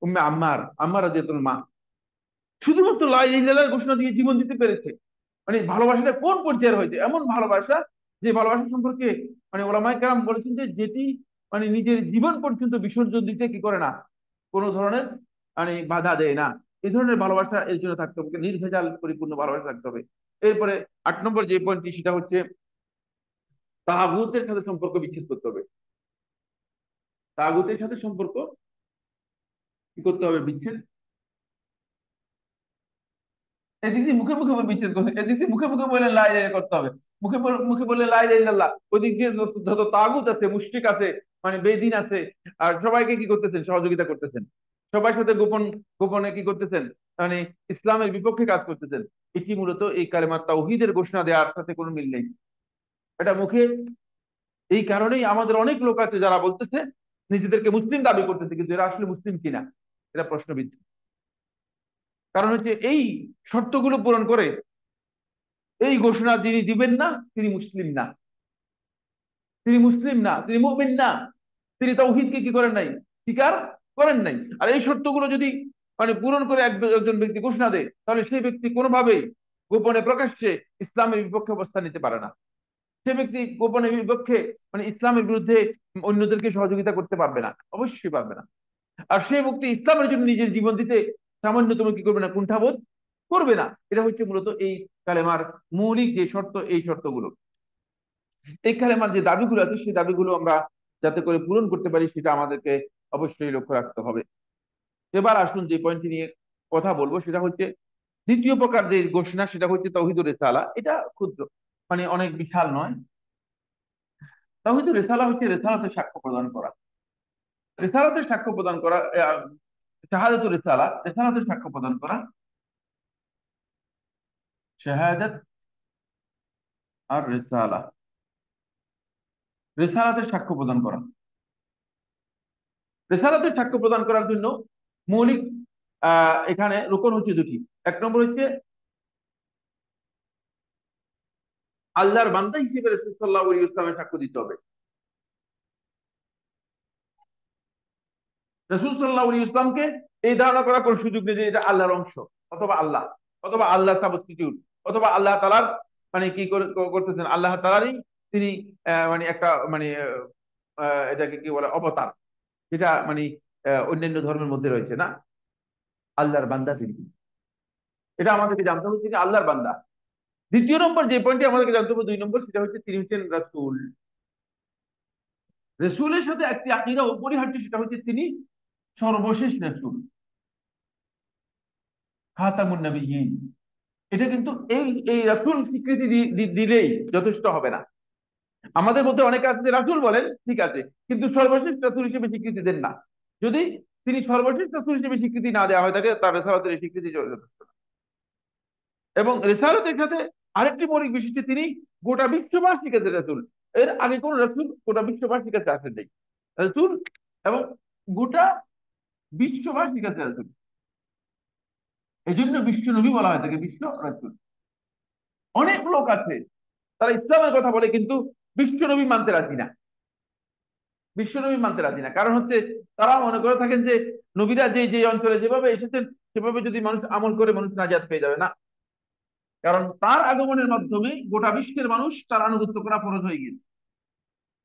উম্মে আম্মার, আম্মার রাদিয়াতুল মা, শুধুমাত্র লা ইলাহা ইল্লাল্লাহর ঘোষণা দিয়ে জীবন দিতে পেরেছে। মানে ভালোবাসাটা কোন পর্যায়ের হয়েছে, এমন ভালোবাসা যে ভালোবাসা সম্পর্কে মানে ওলামায়ে কেরাম বলেছেন যে যেটি মানে নিজের জীবন পর্যন্ত বিসর্জন দিতে কি করে না, কোন ধরনের মানে বাধা দেয় না। এই ধরনের ভালোবাসা এর জন্য থাকতে হবে, নির্ভেজাল পরিপূর্ণ ভালোবাসা থাকতে হবে। এরপরে 8 নম্বর যে পয়েন্টটি সেটা হচ্ছে তাগুতের সাথে সম্পর্ক বিচ্ছেদ করতে হবে। তাগুতের সাথে সম্পর্ক কি করতে হবে, বিচ্ছেদ। এদিক দিয়ে মুখে মুখে বিচ্ছেদ করবে, এদিক দিয়ে মুখে মুখে বলে লা ইলাহা করতে হবে, মুখে বলে লা ইলাহা ইল্লাল্লাহ, ওদিক দিয়ে যত তাগুত আছে, মুশরিক আছে, মানে বেদিন আছে, আর সবাইকে কি করতেছেন, সহযোগিতা করতেছেন। সবার সাথে গোপনে কি করতেছেন, মানে ইসলামের বিপক্ষে কাজ করতেছেন। এটি মূলত এই কালেমা তাওহীদের ঘোষণা দেওয়ার সাথে কোনো মিল নেই। এটা মুখে, এই কারণেই আমাদের অনেক লোক আছে যারা বলতেছে নিজেদেরকে মুসলিম দাবি করতেছে, কিন্তু এরা আসলে মুসলিম কিনা এটা প্রশ্নবিদ্ধ। কারণ হচ্ছে এই শর্তগুলো পূরণ করে এই ঘোষণা যিনি দিবেন না তিনি মুসলিম না, তিনি মুসলিম না, তিনি মুমিন না, তিনি তাওহীদকে কি করেন নাই, স্বীকার করেন নাই। আর এই শর্তগুলো যদি মানে পূরণ করে একজন ব্যক্তি ঘোষণা দেয়, তাহলে সেই ব্যক্তি কোনোভাবেই গোপনে প্রকাশ্যে ইসলামের বিপক্ষে অবস্থান নিতে পারে না। সে ব্যক্তি গোপনে বিপক্ষে মানে ইসলামের বিরুদ্ধে অন্যদেরকে সহযোগিতা করতে পারবে না, অবশ্যই পারবে না। আর সেই ব্যক্তি ইসলামের জন্য নিজের জীবন দিতে সামান্যতম কি করবে না, কুণ্ঠাবোধ করবে না। এটা হচ্ছে মূলত এই কালেমার মৌলিক যে শর্ত, এই শর্তগুলো। এই কালেমার যে দাবিগুলো আছে সেই দাবিগুলো আমরা যাতে করে পূরণ করতে পারি সেটা আমাদেরকে অবশ্যই লক্ষ্য রাখতে হবে। এবার আসুন যে পয়েন্টটি নিয়ে কথা বলবো সেটা হচ্ছে দ্বিতীয় প্রকার যে ঘোষণা, সেটা হচ্ছে তাওহীদুর রিসালা। এটা ক্ষুদ্র, মানে অনেক বিশাল নয়। তাওহীদুর রিসালা হচ্ছে রিসালাতের সাক্ষ্য প্রদান করা, রিসালাতের সাক্ষ্য প্রদান করা, শাহাদাতুর রিসালা, রিসালাতের সাক্ষ্য প্রদান করা, শাহাদাত আর রিসালা, রিসালাতের সাক্ষ্য প্রদান করা। রিসালাতের সাক্ষ্য প্রদান করার জন্য মৌলিক এখানে রুকন হচ্ছে দুটি। 1 নম্বর হচ্ছে আল্লাহর বান্দা হিসেবে রাসূল সাল্লাল্লাহু আলাইহি ওয়াসাল্লামের সাক্ষ্য দিতে হবে। রাসূল সাল্লাল্লাহু আলাইহি ওয়াসাল্লামকে এই ধারণা করার কোন সুযোগ নেই যে এটা আল্লাহর অংশ, অথবা আল্লাহ, অথবা আল্লাহ সাবস্টিটিউট, অথবা আল্লাহ তাআলার মানে কি করতেছেন, আল্লাহ তাআলারই তিনি মানে একটা মানে এটাকে কি বলে, অবতার, যেটা মানে অন্যান্য ধর্মের মধ্যে রয়েছে না। আল্লাহর বান্দা তিনি, এটা আমাদেরকে জানতে হবে, তিনি আল্লাহর বান্দা। দ্বিতীয় নম্বর যে পয়েন্টটি আমাদেরকে জানতে হবে, 2 নম্বর, সেটা হচ্ছে তিনি হচ্ছেন রাসূল। রসুলের সাথে একটি আকীদা অপরিহার্য, সেটা হচ্ছে তিনি সর্বশেষ রাসূল, খাতামুন নবিয়্যিন। এটা কিন্তু এই এই রাসূল স্বীকৃতি দিলেই যথেষ্ট হবে না। আমাদের মধ্যে অনেকে আছে যে রাসূল বলেন, ঠিক আছে, কিন্তু সর্বশেষ রাসূল হিসেবে স্বীকৃতি দেন না। যদি তিনি সর্বশেষ রাসূল হিসেবে স্বীকৃতি না দেওয়া হয় তাকে, তার রিসালাতের এই স্বীকৃতি যথেষ্ট না। এবং রিসালাতের সাথে আরেকটি মৌলিক বিষয় হচ্ছে তিনি গোটা বিশ্ববাসীর কাছে রাসূল। এর আগে কোন রাসূল গোটা বিশ্ববাসীর কাছে আসেন নাই। রাসূল এবং গোটা বিশ্ববাসীর কাছে রাসূল, এই জন্য বিশ্ব নবী বলা হয় তাকে, বিশ্ব রাসূল। অনেক লোক আছে তারা ইসলামের কথা বলে কিন্তু বিশ্ব নবী মানতে রাজি না, বিশ্ব নবী মানতে রাজি না। কারণ হচ্ছে তারা মনে করে থাকেন যে নবীরা যে যে অঞ্চলে যেভাবে এসেছেন সেভাবে যদি মানুষ আমল করে মানুষ নাজাত পেয়ে যাবে না। কারণ তার আগমনের মাধ্যমে গোটা বিশ্বের মানুষ তার আনুগত্য করা ফরজ হয়ে গিয়েছে।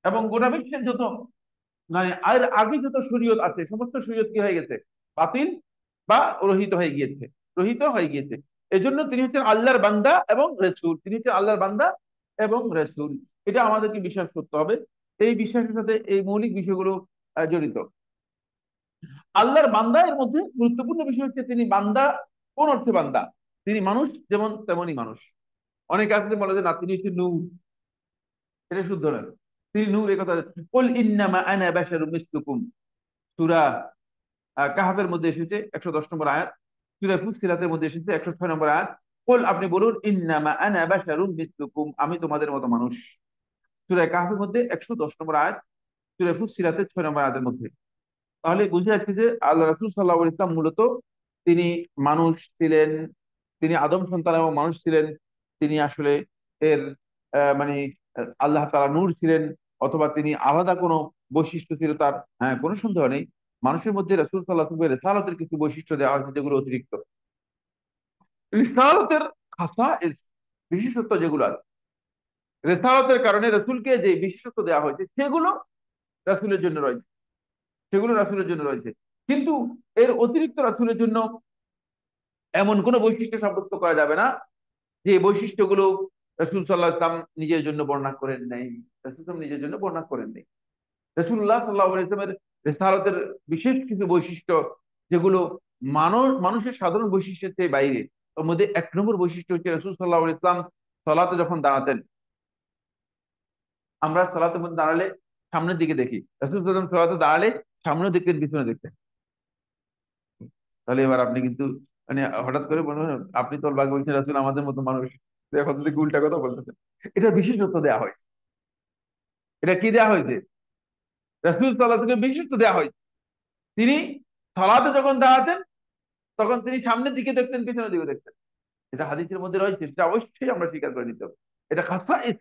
এবং গোটা বিশ্বের যত মানে এর আগে যত শরীয়ত আছে সমস্ত শরীয়ত কি হয়ে গেছে, বাতিল বা রহিত হয়ে গিয়েছে, রহিত হয়ে গিয়েছে। এজন্য তিনি হচ্ছেন আল্লাহর বান্দা এবং রাসূল, তিনি হচ্ছেন আল্লাহর বান্দা এবং রাসূল। এটা আমাদেরকে বিশ্বাস করতে হবে। এই বিশ্বাসের সাথে এই মৌলিক বিষয়গুলো জড়িত। আল্লাহর বান্দা এর মধ্যে গুরুত্বপূর্ণ বিষয় হচ্ছে তিনি বান্দা কোন অর্থে বান্দা, তিনি মানুষ যেমন তেমনই মানুষ। অনেকে আছে যে বলে যে না তিনি হচ্ছে নূর, এটা শুদ্ধ নয়। তিনি নূর, এই কথা, কুল ইন্নামা আনা বাশারুম মিসলুকুম, সূরা কাহাফের মধ্যে এসেছে 110 নম্বর আয়াত, সূরা ফুসসিলাতের মধ্যে এসেছে 106 নম্বর আয়াত। কুল, আপনি বলুন, ইন্নামা আনা বাশারুম মিসলুকুম, আমি তোমাদের মতো মানুষ। সূরা কাহাফের মধ্যে 110 নম্বর আয়াত, সূরা ফুসসিলাতের 6 নম্বর আয়াতের মধ্যে। তাহলে বুঝে যাচ্ছে যে আল্লাহ রাসূল সাল্লাল্লাহু আলাইহি ওয়াসাল্লাম মূলত তিনি মানুষ ছিলেন, তিনি আদম সন্তান এবং মানুষ ছিলেন। তিনি আসলে এর মানে আল্লাহ তাআলা নূর ছিলেন, অথবা তিনি আলাদা কোনো বৈশিষ্ট্য ছিল তার, হ্যাঁ, কোনো সন্দেহ নেই। মানুষের মধ্যে রাসূল সাল্লাল্লাহু আলাইহি ওয়াসাল্লামের রিসালাতের কিছু বৈশিষ্ট্য দেওয়া হয়েছে যেগুলো অতিরিক্ত। রিসালাতের খাসাইস, বিশেষত্ব যেগুলো আছে, রিসালাতের কারণে রাসূলকে যে বিশেষত্ব দেওয়া হয়েছে সেগুলো রাসূলের জন্য রয়েছে, সেগুলো রাসূলের জন্য রয়েছে। কিন্তু এর অতিরিক্ত রাসূলের জন্য এমন কোনো বৈশিষ্ট্য সাব্যস্ত করা যাবে না যে বৈশিষ্ট্যগুলো রাসূল সাল্লাল্লাহু আলাইহি ওয়াসাল্লাম নিজের জন্য বর্ণনা করেন নাই, রাসূল সাল্লাল্লাহু নিজের জন্য বর্ণনা করেন নাই। রাসূলুল্লাহ সাল্লাল্লাহু আলাইহি ওয়াসাল্লামের রিসালাতের বিশেষ কিছু বৈশিষ্ট্য যেগুলো মানুষের সাধারণ বৈশিষ্ট্যের চেয়ে বাইরে। ওর মধ্যে 1 নম্বর বৈশিষ্ট্য হচ্ছে রাসূল সাল্লাল্লাহু আলাইহি ওয়াসাল্লাম সালাতে যখন দাঁড়াতেন, আমরা সালাতের মধ্যে দাঁড়ালে সামনের দিকে দেখি, রাসূল সাল্লাল্লাহু আলাইহি ওয়াসাল্লাম সালাতে দাঁড়ালে সামনেও দেখতেন, পিছনে দেখতেন। তাহলে এবার আপনি কিন্তু মানে হঠাৎ করে মনে হয় আপনি তো বাঘ বলছেন রাসূল আমাদের মতো মানুষ, তো এখন থেকে উল্টা কথা বলতেছেন। এটা বিশেষত্ব দেওয়া হয়েছে। এটা কি দেওয়া হয়েছে? রাসূল সাল্লাল্লাহু আলাইহি ওয়াসাল্লামকে বিশেষত্ব দেওয়া হয়েছে। তিনি সালাতে যখন দাঁড়াতেন তখন তিনি সামনের দিকে দেখতেন, পিছনের দিকে দেখতেন। এটা হাদিসের মধ্যে রয়েছে, সেটা অবশ্যই আমরা স্বীকার করে নিতে হবে। এটা খাসাইস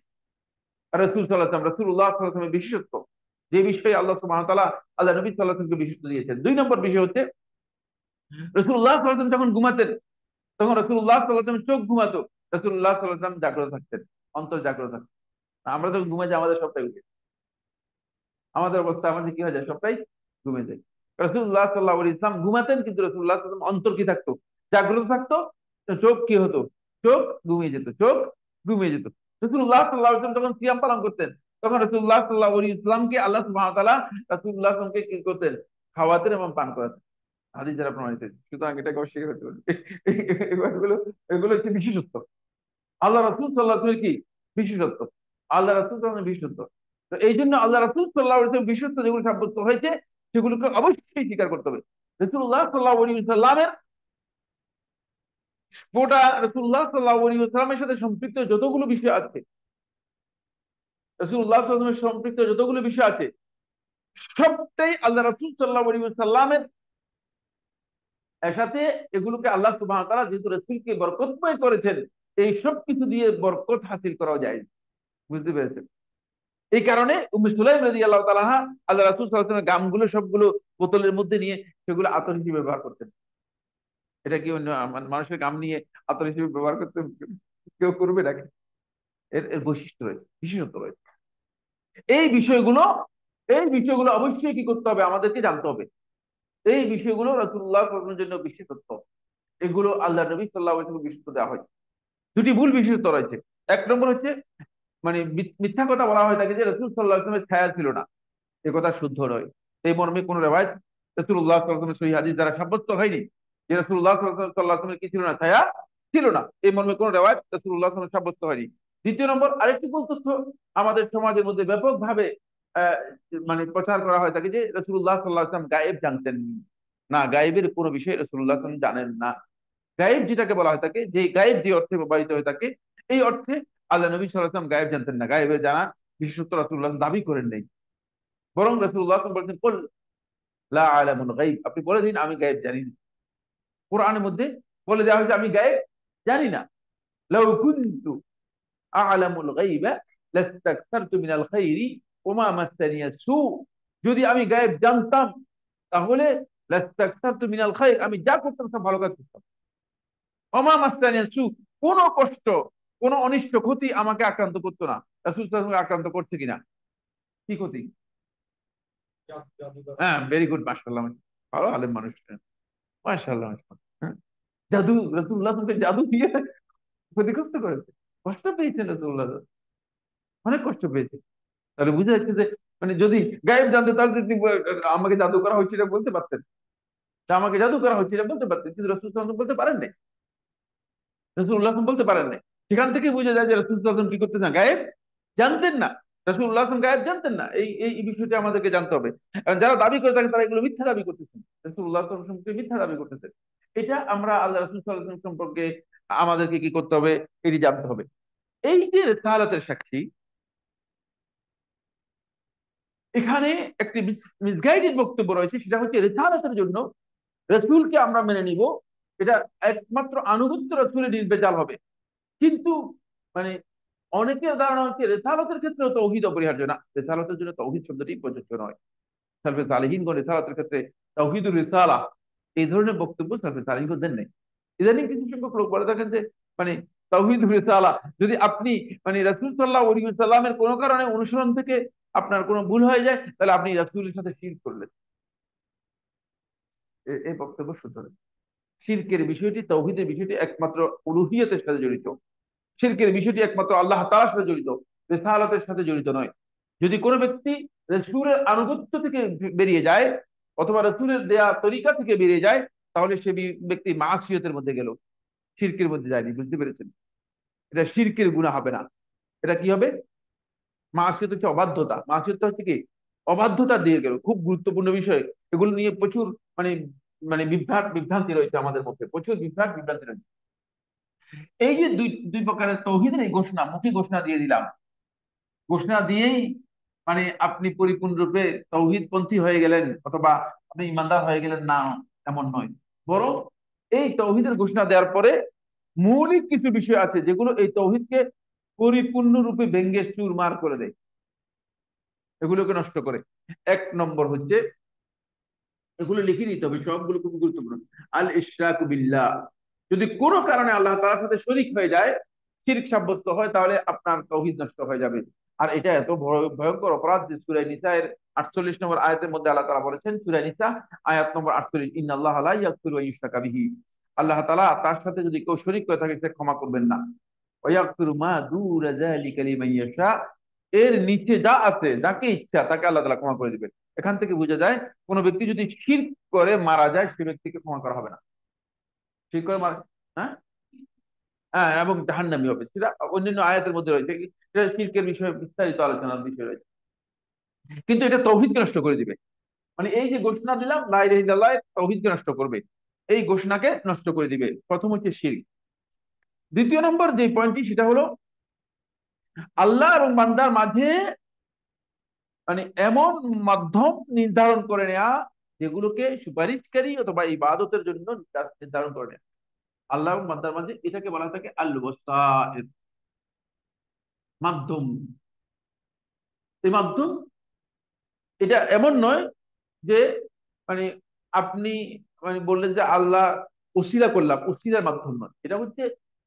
রাসূল সাল্লাল্লাহু আলাইহি ওয়াসাল্লাম, রাসূলুল্লাহ সাল্লাল্লাহু আলাইহি ওয়াসাল্লামের বিশেষত্ব, যে বিষয়ে আল্লাহ সুবহানাহু ওয়া তাআলা আল্লাহ নবী সাল্লাল্লাহু আলাইহি ওয়াসাল্লামকে বিশেষত্ব দিয়েছেন। 2 নম্বর বিষয় হচ্ছে রাসূলুল্লাহ সাল্লাল্লাহু আলাইহি ওয়াসাল্লাম যখন ঘুমাতেন তখন রাসূলুল্লাহ সাল্লাল্লাহু আলাইহি ওয়াসাল্লামের চোখ ঘুমাতো, রাসূলুল্লাহ সাল্লাল্লাহু আলাইহি ওয়াসাল্লাম জাগ্রত থাকতেন, অন্তর জাগ্রত থাকতেন। আমরা যখন ঘুমাই যাই আমাদের সবটাই উঠে, আমাদের অবস্থা, আমাদের কি হয়ে যায়, সবটাই ঘুমিয়ে যায়। রাসূলুল্লাহ সাল্লাল্লাহু আলাইহি ওয়াসাল্লাম ঘুমাতেন কিন্তু রাসূলুল্লাহ সাল্লাল্লাহু আলাইহি ওয়াসাল্লাম অন্তর কি থাকতো, জাগ্রত থাকতো। চোখ কি হতো, চোখ ঘুমিয়ে যেত, চোখ ঘুমিয়ে যেত। রাসূলুল্লাহ সাল্লাল্লাহু আলাইহি ওয়াসাল্লাম যখন সিয়াম পালন করতেন তখন রাসূলুল্লাহ সাল্লাল্লাহু আলাইহি ওয়াসাল্লামকে আল্লাহ সুবহানাহু ওয়া তাআলা রাসূলুল্লাহ সাল্লাল্লাহু আলাইহি ওয়াসাল্লামকে কি করতেন, খাওয়াতেন এবং পান করাতেন। হাদিস দ্বারা প্রমাণিত। সুতরাং এটাকে অস্বীকার করতে পারবে এগুলো, এগুলো হচ্ছে বিশেষত্ব। আল্লাহ রাসূল সাল্লাল্লাহু আলাইহি ওয়াসাল্লাম কি বিশেষত্ব, আল্লাহ রাসূল সাল্লাল্লাহু আলাইহি ওয়াসাল্লামের বিশেষত্ব। তো এই জন্য আল্লাহ রাসূল সাল্লাল্লাহু আলাইহি ওয়াসাল্লামের বিশেষত্ব যেগুলো সাব্যস্ত হয়েছে সেগুলোকে অবশ্যই স্বীকার করতে হবে। রাসূলুল্লাহ সাল্লাল্লাহু আলাইহি ওয়াসাল্লামের গোটা রাসূলুল্লাহ সাল্লাল্লাহু আলাইহি ওয়াসাল্লামের সাথে সম্পৃক্ত যতগুলো বিষয় আছে, রাসূলুল্লাহ সাল্লাল্লাহু আলাইহি ওয়াসাল্লামের সম্পৃক্ত যতগুলো বিষয় আছে সবটাই আল্লাহ রাসূল সাল্লাল্লাহু আলাইহি ওয়াসাল্লামের সাথে, এগুলোকে আল্লাহ সুবহানাহু ওয়া তাআলা যেহেতু রাসূলকে বরকতময় করেছেন, এই সব কিছু দিয়ে বরকত হাসিল করাও যায়। বুঝতে পেরেছেন? এই কারণে উম্মে সুলাইম রাদিয়াল্লাহু তাআলা আনহা আল্লাহ রাসূল সাল্লাল্লাহু আলাইহি ওয়াসাল্লামের গামগুলো সবগুলো বোতলের মধ্যে নিয়ে সেগুলো আতর হিসেবে ব্যবহার করতেন। এটা কি অন্য মানুষের গাম নিয়ে আতর হিসেবে ব্যবহার করতে কেউ করবে নাকি? এর এর বৈশিষ্ট্য রয়েছে, বিশেষত্ব রয়েছে। এই বিষয়গুলো, এই বিষয়গুলো অবশ্যই কি করতে হবে, আমাদেরকে জানতে হবে। এই বিষয়গুলো রাসূলুল্লাহ সাল্লাল্লাহু আলাইহি ওয়াসাল্লামের জন্য বিশেষত্ব, এগুলো আল্লাহ নবী সাল্লাল্লাহু আলাইহি ওয়াসাল্লামকে বিশেষত্ব দেওয়া হয়েছে। 2টি ভুল বিশেষত্ব রয়েছে। 1 নম্বর হচ্ছে মানে মিথ্যা কথা বলা হয় থাকে যে রাসূল সাল্লাল্লাহু আলাইহি ওয়াসাল্লামের ছায়া ছিল না, এ কথা শুদ্ধ নয়। এই মর্মে কোন রেওয়ায়েত রাসূলুল্লাহ সাল্লাল্লাহু আলাইহি ওয়াসাল্লামের সহিহ হাদিস দ্বারা সাব্যস্ত হয়নি যে রাসূলুল্লাহ সাল্লাল্লাহু আলাইহি ওয়াসাল্লামের কি ছিল না, ছায়া ছিল না। এই মর্মে কোন রেওয়ায়েত রাসূলুল্লাহ সাল্লাল্লাহু আলাইহি ওয়াসাল্লাম সাব্যস্ত হয়নি। 2য় নম্বর, আরেকটি ভুল তথ্য আমাদের সমাজের মধ্যে ব্যাপকভাবে আহ, মানে প্রচার করা হয় থাকে যে রাসূলুল্লাহ সাল্লাল্লাহু আলাইহি ওয়াসাল্লাম গায়েব জানতেন না, গায়েবের কোনো বিষয় রাসূলুল্লাহ সাল্লাল্লাহু আলাইহি ওয়াসাল্লাম জানেন না। গায়েব যেটাকে বলা হয় থাকে, যে গায়েব যে অর্থে ব্যবহৃত হয়ে থাকে, এই অর্থে আল্লাহ নবী সাল্লাল্লাহু আলাইহি ওয়াসাল্লাম গায়েব জানতেন না, গায়েবের জানা বিশেষত্ব রাসূলুল্লাহ দাবি করেন নাই। বরং রাসূলুল্লাহ সাল্লাল্লাহু আলাইহি ওয়াসাল্লাম বলেছেন, কুল লা আ'লামুল গায়ব, আপনি বলে দিন আমি গায়েব জানি না। কোরআনের মধ্যে বলে দেওয়া হয়েছে আমি গায়েব জানি না। লাউ কুনতু আ'লামুল গায়বা লাস্তাকতারতু মিনাল খাইরি ওয়া মা মাসসানিয়া সু, যদি আমি গায়েব জানতাম তাহলে লাস্তাকতারতু মিনাল খাইর, আমি যা করতাম সব ভালো কাজ করতাম। ওয়া মা মাসসানিয়া সু, কোন কষ্ট, কোন অনিষ্ট ক্ষতি আমাকে আক্রান্ত করতো না। রাসূল সাল্লাল্লাহু আলাইহি ওয়াসাল্লাম আক্রান্ত করছে কিনা, কি ক্ষতি? হ্যাঁ, ভেরি গুড, মাশাআল্লাহ, ভালো আলেম মানুষ, মাশাআল্লাহ, মাশাআল্লাহ। হ্যাঁ, জাদু, রাসূলুল্লাহ সাল্লাল্লাহু আলাইহি ওয়াসাল্লাম জাদু দিয়ে ক্ষতিগ্রস্ত করেছে, কষ্ট পেয়েছেন রাসূলুল্লাহ, অনেক কষ্ট পেয়েছে। তাহলে বুঝা যাচ্ছে যে মানে যদি গায়েব জানতে তাহলে যদি আমাকে জাদু করা হচ্ছে এটা বলতে পারতেন, তা আমাকে জাদু করা হচ্ছে এটা বলতে পারতেন, কিন্তু রাসূল সাল্লাল্লাহু আলাইহি ওয়াসাল্লাম বলতে পারেন নাই, রাসূলুল্লাহ সাল্লাল্লাহু আলাইহি ওয়াসাল্লাম বলতে পারেন নাই। সেখান থেকে বোঝা যায় যে রাসূল সাল্লাল্লাহু আলাইহি ওয়াসাল্লাম কি করতেন না, গায়েব জানতেন না। রাসূলুল্লাহ সাল্লাল্লাহু আলাইহি ওয়াসাল্লাম গায়েব জানতেন না, এই এই বিষয়টি আমাদেরকে জানতে হবে। কারণ যারা দাবি করে থাকে তারা এগুলো মিথ্যা দাবি করতেছেন, রাসূলুল্লাহ সাল্লাল্লাহু আলাইহি ওয়াসাল্লাম মিথ্যা দাবি করতেছেন। এটা আমরা আল্লাহ রাসূল সাল্লাল্লাহু আলাইহি ওয়াসাল্লাম সম্পর্কে আমাদেরকে কি করতে হবে, এটি জানতে হবে। এই যে রিসালাতের সাক্ষী, এখানে একটি মিসগাইডেড বক্তব্য রয়েছে, সেটা হচ্ছে রিসালাতের জন্য রাসূলকে আমরা মেনে নিব, এটা একমাত্র আনুগত্য রাসূলের নির্ভেজাল হবে। কিন্তু মানে অনেকের ধারণা হচ্ছে রেসালতের ক্ষেত্রে তৌহিদ অপরিহার্য না, রেসালতের জন্য তৌহিদ শব্দটি প্রযোজ্য নয়। সালফে সালেহিনগণ রেসালতের ক্ষেত্রে তাওহীদুর রিসালা এই ধরনের বক্তব্য সালফে সালেহিনগণ দেন নাই। ইদানিং কিছু সংখ্যক লোক বলে থাকেন যে মানে তাওহীদুর রিসালা, যদি আপনি মানে রাসূল সাল্লাল্লাহু আলাইহি ওয়াসাল্লামের কোনো কারণে অনুসরণ থেকে আপনার কোনো ভুল হয়ে যায়, তাহলে আপনি রাসূলের সাথে শিরক করলেন। এই বক্তব্য শুদ্ধ নয়। শিরকের বিষয়টি, তাওহীদের বিষয়টি একমাত্র উলুহিয়তের সাথে জড়িত। শিরকের বিষয়টি একমাত্র আল্লাহ তাআলার সাথে জড়িত, রিসালাতের সাথে জড়িত নয়। যদি কোনো ব্যক্তি রাসূলের আনুগত্য থেকে বেরিয়ে যায় অথবা রাসূলের দেয়া তরিকা থেকে বেরিয়ে যায়, তাহলে সে ব্যক্তি মাসিয়তের মধ্যে গেল, শিরকের মধ্যে যায়নি। বুঝতে পেরেছেন? এটা শিরকের গুনাহ হবে না। এটা কি হবে? মাসিয়ত হচ্ছে অবাধ্যতা, মাসিয়ত হচ্ছে কি অবাধ্যতা দিয়ে গেল। খুব গুরুত্বপূর্ণ বিষয়, এগুলো নিয়ে প্রচুর মানে মানে বিভ্রান্তি রয়েছে আমাদের মধ্যে, প্রচুর বিভ্রান্তি রয়েছে। এই যে দুই দুই প্রকারের তৌহিদের এই ঘোষণা, মুখী ঘোষণা দিয়ে দিলাম, ঘোষণা দিয়েই মানে আপনি পরিপূর্ণরূপে তৌহিদ পন্থী হয়ে গেলেন অথবা আপনি ইমানদার হয়ে গেলেন, না, এমন নয়। বরং এই তৌহিদের ঘোষণা দেওয়ার পরে মৌলিক কিছু বিষয় আছে যেগুলো এই তৌহিদকে পরিপূর্ণরূপে ভেঙ্গে চুরমার করে দেয়, এগুলোকে নষ্ট করে। এক নম্বর হচ্ছে, এগুলো লিখে নিতে হবে, সবগুলো খুব গুরুত্বপূর্ণ। আল ইশরাকু বিল্লাহ, যদি কোনো কারণে আল্লাহ তাআলার সাথে শরীক হয়ে যায়, শিরক সাব্যস্ত হয়, তাহলে আপনার তাওহীদ নষ্ট হয়ে যাবে। আর এটা এত ভয়ঙ্কর অপরাধ যে সূরা নিসা এর 48 নম্বর আয়াতের মধ্যে আল্লাহ তাআলা বলেছেন, সূরা নিসা আয়াত নম্বর 48, ইন্নাল্লাহা লা ইয়াগফিরু আন ইউশরাকা বিহি, আল্লাহ তাআলা তার সাথে যদি কেউ শরীক করে থাকে সে ক্ষমা করবেন না। ওয়া ইয়াগফিরু মা দুনা যালিকা লিমান ইয়াশা, এর নিচে যা আছে, যাকে ইচ্ছা তাকে আল্লাহ তাআলা ক্ষমা করে দিবেন। এখান থেকে বোঝা যায় কোন ব্যক্তি যদি শিরক করে মারা যায়, সে ব্যক্তিকে ক্ষমা করা হবে না। শিরক করে মারা, হ্যাঁ, হ্যাঁ, এবং জাহান্নামী হবে, সেটা অন্যান্য আয়াতের মধ্যে রয়েছে। এটা শিরকের বিষয়ে বিস্তারিত আলোচনার বিষয় রয়েছে। কিন্তু এটা তৌহিদকে নষ্ট করে দিবে। মানে এই যে ঘোষণা দিলাম লা ইলাহা ইল্লাল্লাহ, তৌহিদকে নষ্ট করবে, এই ঘোষণাকে নষ্ট করে দিবে। প্রথম হচ্ছে শিরক। দ্বিতীয় নম্বর যে পয়েন্টটি, সেটা হলো আল্লাহ এবং বান্দার মাঝে মানে এমন মাধ্যম নির্ধারণ করে নেওয়া যেগুলোকে সুপারিশকারী অথবা ইবাদতের জন্য নির্ধারণ করে নেওয়া। আল্লাহ এবং বান্দার মাঝে এটাকে বলা থাকে আল ওয়াসাইত, মাধ্যম। এই মাধ্যম, এটা এমন নয় যে মানে আপনি মানে বললেন যে আল্লাহ ওসিলা করলাম, ওসিলার মাধ্যম নয়। এটা হচ্ছে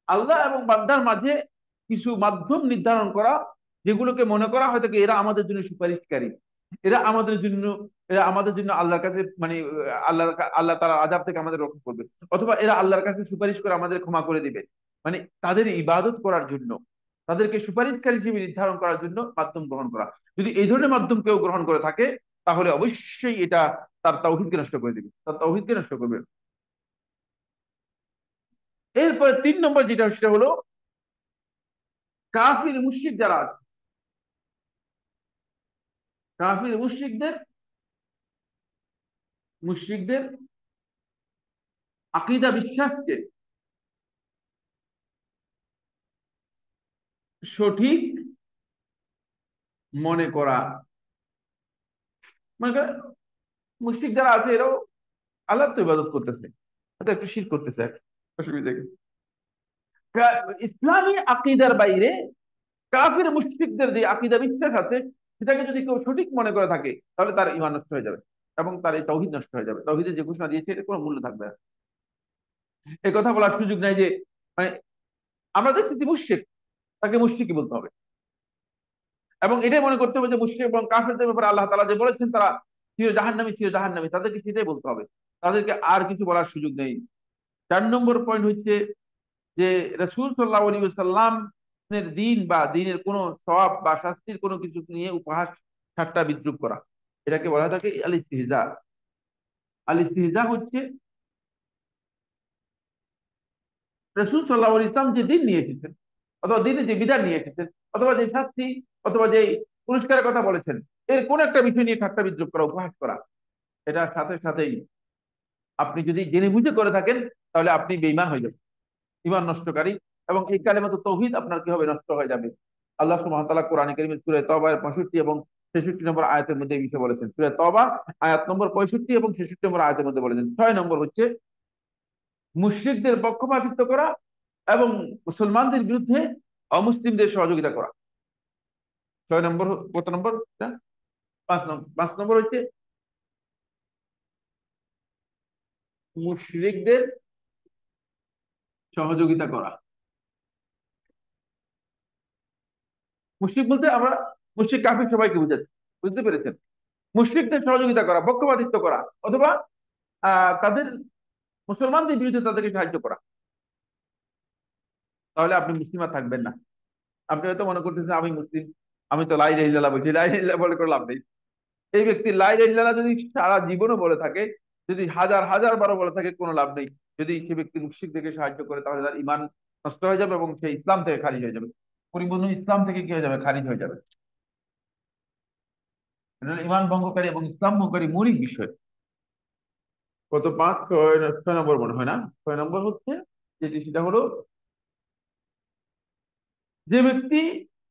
আল্লাহ এবং বান্দার মাঝে কিছু মাধ্যম নির্ধারণ করা, যেগুলোকে মনে করা হয় থাকে এরা আমাদের জন্য সুপারিশকারী, এরা আমাদের জন্য এরা আমাদের জন্য আল্লাহর কাছে মানে আল্লাহ আল্লাহ তাআলার আযাব থেকে আমাদের রক্ষা করবে, অথবা এরা আল্লাহর কাছে সুপারিশ করে আমাদের ক্ষমা করে দিবে। মানে তাদের ইবাদত করার জন্য, তাদেরকে সুপারিশকারী হিসেবে নির্ধারণ করার জন্য মাধ্যম গ্রহণ করা। যদি এই ধরনের মাধ্যম কেউ গ্রহণ করে থাকে, তাহলে অবশ্যই এটা তার তাওহীদকে নষ্ট করে দিবে, তার তাওহীদকে নষ্ট করবে। এরপরে 3 নম্বর যেটা, সেটা হলো কাফির মুশরিক যারা আছে, কাফির মুশরিকদের আকীদা বিশ্বাসকে সঠিক মনে করা। মানে মুশরিক যারা আছে এরাও আল্লাহর তো ইবাদত করতেছে, হয়তো একটু শিরক করতেছে, অসুবিধা কি? ইসলামী আকীদার বাইরে কাফির মুশরিকদের যে আকীদা বিশ্বাস আছে, সেটাকে যদি কেউ সঠিক মনে করে থাকে, তাহলে তার ঈমান নষ্ট হয়ে যাবে এবং তার এই তাওহীদ নষ্ট হয়ে যাবে। তাওহীদের যে ঘোষণা দিয়েছে এটা কোনো মূল্য থাকবে না। এই কথা বলার সুযোগ নাই যে মানে আমরা দেখতেছি মুশরিক, তাকে মুশরিকই বলতে হবে। এবং এটাই মনে করতে হবে যে মুশরিক এবং কাফেরদের ব্যাপারে আল্লাহ তাআলা যে বলেছেন তারা চির জাহান্নামী, তাদেরকে সেটাই বলতে হবে, তাদেরকে আর কিছু বলার সুযোগ নেই। 4 নম্বর পয়েন্ট হচ্ছে যে রাসূল সাল্লাল্লাহু আলাইহি ওয়াসাল্লামের দিন বা দিনের কোনো সওয়াব বা শাস্তির কোনো কিছু নিয়ে উপহাস ঠাট্টা বিদ্রুপ করা, এটাকে বলা থাকে আল ইস্তিহজা। আল ইস্তিহজা হচ্ছে রাসূল সাল্লাল্লাহু আলাইহি ওয়াসাল্লাম যে দিন নিয়ে এসেছেন, অথবা দিনে যে বিধান নিয়ে এসেছেন, অথবা যে শাস্তি, অথবা যে পুরস্কারের কথা বলেছেন, এর কোন একটা বিষয় নিয়ে ঠাট্টা বিদ্রুপ করা, উপহাস করা, এটার সাথে সাথেই আপনি যদি জেনে বুঝে করে থাকেন তাহলে আপনি বেঈমান হয়ে যাবেন, ঈমান নষ্টকারী। এবং এই কালেমাতুত তাওহীদ আপনার কি হবে, নষ্ট হয়ে যাবে। আল্লাহ সুবহানাহু ওয়া তাআলা কোরআনে কারীমে সূরা তওবার 65 এবং 66 নম্বর আয়াতের মধ্যে এই বিষয়ে বলেছেন। সূরা তওবা আয়াত নম্বর 65 এবং 66 নম্বর আয়াতের মধ্যে বলেছেন। 6 নম্বর হচ্ছে মুশরিকদের পক্ষপাতিত্ব করা এবং মুসলমানদের বিরুদ্ধে অমুসলিমদের সহযোগিতা করা। 6 নম্বর, কত নম্বর? 5 নম্বর। 5 নম্বর হচ্ছে মুশরিকদের সহযোগিতা করা। মুশরিক বলতে আমরা মুশরিক কাফির সবাইকে বুঝাচ্ছি, বুঝতে পেরেছেন? মুশরিকদের সহযোগিতা করা, পক্ষপাতিত্ব করা, অথবা তাদের মুসলমানদের বিরুদ্ধে তাদেরকে সাহায্য করা, তাহলে আপনি মুসলিম আর থাকবেন না। আপনি হয়তো মনে করতেছেন আমি মুসলিম, আমি তো লা ইলাহা ইল্লাল্লাহ বলছি, লা ইলাহা ইল্লাল্লাহ বলে করে লাভ নেই। এই ব্যক্তি লা ইলাহা ইল্লাল্লাহ যদি সারা জীবনও বলে থাকে, যদি হাজার হাজার বারো বলে থাকে, কোনো লাভ নেই। যদি সে ব্যক্তি মুশরিকদেরকে সাহায্য করে তাহলে তার ঈমান নষ্ট হয়ে যাবে এবং সে ইসলাম থেকে খারিজ হয়ে যাবে, পরিপূর্ণ ইসলাম থেকে কি হয়ে যাবে, খারিজ হয়ে যাবে। এটা হলো ঈমান ভঙ্গকারী এবং ইসলাম ভঙ্গকারী মৌলিক বিষয়। কত, 5, 6 নম্বর মনে হয় না? 6 নম্বর হচ্ছে যেটি, সেটা হলো যে ব্যক্তি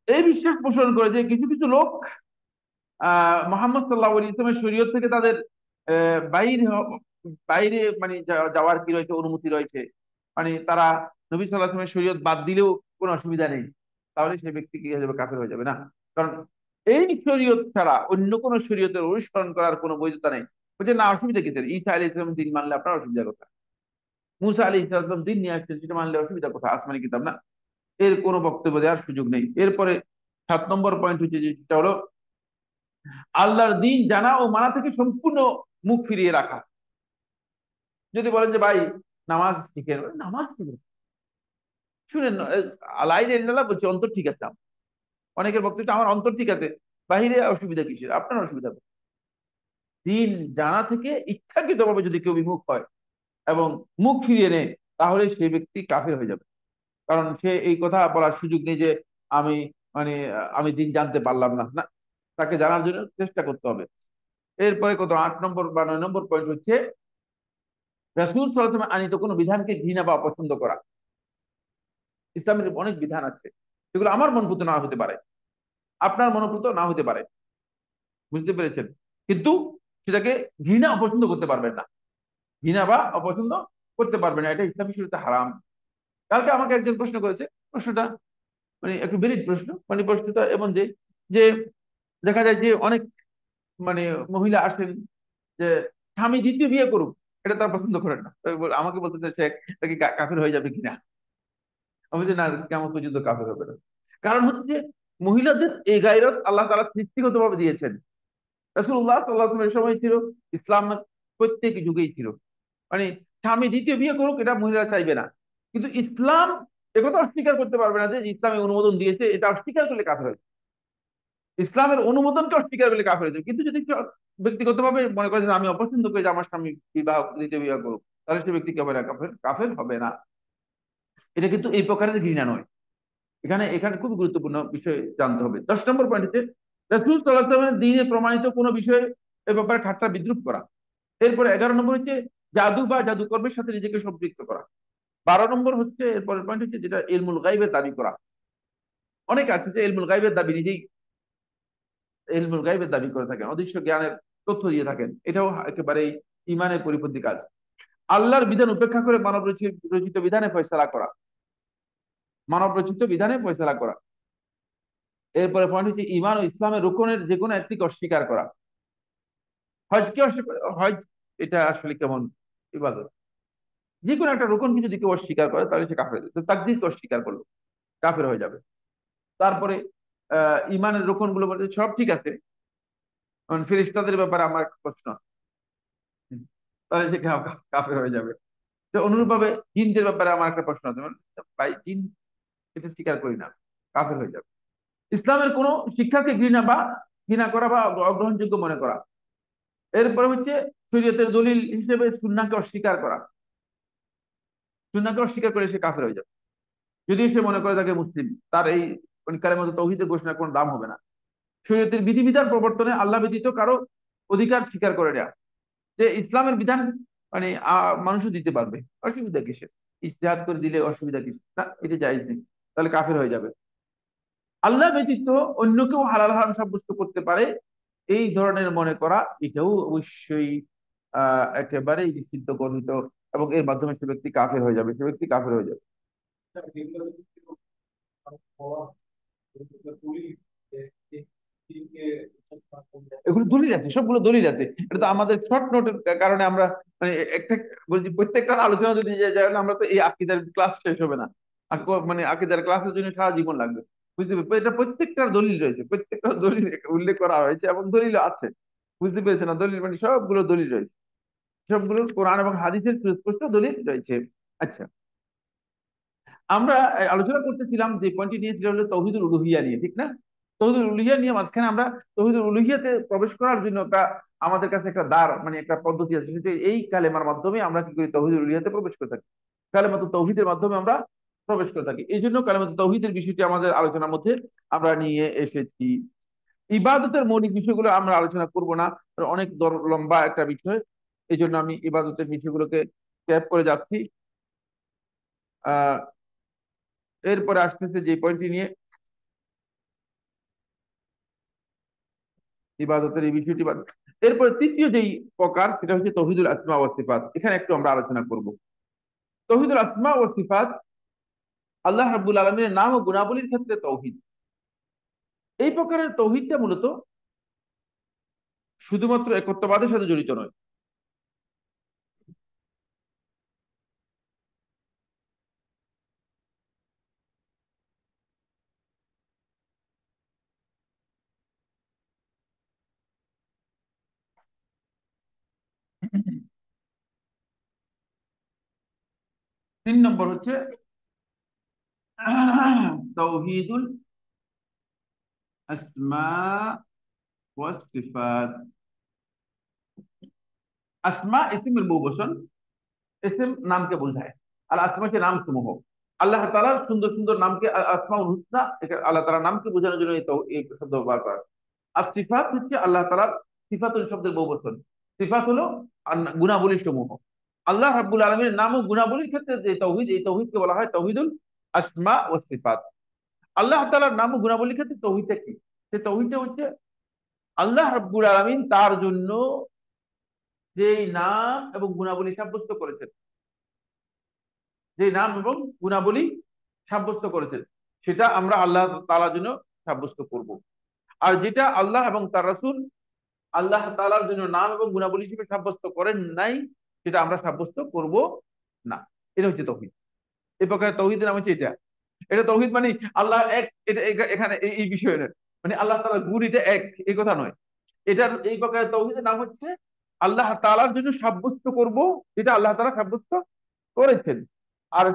এই বিশ্বাস পোষণ করে যে কিছু কিছু লোক মোহাম্মদ সাল্লাহ আলী ইসলামের শরীয়ত থেকে তাদের বাইরে বাইরে মানে যাওয়ার কি রয়েছে, অনুমতি রয়েছে, মানে তারা নবী সাল্লাহ আসলামের শরীয়ত বাদ দিলেও কোনো অসুবিধা নেই, তাহলে সেই ব্যক্তি কি হয়ে যাবে, কাফের হয়ে যাবে না। কারণ এই শরীয়ত ছাড়া অন্য কোন শরীয়তের অনুসরণ করার কোনো বৈধতা নেই। বলছে না, অসুবিধা কিসের? ঈসা আলী ইসলাম দিন মানলে আপনার অসুবিধা কোথায়? মুসা আলী ইসলাম দিন নিয়ে আসছেন, সেটা মানলে অসুবিধা কোথায়? আসমানি কিতাব না, এর কোনো বক্তব্য দেওয়ার সুযোগ নেই। এরপরে 7 নম্বর পয়েন্ট হচ্ছে, যেটা হলো আল্লাহর দিন জানা ও মানা থেকে সম্পূর্ণ মুখ ফিরিয়ে রাখা। যদি বলেন যে ভাই নামাজ শিখেন, নামাজ শিখেন, শুনেন, বলছি অন্তর ঠিক আছে আমার। অনেকের বক্তব্য আমার অন্তর ঠিক আছে, বাহিরে অসুবিধা কিসের? আপনার অসুবিধা কোথায়? দিন জানা থেকে ইচ্ছাকৃত ভাবে যদি কেউ বিমুখ হয় এবং মুখ ফিরিয়ে নেয়, তাহলে সেই ব্যক্তি কাফের হয়ে যাবে। কারণ সে এই কথা বলার সুযোগ নেই যে আমি মানে আমি দিন জানতে পারলাম না, না, তাকে জানার জন্য চেষ্টা করতে হবে। এরপরে কত, 8 নম্বর বা 9 নম্বর পয়েন্ট হচ্ছে রাসূল সাল্লাল্লাহু আলাইহি ওয়াসাল্লাম আনীত কোনো বিধানকে ঘৃণা বা অপছন্দ করা। ইসলামের অনেক বিধান আছে, সেগুলো আমার মনপুত না হতে পারে, আপনার মনপুত না হতে পারে, বুঝতে পেরেছেন? কিন্তু সেটাকে ঘৃণা অপছন্দ করতে পারবেন না, ঘৃণা বা অপছন্দ করতে পারবেন না, এটা ইসলামী শরীয়তে হারাম। কালকে আমাকে একজন প্রশ্ন করেছে, প্রশ্নটা মানে একটু বেরিড প্রশ্ন, মানে প্রশ্নটা এমন যে যে দেখা যায় যে অনেক মানে মহিলা আসেন যে স্বামী দ্বিতীয় বিয়ে করুক, এটা তার পছন্দ করেন না। তো আমাকে বলতে চাইছে এটা কি কাফের হয়ে যাবে কিনা। আমি যে না, কেমন পর্যন্ত কাফের হবে না। কারণ হচ্ছে মহিলাদের এই গায়রত আল্লাহ তাআলা সৃষ্টিগত ভাবে দিয়েছেন। রাসূলুল্লাহ সাল্লাল্লাহু আলাইহি ওয়াসাল্লামের সময় ছিল, ইসলামের প্রত্যেক যুগেই ছিল, মানে স্বামী দ্বিতীয় বিয়ে করুক এটা মহিলারা চাইবে না। কিন্তু ইসলাম একথা অস্বীকার করতে পারবে না যে ইসলামে অনুমোদন দিয়েছে, এটা অস্বীকার করলে কাফের হয়। ইসলামের অনুমোদনকে অস্বীকার করলে কাফের হয়ে যাবে। কিন্তু যদি ব্যক্তিগতভাবে মনে করে যে আমি অপছন্দ করি যে আমার স্বামী বিবাহ দ্বিতীয় বিবাহ করুক, তাহলে সে ব্যক্তি কি হবে না, কাফের, কাফের হবে না। এটা কিন্তু এই প্রকারের ঘৃণা নয়। এখানে এখানে খুব গুরুত্বপূর্ণ বিষয় জানতে হবে। 10 নম্বর পয়েন্ট হচ্ছে রাসূল সাল্লাল্লাহু আলাইহি ওয়াসাল্লামের দ্বীনে প্রমাণিত কোনো বিষয়ে এ ব্যাপারে ঠাট্টা বিদ্রুপ করা। এরপরে 11 নম্বর হচ্ছে জাদু বা জাদুকর্মের সাথে নিজেকে সম্পৃক্ত করা। 12 নম্বর হচ্ছে এরপরের পয়েন্ট হচ্ছে যেটা ইলমুল গাইবের দাবি করা। অনেকে আছে যে ইলমুল গাইবের দাবি, নিজেই ইলমুল গাইবের দাবি করে থাকেন, অদৃশ্য জ্ঞানের তথ্য দিয়ে থাকেন, এটাও একেবারেই ইমানের পরিপন্থী কাজ। আল্লাহর বিধান উপেক্ষা করে মানব রচিত বিধানে ফয়সালা করা, মানব রচিত বিধানে ফয়সালা করা। এরপরে পয়েন্ট হচ্ছে ইমান ও ইসলামের রুকনের যে কোনো একটিকে অস্বীকার করা। হজকে অস্বীকার, হজ এটা আসলে কেমন ইবাদত? যে কোনো একটা রুকনকে যদি কেউ অস্বীকার করে তাহলে সে কাফের হয়ে যাবে। তাকদীরকে অস্বীকার করলো, কাফের হয়ে যাবে। তারপরে ইমানের রুকন গুলো বলতে সব ঠিক আছে, ফেরেশতাদের ব্যাপারে আমার একটা প্রশ্ন আছে, তাহলে সে কাফের হয়ে যাবে। তো অনুরূপ ভাবে জিনদের ব্যাপারে আমার একটা প্রশ্ন আছে, মানে ভাই জিন এটা স্বীকার করি না, কাফের হয়ে যাবে। ইসলামের কোন শিক্ষাকে ঘৃণা করা বা অগ্রহণযোগ্য মনে করা। এরপরে হচ্ছে শরীয়তের দলিল হিসেবে সুন্নাহকে অস্বীকার করা, সুন্নাহকে অস্বীকার করে সে কাফের হয়ে যাবে। যদি সে মনে করে থাকে মুসলিম, তার এই মানে কালেমাতুত তাওহীদের ঘোষণার কোনো দাম হবে না। শরীয়তের বিধিবিধান প্রবর্তনে আল্লাহ ব্যতীত কারো অধিকার স্বীকার করে নেওয়া, যে ইসলামের বিধান মানে মানুষও দিতে পারবে, অসুবিধা কিসের? ইজতিহাদ করে দিলে অসুবিধা কিসের? না, এটা জায়েজ নেই, তাহলে কাফের হয়ে যাবে। আল্লাহ ব্যতীত অন্য কেউ হালাল হারাম সাব্যস্ত করতে পারে এই ধরনের মনে করা, এটাও অবশ্যই একেবারেই নিষিদ্ধ গর্হিত, এবং এর মাধ্যমে সে ব্যক্তি কাফের হয়ে যাবে, সে ব্যক্তি কাফের হয়ে যাবে। এগুলো দলিল আছে, সবগুলো দলিল আছে। এটা তো আমাদের শর্ট নোটের কারণে আমরা মানে একটা বলছি, প্রত্যেকটা আলোচনা যদি যায় না, আমরা তো এই আকিদার ক্লাস শেষ হবে না। মানে আকিদার ক্লাসের জন্য সারা জীবন লাগবে, বুঝতে পেরেছি। এটা প্রত্যেকটার দলিল রয়েছে, প্রত্যেকটা দলিল উল্লেখ করা হয়েছে এবং দলিল আছে, বুঝতে পেরেছে না? দলিল মানে সবগুলো দলিল রয়েছে, সবগুলো কোরআন এবং হাদিসের সুস্পষ্ট দলিল রয়েছে। আচ্ছা, আমরা আলোচনা করতেছিলাম যে পয়েন্টটি নিয়ে, সেটা হলো তৌহিদুল উলুহিয়া নিয়ে, ঠিক না? তৌহিদুল উলুহিয়া নিয়ে মাঝখানে আমরা তৌহিদুল উলুহিয়াতে প্রবেশ করার জন্য একটা আমাদের কাছে একটা দ্বার মানে একটা পদ্ধতি আছে, সেটা এই কালেমার মাধ্যমে আমরা কি করি, তৌহিদুল উলুহিয়াতে প্রবেশ করে থাকি। কালেমাত তৌহিদের মাধ্যমে আমরা প্রবেশ করে থাকি, এই জন্য কালেমাত তৌহিদের বিষয়টি আমাদের আলোচনার মধ্যে আমরা নিয়ে এসেছি। ইবাদতের মৌলিক বিষয়গুলো আমরা আলোচনা করব না, অনেক লম্বা একটা বিষয়, এই জন্য আমি ইবাদতের বিষয়গুলোকে ট্যাপ করে যাচ্ছি। আহ এরপরে আসতেছে যে পয়েন্টটি নিয়ে, ইবাদতের এই বিষয়টি বাদ। এরপরে তৃতীয় যেই প্রকার, সেটা হচ্ছে তৌহিদুল আসমা ওয়াস সিফাত। এখানে একটু আমরা আলোচনা করব। তৌহিদুল আসমা ওয়াস সিফাত, আল্লাহ রাব্বুল আলামিনের নাম ও গুণাবলীর ক্ষেত্রে তৌহিদ। এই প্রকারের তৌহিদটা মূলত শুধুমাত্র একত্ববাদের সাথে জড়িত নয়। 3 নম্বর হচ্ছে তৌহিদুল আসমা ওয়াস সিফাত। আসমা ইসমের বহু বচন, ইসম নামকে বোঝায়, আর আসমা হচ্ছে নাম সমূহ। আল্লাহ তাআলার সুন্দর সুন্দর নামকে আসমাউল হুসনা, আল্লাহ তাআলার নামকে বোঝানোর জন্য এই শব্দ ব্যবহার করা। আর সিফাত হচ্ছে আল্লাহ তাআলার, সিফাতুল শব্দের বহু বচন। সিফাত হলো গুণাবলী সমূহ। আল্লাহ রাব্বুল আলামিনের নাম ও গুণাবলীর ক্ষেত্রে যে তৌহিদ, এই তৌহিদকে বলা হয় তৌহিদুল আসমা ওয়াস সিফাত। আল্লাহ তাআলার নাম ও গুণাবলীর ক্ষেত্রে তৌহিদটা কি? সেই তৌহিদটা হচ্ছে আল্লাহ রাব্বুল আলামিন তার জন্য যেই নাম এবং গুণাবলী সাব্যস্ত করেছেন, যে নাম এবং গুণাবলী সাব্যস্ত করেছেন, সেটা আমরা আল্লাহ তাআলার জন্য সাব্যস্ত করব। আর যেটা আল্লাহ এবং তার রাসূল আল্লাহ তাআলার জন্য নাম এবং গুণাবলী হিসেবে সাব্যস্ত করেন নাই, সেটা আমরা সাব্যস্ত করব না। এটা হচ্ছে তৌহিদ। এই প্রকার তৌহিদের নাম হচ্ছে এটা। এটা তৌহিদ মানে আল্লাহ এক, এটা এখানে এই বিষয়ে নয়, মানে আল্লাহ তাআলার গুণ এটা এক, এই কথা নয়। এটার এই প্রকার তৌহিদের নাম হচ্ছে আল্লাহ তাআলার জন্য সাব্যস্ত করব যেটা আল্লাহ তাআলা সাব্যস্ত করেছেন, আর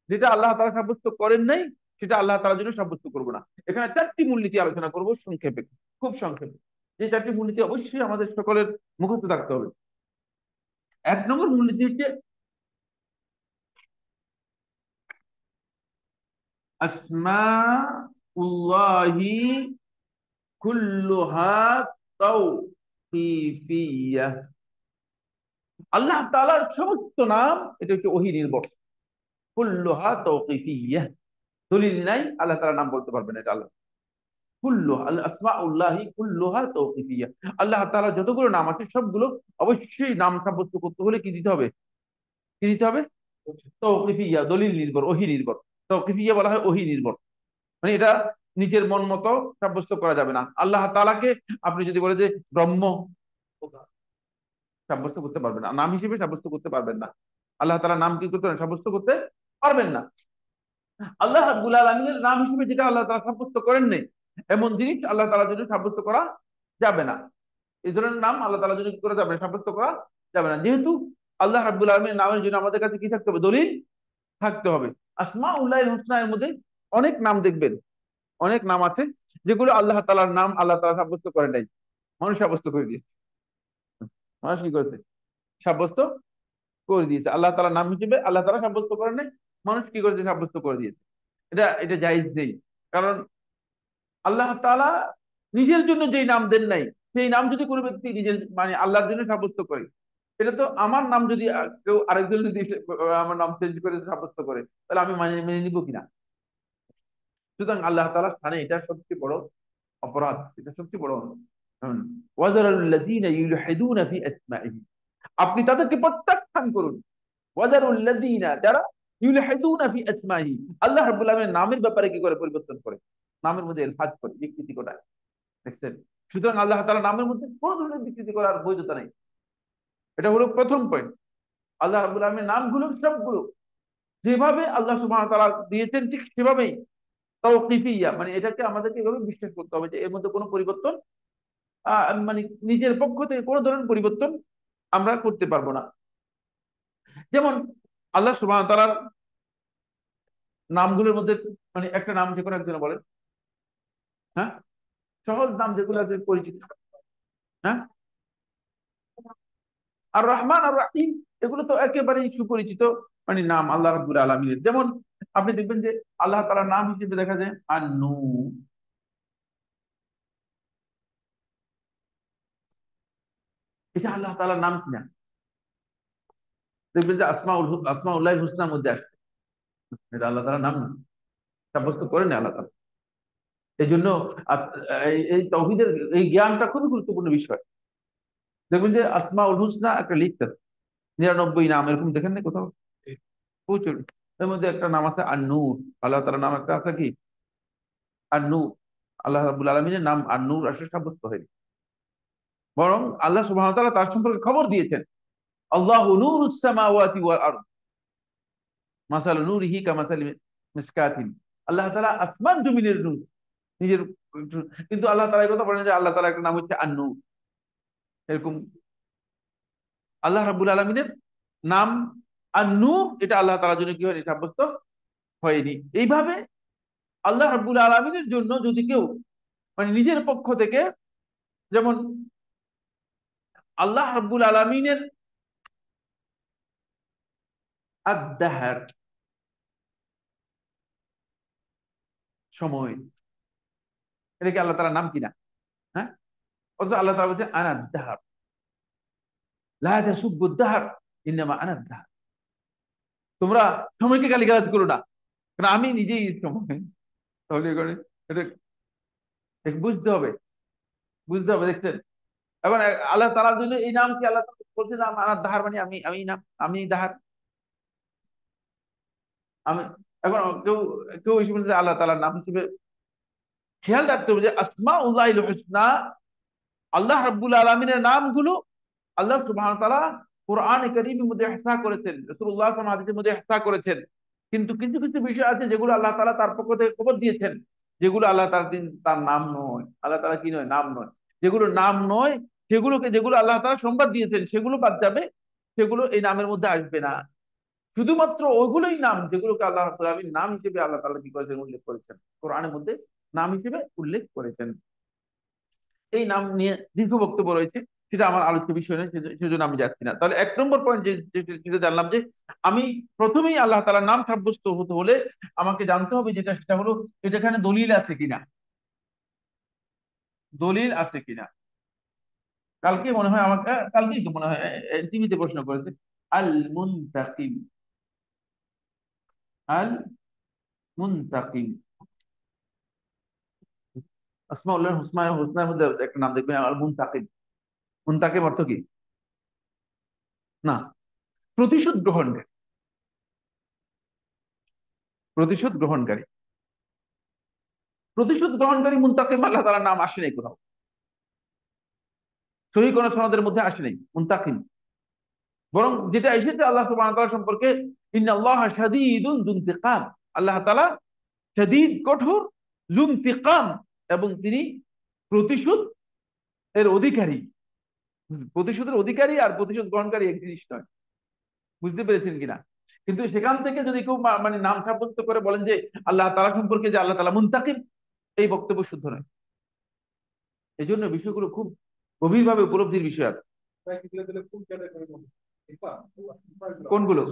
যেটা আল্লাহ তাআলা সাব্যস্ত করেন নাই, সেটা আল্লাহ তাআলার জন্য সাব্যস্ত করব না। এখানে 4টি মূলনীতি আলোচনা করব সংক্ষেপে, খুব সংক্ষেপে। যে 4টি মূলনীতি অবশ্যই আমাদের সকলের মুখস্থ থাকতে হবে। 1 নম্বর মূলনীতি হচ্ছে আসমাউল্লাহি কুল্লুহা তাওকিফিয়াহ। আল্লাহ তাআলার সমস্ত নাম এটা হচ্ছে ওহী নির্ভর, কুল্লুহা তাওকিফিয়াহ। দলিল নাই, আল্লাহ তাআলার নাম বলতে পারবেন, এটা আল্লাহ। কুল্লুহা আল আসমাউল্লাহি কুল্লুহা তাওকিফিয়াহ। আল্লাহ তাআলার যতগুলো নাম আছে সবগুলো অবশ্যই নাম সাব্যস্ত করতে হলে কি দিতে হবে? কি দিতে হবে? তাওকিফিয়া, দলিল নির্ভর, ওহী নির্ভর। তাওকিফিয়া বলা হয় ওহী নির্ভর, মানে এটা নিজের মন মতো সাব্যস্ত করা যাবে না। আল্লাহ তাআলাকে আপনি যদি বলে যে ব্রহ্ম, সাব্যস্ত করতে পারবেন না, নাম হিসেবে সাব্যস্ত করতে পারবেন না। আল্লাহ তাআলা নাম কি করতে পারেন? সাব্যস্ত করতে পারবেন না। আল্লাহ রাব্বুল আলামিনের নাম হিসেবে যেটা আল্লাহ তাআলা সাব্যস্ত করেন নাই, এমন জিনিস আল্লাহ তাআলার জন্য সাব্যস্ত করা যাবে না। এই ধরনের নাম আল্লাহ তাআলার জন্য কি করা যাবে না? সাব্যস্ত করা যাবে না। যেহেতু আল্লাহ রাব্বুল আলামিনের নামের জন্য আমাদের কাছে কি থাকতে হবে? দলিল থাকতে হবে। আসমাউল্লাহিল হুসনা এর মধ্যে অনেক নাম দেখবেন, অনেক নাম আছে যেগুলো আল্লাহ তাআলার নাম আল্লাহ তাআলা সাব্যস্ত করে নাই, মানুষ সাব্যস্ত করে দিয়েছে। মানুষ কি করেছে? সাব্যস্ত করে দিয়েছে। আল্লাহ তাআলার নাম হিসেবে আল্লাহ তাআলা সাব্যস্ত করেন নাই, মানুষ কি করেছে? সাব্যস্ত করে দিয়েছে। এটা এটা জায়েজ নেই। কারণ আল্লাহ তাআলা নিজের জন্য যেই নাম দেন নাই সেই নাম যদি কোনো ব্যক্তি নিজের মানে আল্লাহর জন্য সাব্যস্ত করে, এটা তো আমার নাম যদি কেউ আরেকজন যদি আমার নাম চেঞ্জ করে সাব্যস্ত করে, তাহলে আমি মানে মেনে নিবো কিনা? সুতরাং আল্লাহ তাআলার স্থানে এটা সবচেয়ে বড় অপরাধ, এটা সবচেয়ে বড় ওয়াযারুল্লাযীনা ইউলহিদুনা ফি আসমাইহি, আপনি তাদেরকে প্রত্যাখ্যান করুন। ওয়াযারুল্লাযীনা, যারা ইউলহিদুনা ফি আসমাইহি, আল্লাহ রাব্বুল আলামিনের নামের ব্যাপারে কি করে পরিবর্তন করে, নামের মধ্যে ইলহাদ করে, বিকৃতি ঘটায়। দেখছেন? সুতরাং আল্লাহ তাআলার নামের মধ্যে কোন ধরনের বিকৃতি করার বৈধতা নেই। এটা হলো প্রথম পয়েন্ট। আল্লাহ রাব্বুল আলামিনের নামগুলো সবগুলো যেভাবে আল্লাহ সুবহানাহু ওয়া তাআলা দিয়েছেন ঠিক সেভাবেই তাওকিফিয়া, মানে এটাকে আমাদেরকে এভাবে বিশ্বাস করতে হবে যে এর মধ্যে কোনো পরিবর্তন মানে নিজের পক্ষ থেকে কোনো ধরনের পরিবর্তন আমরা করতে পারবো না। যেমন আল্লাহ সুবহানাহু ওয়া তাআলার নামগুলোর মধ্যে মানে একটা নাম যে কোনো একজন বলেন, হ্যাঁ, সহজ নাম যেগুলো আছে পরিচিত, হ্যাঁ, আর রহমান আর রাহিম, এগুলো তো একেবারেই সুপরিচিত মানে নাম আল্লাহ রাব্বুল আলামিনের। যেমন আপনি দেখবেন যে আল্লাহ তাআলার নাম হিসেবে দেখা যায় আন-নূর, এটা আল্লাহ তাআলার নাম কিনা? দেখবেন যে আসমাউল্লাহিল হুসনার মধ্যে আসছে, এটা আল্লাহ তাআলার নাম না, সাব্যস্ত করেন আল্লাহ তাআলা। এই জন্য এই তাওহীদের এই জ্ঞানটা খুবই গুরুত্বপূর্ণ বিষয়। দেখবেন যে আসমাউল হুসনা একটা লিস্ট আছে, 99 নাম, এরকম দেখেন না কোথাও? প্রচুর। এর মধ্যে একটা নাম আছে আর-নূর, আল্লাহ তাআলার নাম একটা আছে কি আর-নূর। আল্লাহ রাব্বুল আলামিনের নাম আর-নূর আসলে সাব্যস্ত হয়নি, বরং আল্লাহ সুবহানাহু ওয়া তাআলা তার সম্পর্কে খবর দিয়েছেন, আল্লাহু নূরুস সামাওয়াতি ওয়াল আরদ, মাসালু নূরিহি কামাসালি মিশকাতিন। আল্লাহ তাআলা আসমান জমিনের নূর, নিজের। কিন্তু আল্লাহ তাআলা এই কথা বলেন যে আল্লাহ তাআলার একটা নাম হচ্ছে আন-নূর। এরকম আল্লাহ রাব্বুল আলামিনের নাম আন-নূর, এটা আল্লাহ তাআলার জন্য কি হয়নি, সাব্যস্ত হয়নি। এইভাবে আল্লাহ রাব্বুল আলামিনের জন্য যদি কেউ মানে নিজের পক্ষ থেকে, যেমন আল্লাহ রাব্বুল আলামিনের আদ-দাহার, সময়, এটা কি আল্লাহ তাআলার নাম কিনা? হ্যাঁ, অথচ আল্লাহ তাআলা বলছে আনা আদ-দাহার, লা তাসুব্বু আদ-দাহার ইন্নামা আনা আদ-দাহার, তোমরা সময়কে গালিগালাজ করো না, কারণ আমি নিজেই সময়। তাহলে এখানে এটা বুঝতে হবে, বুঝতে হবে, দেখছেন? এখন আল্লাহ তাআলার জন্য এই নাম কি আল্লাহ তাআলা বলছে যে আনার দাহার, মানে আমি, আমি নাম, আমি দাহার, আমি। এখন কেউ কেউ এসে বলছে আল্লাহ তাআলার নাম হিসেবে খেয়াল রাখতে হবে যে আসমাউল্লাহিল হুসনা, আল্লাহ রাব্বুল আলামিনের নামগুলো আল্লাহ সুবহানাহু ওয়া তাআলা কোরআনে কারীমের মধ্যে ইহসা করেছেন, রাসূলুল্লাহ সাল্লাল্লাহু আলাইহি ওয়াসাল্লাম হাদিসের মধ্যে ইহসা করেছেন। কিন্তু কিছু কিছু বিষয় আছে যেগুলো আল্লাহ তাআলা তার পক্ষ থেকে খবর দিয়েছেন, যেগুলো আল্লাহ তার দিন তার নাম নয়, আল্লাহ তাআলা কি নয়, নাম নয়। যেগুলো নাম নয় সেগুলোকে, যেগুলো আল্লাহ তাআলা সংবাদ দিয়েছেন সেগুলো বাদ যাবে, সেগুলো এই নামের মধ্যে আসবে না। শুধুমাত্র ওইগুলোই নাম যেগুলোকে আল্লাহ রাব্বুল আলামিন নাম হিসেবে আল্লাহ তাআলা কি করেছেন, উল্লেখ করেছেন, কোরআনের মধ্যে নাম হিসেবে উল্লেখ করেছেন। এই নাম নিয়ে দীর্ঘ বক্তব্য রয়েছে, সেটা আমার আলোচ্য বিষয় নয়, সেজন্য আমি যাচ্ছি না। তাহলে এক নম্বর পয়েন্ট যেটা জানলাম যে আমি প্রথমেই আল্লাহ তাআলার নাম সাব্যস্ত হতে হলে আমাকে জানতে হবে যেটা, সেটা হলো এটা এখানে দলিল আছে কিনা, দলিল আছে কিনা। কালকে মনে হয় আমাকে, কালকেই তো মনে হয় টিভিতে প্রশ্ন করেছে, আল মুনতাকিম, আল মুনতাকিম, আসমাউল্লাহ হুসনার মধ্যে একটা নাম দেখবেন আল মুনতাকিম। মুনতাকিম অর্থ কি? না, প্রতিশোধ গ্রহণকারী, প্রতিশোধ গ্রহণকারী, প্রতিশোধ গ্রহণকারী মুনতাকিম আল্লাহ তাআলার নাম আসে নাই কোথাও, সহিহ কোন সনদের মধ্যে আসে নাই মুনতাকিম। বরং যেটা এসেছে আল্লাহ সুবহানাহু ওয়া তাআলা সম্পর্কে, ইন্নাল্লাহা শাদীদুন যুনতিকাম, আল্লাহ তাআলা শাদীদ, কঠোর, যুনতিকাম, এবং তিনি প্রতিশোধ এর অধিকারী। প্রতিশোধের অধিকারী আর প্রতিশোধ গ্রহণকারী এক জিনিস নয়, বুঝতে পেরেছেন কিনা? কিন্তু সেখান থেকে যদি কেউ মানে নাম সাব্যস্ত করে বলেন যে আল্লাহ তাআলা সম্পর্কে যে আল্লাহ তাআলা মুনতাকিম, এই বক্তব্য শুদ্ধ নয়। এই জন্য বিষয়গুলো খুব গভীরভাবে উপলব্ধির বিষয় আছে। কোনগুলো?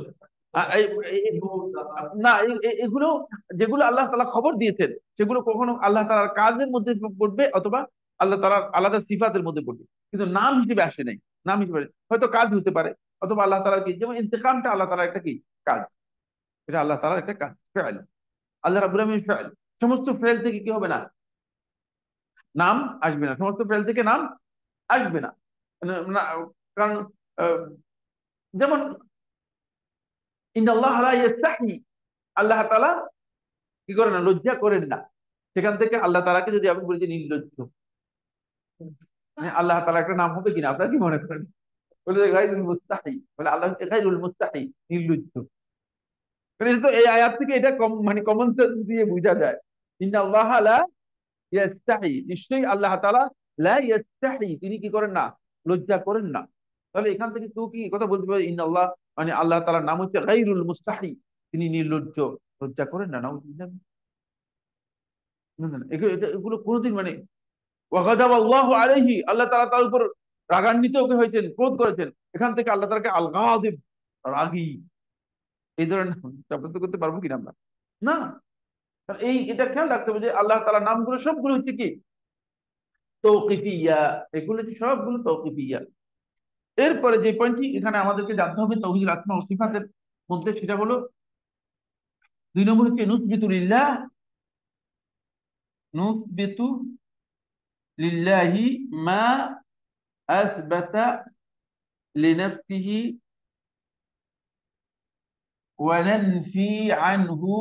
না, এগুলো যেগুলো আল্লাহ তাআলা খবর দিয়েছেন সেগুলো কখনো আল্লাহ তাআলার কাজের মধ্যে পড়বে, অথবা আল্লাহ তাআলার আলাদা সিফাতের মধ্যে পড়বে, কিন্তু নাম হিসেবে আসে নাই। নাম হিসেবে হয়তো কাজ হতে পারে, অথবা আল্লাহ তাআলার কি, যেমন ইন্তেকামটা আল্লাহ তাআলার একটা কি কাজ, এটা আল্লাহ তাআলার একটা কাজ, ফেল। আল্লাহ রাব্বুল আলামিন ফেল, সমস্ত ফেল থেকে কি হবে না, নাম আসবে না, সমস্ত ফেল থেকে নাম আসবে না। না- কারণ আহ, যেমন ইন্নাল্লাহ লা ইস্তাহি, আল্লাহ তাআলা কি করেন না, লজ্জা করেন না। সেখান থেকে আল্লাহ তাআলাকে যদি আমি বলি যে নির্লজ্জ, মানে আল্লাহ তাআলা একটা নাম হবে কিনা, আপনারা কি মনে করেন? বলে যে গায়রুল মুস্তাহি, বলে আল্লাহ হচ্ছে গায়রুল মুস্তাহি, নির্লজ্জ। মানে এটা তো এই আয়াত থেকে এটা মানে কমন সেন্স দিয়ে বোঝা যায়। ইন্নাল্লাহ লা ইয়াস্তাহি, নিশ্চয়ই আল্লাহ তাআলা লা ইয়াস্তাহি, তিনি কি করেন না, লজ্জা করেন না। তাহলে এখান থেকে তুই কি কথা বলতে পারবি, ইন্নাল্লাহ মানে আল্লাহ তাআলার নাম হচ্ছে গায়রুল মুস্তাহি, তিনি নির্লজ্জ, লজ্জা করেন না। নাউযুবিল্লাহ। না, না, না, এগুলো কোনোদিন মানে ওয়াগাদাব আল্লাহু আলাইহি, আল্লাহ তাআলা তার উপর রাগান্বিত হয়েছেন, ক্রোধ করেছেন, এখান থেকে আল্লাহ তাআলাকে আল গাযিব, রাগী, এই ধরনের নাম সাব্যস্ত করতে পারবো কিনা আমরা? না। কারণ এই এটা খেয়াল রাখতে হবে যে আল্লাহ তাআলার নামগুলো সবগুলো হচ্ছে কি তৌকিফিয়া, এগুলো হচ্ছে সবগুলো তৌকিফিয়া। এরপরে যে পয়েন্টটি এখানে আমাদেরকে জানতে হবে তাওহীদুল আসমা ও সিফাতের মধ্যে, সেটা হলো 2 নম্বর হচ্ছে নুসবিতু লিল্লাহ, নুসবিতু লিল্লাহি মা আসবাতা লিনাফসিহি ওয়া নানফি আনহু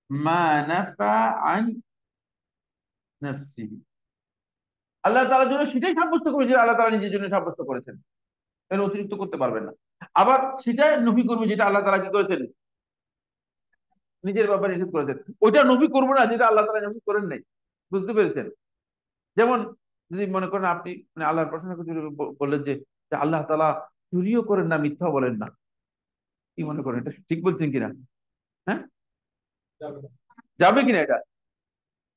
মা নাফা আন নাফসিহি। আল্লাহ তাআলার জন্য সেটাই সাব্যস্ত করেছে যেটা আল্লাহ তাআলা নিজের জন্য সাব্যস্ত করেছেন, এর অতিরিক্ত করতে পারবেন না। আবার সেটাই নফি করবে যেটা আল্লাহ তাআলা কি করেছেন, নিজের ব্যাপারে নিষেধ করেছেন। ওইটা নফি করবো না যেটা আল্লাহ তাআলা নফি করেন নাই। বুঝতে পেরেছেন? যেমন যদি মনে করেন আপনি মানে আল্লাহর প্রশংসা করতে গিয়ে বললেন যে যে আল্লাহ তাআলা চুরিও করেন না, মিথ্যা বলেন না, কি মনে করেন এটা ঠিক বলছেন কিনা? হ্যাঁ, যাবে কিনা এটা?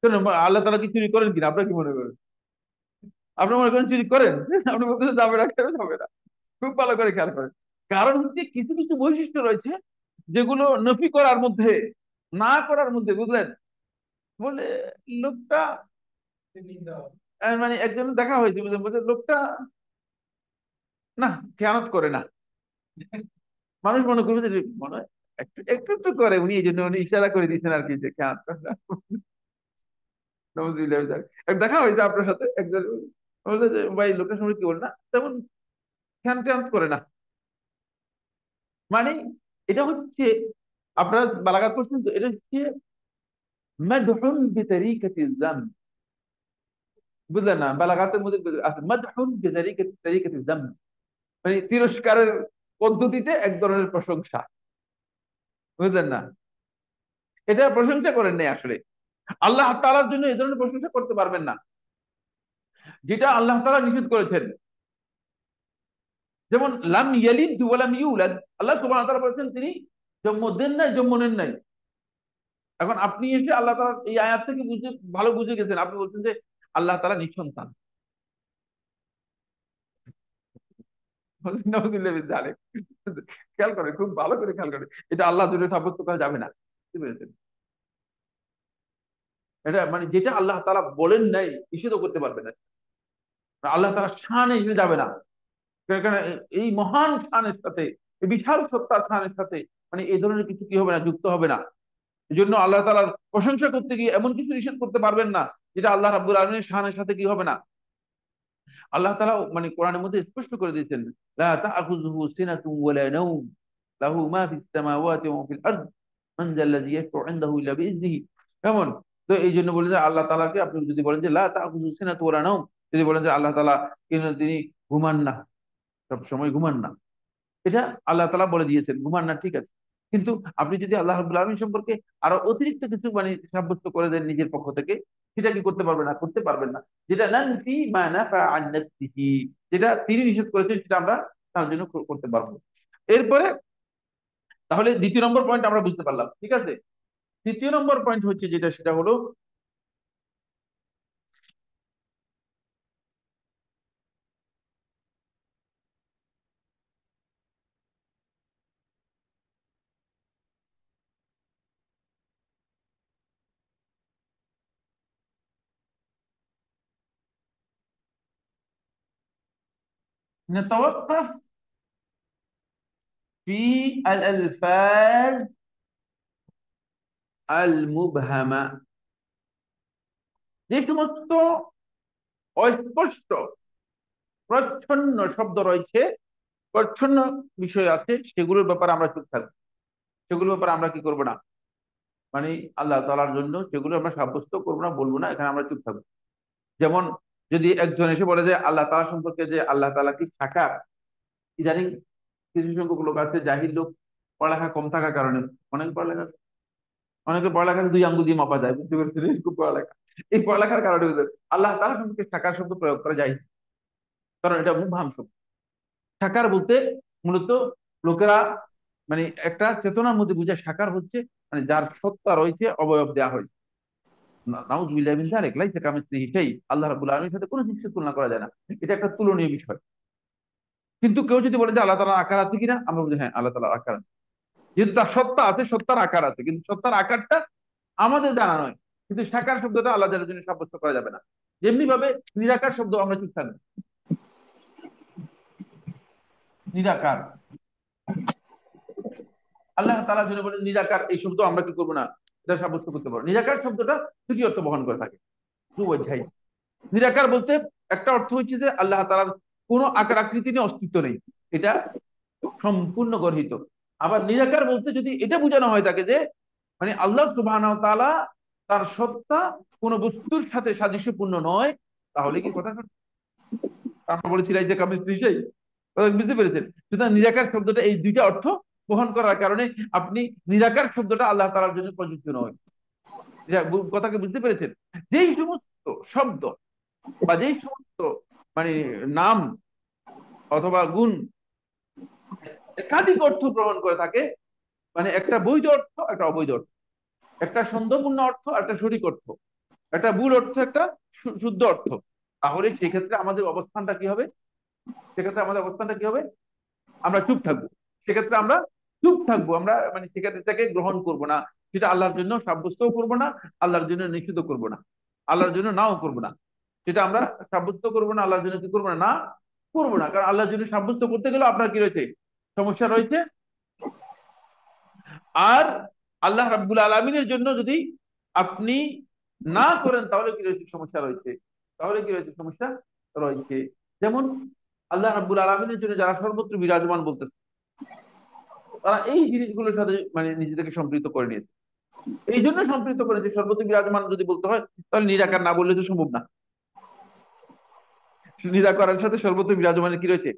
কেন, আল্লাহ তাআলা কি চুরি করেন কিনা, আপনারা কি মনে করেন? আপনি মনে করেন চুরি করেন? আপনি বলতেছেন যাবে না, কেন যাবে না? খুব ভালো করে খেয়াল করেন। কারণ হচ্ছে কিছু কিছু বৈশিষ্ট্য রয়েছে যেগুলো নফি করার মধ্যে, না করার মধ্যে, বুঝলেন? বলে লোকটা মানে একজন দেখা হয়েছে, বুঝলেন, বলছে লোকটা না খেয়ানত করে না। মানুষ মনে করবে যে মনে হয় একটু একটু একটু করে, উনি এই জন্য উনি ইশারা করে দিয়েছেন আর কি, যে খেয়ানত করে না। নওয়াজুবিল্লাহ। দেখা হয়েছে আপনার সাথে একজন, বলছে যে ভাই লোকটার সঙ্গে কি বল না, তেমন খেয়ান টেয়ানত করে না। মানে এটা হচ্ছে, আপনারা বালাগাত করছেন তো, এটা হচ্ছে মাদহুন বিতারিকাতি যাম। বুঝলেন না, বালাগাতের মধ্যে আছে মাদহুন বিতারিকাতি তারিকাতি যাম, মানে তিরস্কারের পদ্ধতিতে এক ধরনের প্রশংসা। বুঝলেন না, এটা প্রশংসা করেন নাই আসলে। আল্লাহ তাআলার জন্য এই ধরনের প্রশংসা করতে পারবেন না যেটা আল্লাহ তাআলা নিষেধ করেছেন। যেমন লাম ইয়ালিদ ওয়া লাম ইউলাদ, আল্লাহ সুবহানাহু ওয়া তাআলা বলেছেন তিনি জন্ম দেন নাই, জন্ম নেন নাই। এখন আপনি এসে আল্লাহ তাআলা এই আয়াত থেকে বুঝে ভালো বুঝে গেছেন, আপনি বলছেন যে আল্লাহ তাআলা নিঃসন্তান। নাউযুবিল্লাহ মিন যালিক। খেয়াল করে, খুব ভালো করে খেয়াল করে, এটা আল্লাহর জন্য সাব্যস্ত করা যাবে না। বুঝতে পেরেছেন? এটা মানে যেটা আল্লাহ তাআলা বলেন নাই, নিষেধও করতে পারবে না। আল্লাহ তাআলা শানে এসে যাবে না। এখানে এই মহান শানের সাথে, এই বিশাল সত্তার শানের সাথে মানে এই ধরনের কিছু কি হবে না, যুক্ত হবে না। এই জন্য আল্লাহ তাআলার প্রশংসা করতে গিয়ে এমন কিছু নিষেধ করতে পারবেন না যেটা আল্লাহ রাব্বুল আলামিনের শানের সাথে কি হবে না। আল্লাহ তাআলা মানে কোরআনের মধ্যে স্পষ্ট করে দিয়েছেন, লা তা'খুযুহু সিনাতুন ওয়ালা নাওম, লাহু মা ফিস সামাওয়াতি ওয়া মা ফিল আরদ, মান যাল্লাযী ইয়াশফাউ ইনদাহু ইল্লা বিইذনিহি। কেমন? তো এই জন্য বলে যে আল্লাহ তাআলাকে আপনি যদি বলেন যে লা তা'খুযুহু সিনাতুন ওয়ালা নাওম, যদি বলেন যে আল্লাহ তাআলা তিনি ঘুমান না, সব সময় ঘুমান না, এটা আল্লাহ তাআলা বলে দিয়েছেন ঘুমান না, ঠিক আছে। কিন্তু আপনি যদি আল্লাহ রাব্বুল আলামিন সম্পর্কে আরো অতিরিক্ত কিছু মানে সাব্যস্ত করে দেন নিজের পক্ষ থেকে, সেটা কি করতে পারবেন না? করতে পারবেন না। যেটা নানফি মা নাফা আন নাফসিহি, যেটা তিনি নিষেধ করেছেন সেটা আমরা তার জন্য করতে পারবো। এরপরে তাহলে 2য় নম্বর পয়েন্ট আমরা বুঝতে পারলাম, ঠিক আছে। 3য় নম্বর পয়েন্ট হচ্ছে যেটা, সেটা হলো نتوقف في الألفاظ المبهمة যে সমস্ত অস্পষ্ট প্রচ্ছন্ন শব্দ রয়েছে, প্রচ্ছন্ন বিষয় আছে, সেগুলোর ব্যাপারে আমরা চুপ থাকবো। সেগুলোর ব্যাপারে আমরা কি করবো না, মানে আল্লাহ তাআলার জন্য সেগুলো আমরা সাব্যস্ত করবো না, বলবো না, এখানে আমরা চুপ থাকবো। যেমন যদি একজন এসে বলে যে আল্লাহ তাআলা সম্পর্কে যে আল্লাহ তাআলা কি সাকার, ইদানিং কিছু সংখ্যক লোক আছে, জাহিল লোক, পড়ালেখা কম থাকার কারণে, অনেক পড়ালেখা, অনেকের পড়ালেখা দুই আঙ্গুল দিয়ে মাপা যায়, বুঝতে পেরেছেন, খুব পড়ালেখা, এই পড়ালেখার কারণে আল্লাহ তাআলা সম্পর্কে সাকার শব্দ প্রয়োগ করা যায়, কারণ এটা মুবহাম শব্দ। সাকার বলতে মূলত লোকেরা মানে একটা চেতনার মধ্যে বুঝে, সাকার হচ্ছে মানে যার সত্তা রয়েছে, অবয়ব দেওয়া হয়েছে। নাউযুবিল্লাহি মিন যালিক, লাইসা কামিসলিহি শাই, আল্লাহ রাব্বুল আলামিনের সাথে কোনো জিনিসের তুলনা করা যায় না, এটা একটা তুলনীয় বিষয়। কিন্তু কেউ যদি বলে যে আল্লাহ তাআলার আকার আছে কিনা, আমরা বলি হ্যাঁ আল্লাহ তাআলার আকার আছে, যেহেতু তার সত্তা আছে, সত্তার আকার আছে, কিন্তু সত্তার আকারটা আমাদের জানা নয়। কিন্তু সাকার শব্দটা আল্লাহ তাআলার জন্য সাব্যস্ত করা যাবে না। যেমনি ভাবে নিরাকার শব্দ আমরা চুপ থাকবো, নিরাকার, আল্লাহ তাআলার জন্য বলে নিরাকার, এই শব্দ আমরা কি করবো না, এটা সাব্যস্ত করতে পারবো। নিরাকার শব্দটা দুটি অর্থ বহন করে থাকে, দুই। নিরাকার বলতে একটা অর্থ হচ্ছে যে আল্লাহ তাআলার কোনো আকার আকৃতি নিয়ে অস্তিত্ব নেই, এটা সম্পূর্ণ গর্হিত। আবার নিরাকার বলতে যদি এটা বোঝানো হয় থাকে যে মানে আল্লাহ সুবহানাহু ওয়া তাআলা তার সত্তা কোনো বস্তুর সাথে সাদৃশ্যপূর্ণ নয়, তাহলে কি কথা আমরা বলেছিলাম যে কামিজ সেই, বুঝতে পেরেছেন? সুতরাং নিরাকার শব্দটা এই দুইটা অর্থ বহন করার কারণে আপনি নিরাকার শব্দটা আল্লাহ তাআলার জন্য প্রযোজ্য নয়। কথাকে বুঝতে পেরেছেন? যেই সমস্ত শব্দ বা যেই সমস্ত মানে নাম অথবা গুণ একাধিক অর্থ গ্রহণ করে থাকে, মানে একটা বৈধ অর্থ, একটা অবৈধ অর্থ, একটা সন্দেহপূর্ণ অর্থ, একটা সঠিক অর্থ, একটা ভুল অর্থ, একটা শুদ্ধ অর্থ, তাহলে সেক্ষেত্রে আমাদের অবস্থানটা কি হবে? সেক্ষেত্রে আমাদের অবস্থানটা কি হবে? আমরা চুপ থাকবো। সেক্ষেত্রে আমরা চুপ থাকবো, আমরা মানে সেক্ষেত্রে এটাকে গ্রহণ করব না, সেটা আল্লাহর জন্য সাব্যস্তও করবো না, আল্লাহর জন্য নিষিদ্ধ করবো না, আল্লাহর জন্য নাও করবো না। সেটা আমরা সাব্যস্ত করবো না, আল্লাহর জন্য কি করবো না, না করবো না। কারণ আল্লাহর জন্য সাব্যস্ত করতে গেলে আপনার কি রয়েছে, সমস্যা রয়েছে। আর আল্লাহ রাব্বুল আলামিনের জন্য যদি আপনি না করেন, তাহলে কি রয়েছে, সমস্যা রয়েছে। তাহলে কি রয়েছে, সমস্যা রয়েছে। যেমন আল্লাহ রাব্বুল আলামিনের জন্য যারা সর্বত্র বিরাজমান বলতেছে, তারা এই জিনিসগুলোর সাথে মানে নিজেদেরকে সম্পৃক্ত করে নিয়েছে। এই জন্য সম্পৃক্ত করেছে, সর্বত্র বিরাজমান যদি বলতে হয়, তাহলে নিরাকার না বললে তো সম্ভব না। নিরাকারের সাথে সর্বত্র বিরাজমানের কি রয়েছে,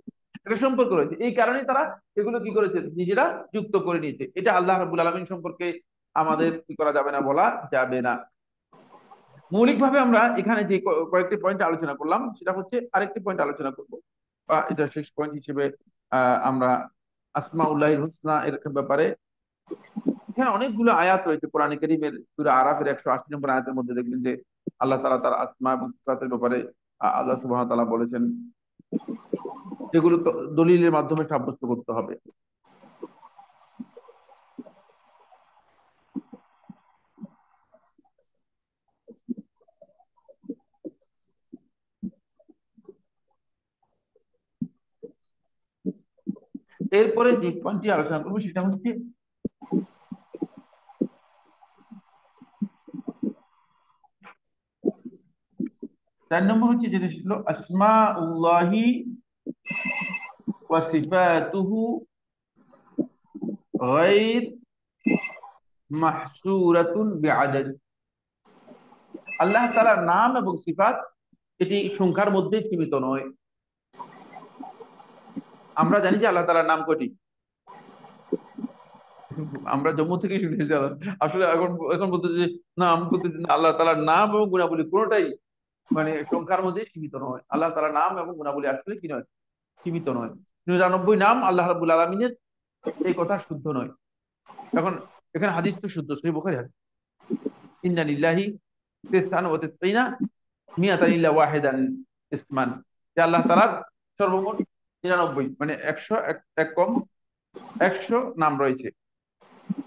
একটা সম্পর্ক রয়েছে। এই কারণে তারা এগুলো কি করেছে, নিজেরা যুক্ত করে নিয়েছে। এটা আল্লাহ রাব্বুল আলামিন সম্পর্কে আমাদের কি করা যাবে না, বলা যাবে না। মৌলিকভাবে আমরা এখানে যে কয়েকটি পয়েন্ট আলোচনা করলাম, সেটা হচ্ছে আরেকটি পয়েন্ট আলোচনা করব, বা এটা শেষ পয়েন্ট হিসেবে আমরা আসমাউল্লাহিল হুসনা এর ব্যাপারে, এখানে অনেকগুলো আয়াত রয়েছে কোরআনে কারীমের সূরা আরাফের 180 নম্বর আয়াতের মধ্যে দেখবেন যে আল্লাহ তাআলা তার আসমা এবং সিফাতের ব্যাপারে আল্লাহ সুবহানাহু ওয়া তাআলা বলেছেন, যেগুলো দলিলের মাধ্যমে সাব্যস্ত করতে হবে। এরপরে যে পয়েন্টটি আলোচনা করবো সেটা হচ্ছে 4 নম্বর হচ্ছে, যেটা ছিল আসমাউল্লাহি ওয়া সিফাতুহু গায়র মাহসুরাতুন বিআদাদ। আল্লাহ তাআলার নাম এবং সিফাত এটি সংখ্যার মধ্যে সীমিত নয়। আমরা জানি যে আল্লাহ তাআলার নাম কয়টি, আমরা জম্মু থেকে শুনে এসেছি। আসলে এখন এখন বলতেছে যে নাম করতেছে না, আল্লাহ তাআলার নাম এবং গুণাবলী কোনোটাই মানে সংখ্যার মধ্যে সীমিত নয়। আল্লাহ তাআলার নাম এবং গুণাবলী আসলে কি নয়, সীমিত নয়। 99 নাম আল্লাহ রাব্বুল আলামিনের, এই কথা শুদ্ধ নয়। এখন এখানে হাদিস তো শুদ্ধ, সহিহ বুখারী হাদিস, ইন্না লিল্লাহি তিসআন ওয়া তিসঈনা মিয়াতান ইল্লা ওয়াহিদান ইসমান, যে আল্লাহ তাআলার সর্বমোট 99 মানে 100 এক কম 100 নাম রয়েছে।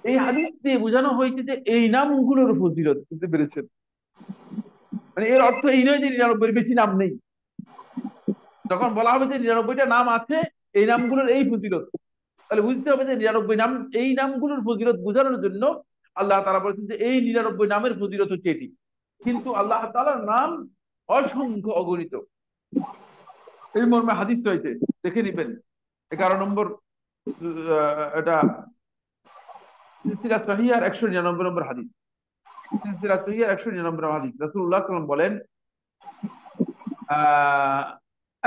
এই হাদিস দিয়ে বোঝানো হয়েছে যে এই নামগুলোর ফজিলত, বুঝতে পেরেছেন? মানে এর অর্থ এই নয় যে 99 বেশি নাম নেই। তখন বলা হবে যে 99টা নাম আছে, এই নামগুলোর এই ফজিলত। তাহলে বুঝতে হবে যে 99 নাম, এই নামগুলোর ফজিলত বোঝানোর জন্য আল্লাহ তাআলা বলেছেন যে এই 99 নামের ফজিলত হচ্ছে এটি। কিন্তু আল্লাহ তাআলার নাম অসংখ্য, অগণিত। এই মর্মে হাদিস রয়েছে, দেখে নিবেন। 11 নম্বর এটা সিলসিলা সহিহার 199 নম্বর হাদিস। সিলসিলা সহিহার 199 নম্বর হাদিস, রাসূলুল্লাহ সাল্লাল্লাহু আলাইহি ওয়াসাল্লাম বলেন, আহ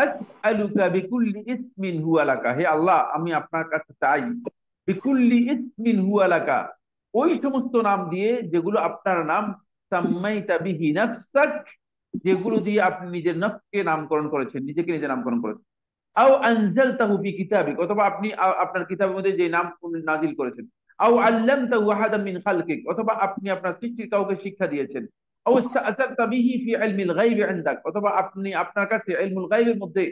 আসআলুকা বিকুল্লি ইসমিন হুয়া লাকা, হে আল্লাহ আমি আপনার কাছে চাই, বিকুল্লি ইসমিন হুয়া লাকা, ওই সমস্ত নাম দিয়ে যেগুলো আপনার নাম, সাম্মাইতা বিহি নাফসাক, যেগুলো দিয়ে আপনি নিজের নফসকে নামকরণ করেছেন, নিজেকে নিজে নামকরণ করেছেন, আও আনজালতাহু ফি কিতাবিক, অথবা আপনি আপনার কিতাবের মধ্যে যে নাম নাজিল করেছেন, আও আল্লামতাহু আহাদাম মিন খালকিক, অথবা আপনি আপনার সৃষ্টির কাউকে শিক্ষা দিয়েছেন, আও ইসতাআসারতা বিহি ফি ইলমিল গায়বি ইনদাক, অথবা আপনি আপনার কাছে ইলমুল গায়বের মধ্যে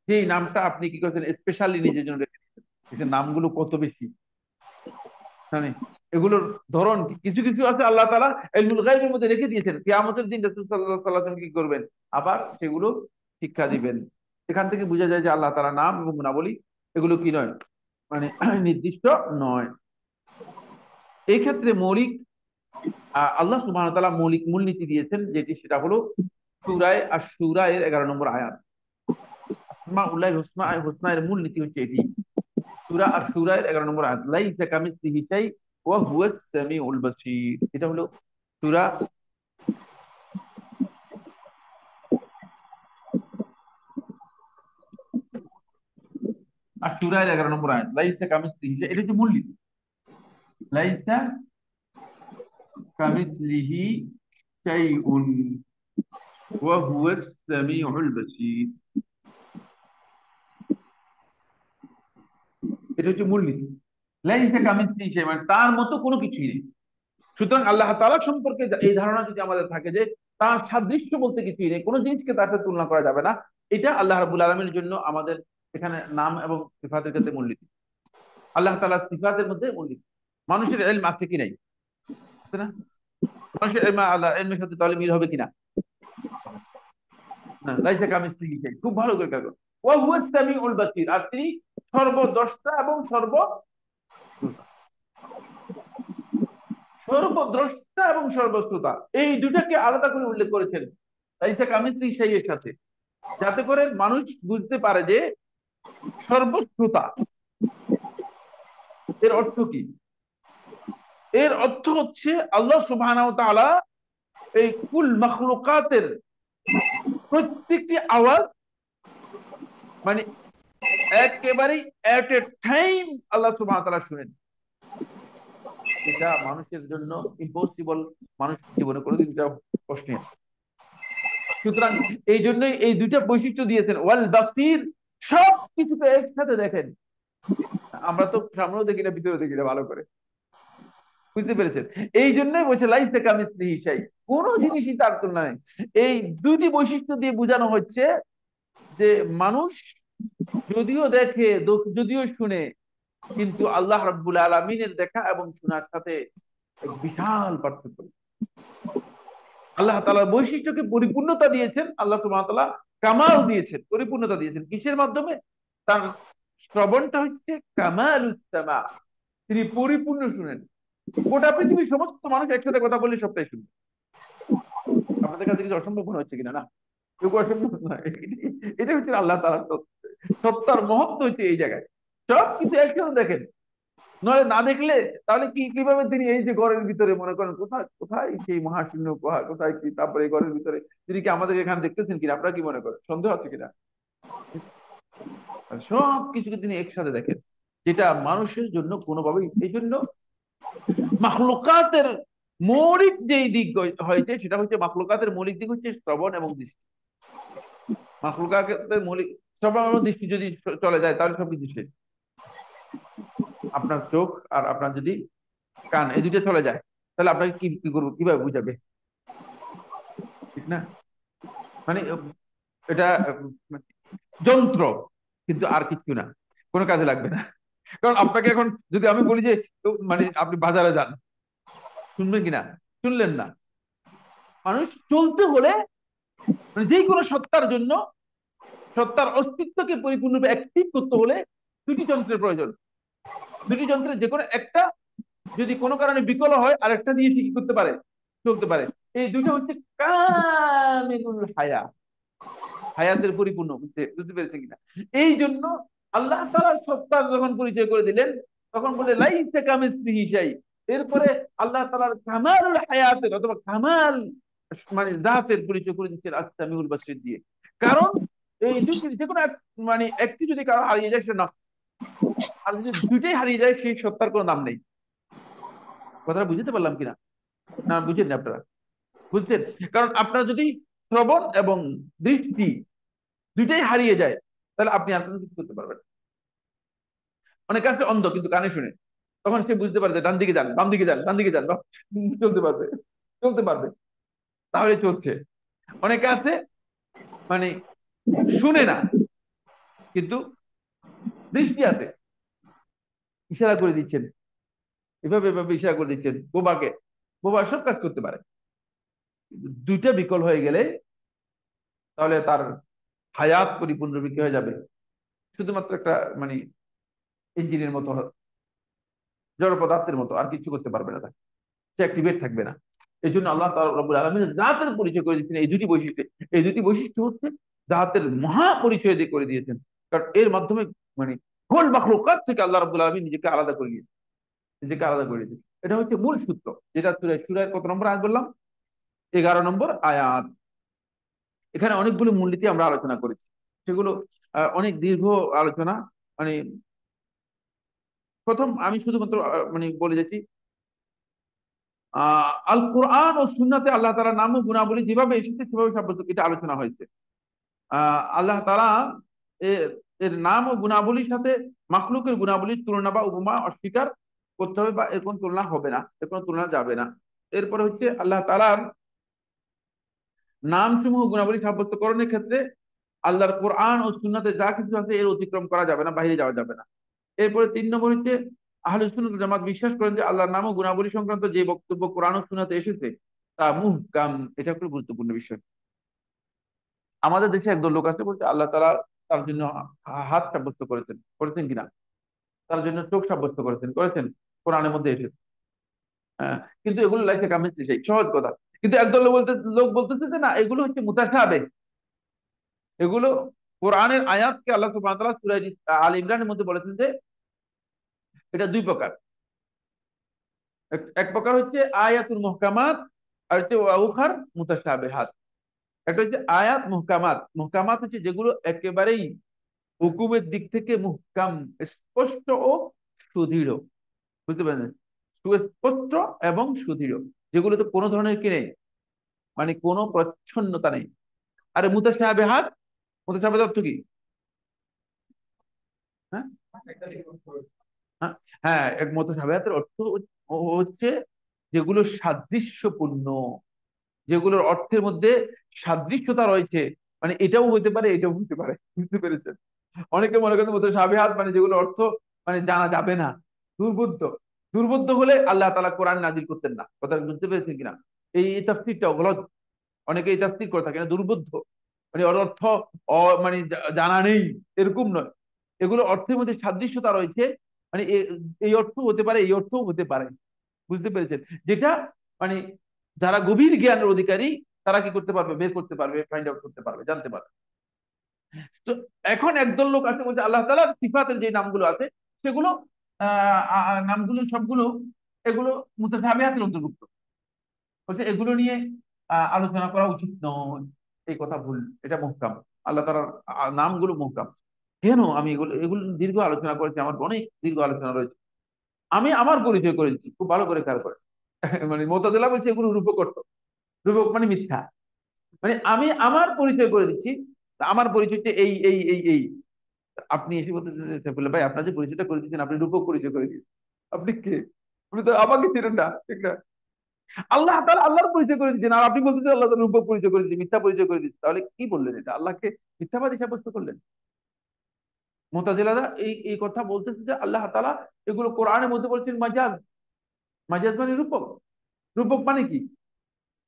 যে নামটা আপনি কি করেছেন স্পেশালি নিজের জন্য রেখে দিয়েছেন। এই নামগুলো কত বেশি, মানে এগুলোর ধরন কি, কিছু কিছু আছে আল্লাহ তাআলা ইলমুল গায়বের মধ্যে রেখে দিয়েছেন, কিয়ামতের দিন রাসূল সাল্লাল্লাহু আলাইহি ওয়াসাল্লাম কি করবেন, আবার সেগুলো শিক্ষা দিবেন। এখান থেকে বোঝা যায় যে আল্লাহ তাআলা নাম এবং গুণাবলী এগুলো কি নয়, মানে নির্দিষ্ট নয়। এই ক্ষেত্রে মৌলিক আল্লাহ সুবহানাহু ওয়া তাআলা মৌলিক মূলনীতি দিয়েছেন, যেটি সেটা হলো সূরায়ে আশ-শূরা এর 11 নম্বর আয়াত। আসমাউল্লাহিল হুসনা, হুসনা এর মূলনীতি হচ্ছে এটি। সূরা আশ-শূরা এর 11 নম্বর আয়াত, লাইসা কামিসলিহি শাই ওয়া হুয়াস সামিউল বাসীর। এটা হলো সূরা আশ-শূরা এর 11 নম্বর আয়াত, লাইসা কামিসলিহি শাই, এটা হচ্ছে মূলনীতি। লাইসা কামিসলিহি শাইউন ওয়া হুয়াস সামিউল বাসীর, এটা হচ্ছে মূলনীতি। লাইসা কামিসলিহি শাই, মানে তার মতো কোনো কিছুই নেই। সুতরাং আল্লাহ তাআলা সম্পর্কে এই ধারণা যদি আমাদের থাকে যে তার সাদৃশ্য বলতে কিছুই নেই, কোনো জিনিসকে তার সাথে তুলনা করা যাবে না, এটা আল্লাহ রাব্বুল আলামিনের জন্য আমাদের এখানে নাম এবং সিফাতের ক্ষেত্রে মূলনীতি। আল্লাহ তাআলার সিফাতের মধ্যে মূলনীতি। মানুষের ইলম আছে কি নাই, আছে না? মানুষের ইলম আল্লাহর ইলমের সাথে তাহলে মিল হবে কিনা? না, লাইসা কামিসলিহি শাই, খুব ভালো করে কাগজ। ওয়া হুয়াস সামিউল বাসীর, আর তিনি সর্বদ্রষ্টা এবং সর্বশ্রোতা। সর্বদ্রষ্টা এবং সর্বশ্রোতা, এই দুটাকে আলাদা করে উল্লেখ করেছেন লাইসা কামিসলিহি শাই এর সাথে, যাতে করে মানুষ বুঝতে পারে যে সর্বশ্রোতা এর অর্থ কি। এর অর্থ হচ্ছে আল্লাহ সুবহানাহু ওয়া তাআলা এই কুল মাখলুকাতের প্রত্যেকটি আওয়াজ, মানে একেবারেই এট এ টাইম আল্লাহ সুবহানাহু ওয়া তাআলা শুনেন। এটা মানুষের জন্য ইম্পসিবল, মানুষ জীবনে কোনোদিন এটা কঠিন। সুতরাং এই জন্যই এই দুইটা বৈশিষ্ট্য দিয়েছেন, ওয়াল বাসির, সব কিছুকে একসাথে দেখেন। আমরা তো সামনেও দেখি না, ভিতরেও দেখি না ভালো করে, বুঝতে পেরেছেন? এই জন্যই বলছে লাইসা কামিসলিহি শাই, কোন জিনিসই তার তুলনা নেই। এই দুইটি বৈশিষ্ট্য দিয়ে বোঝানো হচ্ছে যে মানুষ যদিও দেখে, যদিও শুনে, কিন্তু আল্লাহ রাব্বুল আলামিনের দেখা এবং শোনার সাথে এক বিশাল পার্থক্য। আল্লাহ তাআলার বৈশিষ্ট্যকে পরিপূর্ণতা দিয়েছেন, আল্লাহ সুবহানাহু ওয়া তাআলা কামাল দিয়েছেন, পরিপূর্ণতা দিয়েছেন কিসের মাধ্যমে? তার শ্রবণটা হচ্ছে কামালুস সামা, তিনি পরিপূর্ণ শুনেন। গোটা পৃথিবীর সমস্ত মানুষ একসাথে কথা বললে সবটাই শুনবে। আপনাদের কাছে কিছু অসম্ভব মনে হচ্ছে কিনা? না, কেউ অসম্ভব নয়। এটা হচ্ছে আল্লাহ তাআলার সত্তার মহত্ব হচ্ছে এই জায়গায়, সব কিছু একসাথে দেখেন। নয় না দেখলে তাহলে কি কিভাবে তিনি এই যে ঘরের ভিতরে মনে করেন, কোথায় কোথায় সেই মহাশূন্য কোথায় কি, তারপরে এই ঘরের ভিতরে তিনি কি আমাদের এখানে দেখতেছেন কিনা, আপনারা কি মনে করেন, সন্দেহ আছে কিনা? সব কিছুকে তিনি একসাথে দেখেন, যেটা মানুষের জন্য কোনোভাবেই, এই জন্য মাখলুকাতের মৌলিক যেই দিক হয়েছে সেটা হচ্ছে, মাখলুকাতের মৌলিক দিক হচ্ছে শ্রবণ এবং দৃষ্টি। মাখলুকাতের মৌলিক শ্রবণ এবং দৃষ্টি যদি চলে যায় তাহলে সবকিছু শেষ। আপনার চোখ আর আপনার যদি কান, এই দুটো চলে যায়, তাহলে আপনাকে কি কি করবো, কিভাবে বুঝাবে, ঠিক না? মানে এটা যন্ত্র, কিন্তু আর কিছু না, কোনো কাজে লাগবে না। কারণ আপনাকে এখন যদি আমি বলি যে মানে আপনি বাজারে যান, শুনবেন কিনা? শুনলেন না। মানুষ চলতে হলে, মানে যে কোনো সত্তার জন্য সত্তার অস্তিত্বকে পরিপূর্ণরূপে অ্যাক্টিভ করতে হলে দুটি যন্ত্রের প্রয়োজন। দুটি যন্ত্রের যে কোনো একটা যদি কোনো কারণে বিকল হয়, আরেকটা দিয়ে সে কি করতে পারে, চলতে পারে। এই দুইটা হচ্ছে কামিলুল হায়া, হায়াতের পরিপূর্ণ। বুঝতে বুঝতে পেরেছেন কিনা? এই জন্য আল্লাহ তাআলার সত্তার যখন পরিচয় করে দিলেন, তখন বলে লাইসা কামিসলিহি শাই। এরপরে আল্লাহ তাআলার কামালুল হায়াতের অথবা কামাল মানে জাতের পরিচয় করে দিচ্ছেন আস-সামিউল বাসীর দিয়ে। কারণ এই দুটির যে কোনো মানে একটি যদি কারো হারিয়ে যায় সেটা নষ্ট, আর যদি দুইটাই হারিয়ে যায় সেই সত্তার কোনো দাম নেই। কথাটা বুঝতে পারলাম কিনা? না বুঝেন না আপনারা? বুঝছেন? কারণ আপনার যদি শ্রবণ এবং দৃষ্টি দুইটাই হারিয়ে যায়, তাহলে আপনি আর কোনো কিছু করতে পারবেন না। অনেকে আছে অন্ধ কিন্তু কানে শুনে, তখন সে বুঝতে পারে যে ডান দিকে যান, বাম দিকে যান, ডান দিকে যান, চলতে পারবে, চলতে পারবে, তাহলে চলছে। অনেকে আছে মানে শুনে না কিন্তু দৃষ্টি আছে, ইশারা করে দিচ্ছেন, এভাবে এভাবে ইশারা করে দিচ্ছেন বোবাকে, বোবা সব কাজ করতে পারে। দুইটা বিকল হয়ে গেলে তাহলে তার হায়াত পরিপূর্ণ কি হয়ে যাবে, শুধুমাত্র একটা মানে ইঞ্জিনের মতো, জড় পদার্থের মতো, আর কিছু করতে পারবে না তাকে, সে অ্যাক্টিভেট থাকবে না। এই জন্য আল্লাহ তাআলা রব্বুল আলামিন জাতের পরিচয় করে দিচ্ছেন এই দুটি বৈশিষ্ট্য। এই দুটি বৈশিষ্ট্য হচ্ছে জাতের মহা পরিচয় দিয়ে করে দিয়েছেন। কারণ এর মাধ্যমে মানে কুল মাখলুকাত থেকে আল্লাহ রাব্বুল আলামিন নিজেকে আলাদা করে দিয়েছেন, নিজেকে আলাদা করে দিয়েছেন। এটা হচ্ছে মূল সূত্র, যেটা সূরার কত নম্বর আয়াত বললাম? 11 নম্বর আয়াত। এখানে অনেকগুলো মূলনীতি আমরা আলোচনা করেছি, সেগুলো অনেক দীর্ঘ আলোচনা। মানে প্রথম আমি শুধুমাত্র মানে বলে যাচ্ছি, আল কোরআন ও সুন্নাতে আল্লাহ তাআলার নাম ও গুণাবলী যেভাবে এসেছে সেভাবে সাব্যস্ত, এটা আলোচনা হয়েছে। আল্লাহ তাআলা এর এর নাম ও গুণাবলীর সাথে মাখলুকের গুণাবলীর তুলনা বা উপমা অস্বীকার করতে হবে, বা এর কোনো তুলনা হবে না, এর কোনো তুলনা যাবে না। এরপরে হচ্ছে আল্লাহ তাআলার নাম সমূহ গুণাবলী সাব্যস্তকরণের ক্ষেত্রে আল্লাহর কোরআন ও সুন্নাতে যা কিছু আছে এর অতিক্রম করা যাবে না, বাইরে যাওয়া যাবে না। এরপরে 3 নম্বর হচ্ছে আহলে সুন্নাত জামাত বিশ্বাস করেন যে আল্লাহর নাম ও গুণাবলী সংক্রান্ত যে বক্তব্য কোরআন ও সুন্নাতে এসেছে তা মুহকাম। এটা খুব গুরুত্বপূর্ণ বিষয়। আমাদের দেশে একদল লোক আছে বলছে আল্লাহ তাআলা তার জন্য হাত সাব্যস্ত করেছেন, করেছেন কিনা, তার জন্য চোখ সাব্যস্ত করেছেন, করেছেন, কোরআনের মধ্যে এসেছে। কিন্তু এগুলো লাইসা কামিসলিহি শাই, সহজ কথা। কিন্তু একদল লোক বলতেছে যে না, এগুলো হচ্ছে মুতাশাবিহ, এগুলো কোরআনের আয়াতকে আল্লাহ সুবহানাহু ওয়া তাআলা সূরা আল ইমরানের মধ্যে বলেছেন যে এটা দুই প্রকার। এক প্রকার হচ্ছে আয়াতুল মুহকামাত, আর হচ্ছে উখার মুতাশাবিহাত। একটা হচ্ছে আয়াত মুহকামাত, মুহকামাত হচ্ছে যেগুলো একেবারেই হুকুমের দিক থেকে মুহকাম, স্পষ্ট ও সুদৃঢ়। বুঝতে পারছেন? সুস্পষ্ট এবং সুদৃঢ়, যেগুলোতে কোনো ধরনের কি নেই, মানে কোনো প্রচ্ছন্নতা নেই। আর মুতাশাবিহাত, মুতাশাবিহাত অর্থ কি? হ্যাঁ, হ্যাঁ, হ্যাঁ, এক মুতাশাবিহাতের অর্থ হচ্ছে যেগুলো সাদৃশ্যপূর্ণ, যেগুলোর অর্থের মধ্যে সাদৃশ্যতা রয়েছে, মানে এটাও হতে পারে এটাও হতে পারে। বুঝতে পেরেছেন? অনেকে মনে করেন মুতাশাবিহাত মানে যেগুলো অর্থ মানে জানা যাবে না, দুর্বোধ্য। দুর্বোধ্য হলে আল্লাহ তাআলা কোরআন নাজিল করতেন না। কথা বুঝতে পেরেছেন কিনা? এই তাফসীরটাও গলত। অনেকে এই তাফসীর করে থাকে না, দুর্বোধ্য মানে ওর অর্থ মানে জানা নেই, এরকম নয়। এগুলো অর্থের মধ্যে সাদৃশ্যতা রয়েছে, মানে এই অর্থ হতে পারে, এই অর্থও হতে পারে। বুঝতে পেরেছেন? যেটা মানে যারা গভীর জ্ঞানের অধিকারী তারা কি করতে পারবে, বের করতে পারবে, ফাইন্ড আউট করতে পারবে, জানতে পারবে। তো এখন একদল লোক আছে বলছে আল্লাহ তাআলার সিফাতের যে নামগুলো আছে সেগুলো নামগুলো সবগুলো এগুলো মুতাশাবিহাতের অন্তর্ভুক্ত। বলছে এগুলো নিয়ে আলোচনা করা উচিত নয়, এই কথা ভুল, এটা মুহকাম। আল্লাহ তাআলার নামগুলো মুহকাম। কেন? আমি এগুলো এগুলো দীর্ঘ আলোচনা করেছি, আমার অনেক দীর্ঘ আলোচনা রয়েছে। আমি আমার পরিচয় করে দিচ্ছি, খুব ভালো করে খেয়াল করে। মানে মুতাজিলা বলছে এগুলো রূপক অর্থ, রূপক মানে মিথ্যা। মানে আমি আমার পরিচয় করে দিচ্ছি, আমার পরিচয় হচ্ছে এই এই এই এই। আপনি এসে বলতেছেন যে সাইফুল্লাহ ভাই, আপনার যে পরিচয়টা করে দিচ্ছেন আপনি রূপক পরিচয় করে দিচ্ছেন, আপনি কে? আপনি তো আমাকে চিনেন না, ঠিক না? আল্লাহ তাআলা আল্লাহর পরিচয় করে দিচ্ছেন, আর আপনি বলতেছেন আল্লাহ তাআলা রূপক পরিচয় করে দিচ্ছেন, মিথ্যা পরিচয় করে দিচ্ছেন। তাহলে কি বললেন? এটা আল্লাহকে মিথ্যাবাদী সাব্যস্ত করলেন। মুতাজিলারা এই এই কথা বলতেছে যে আল্লাহ তাআলা এগুলো কোরআনের মধ্যে বলছেন মাজাজ। মাজাজ মানে রূপক। রূপক মানে কি?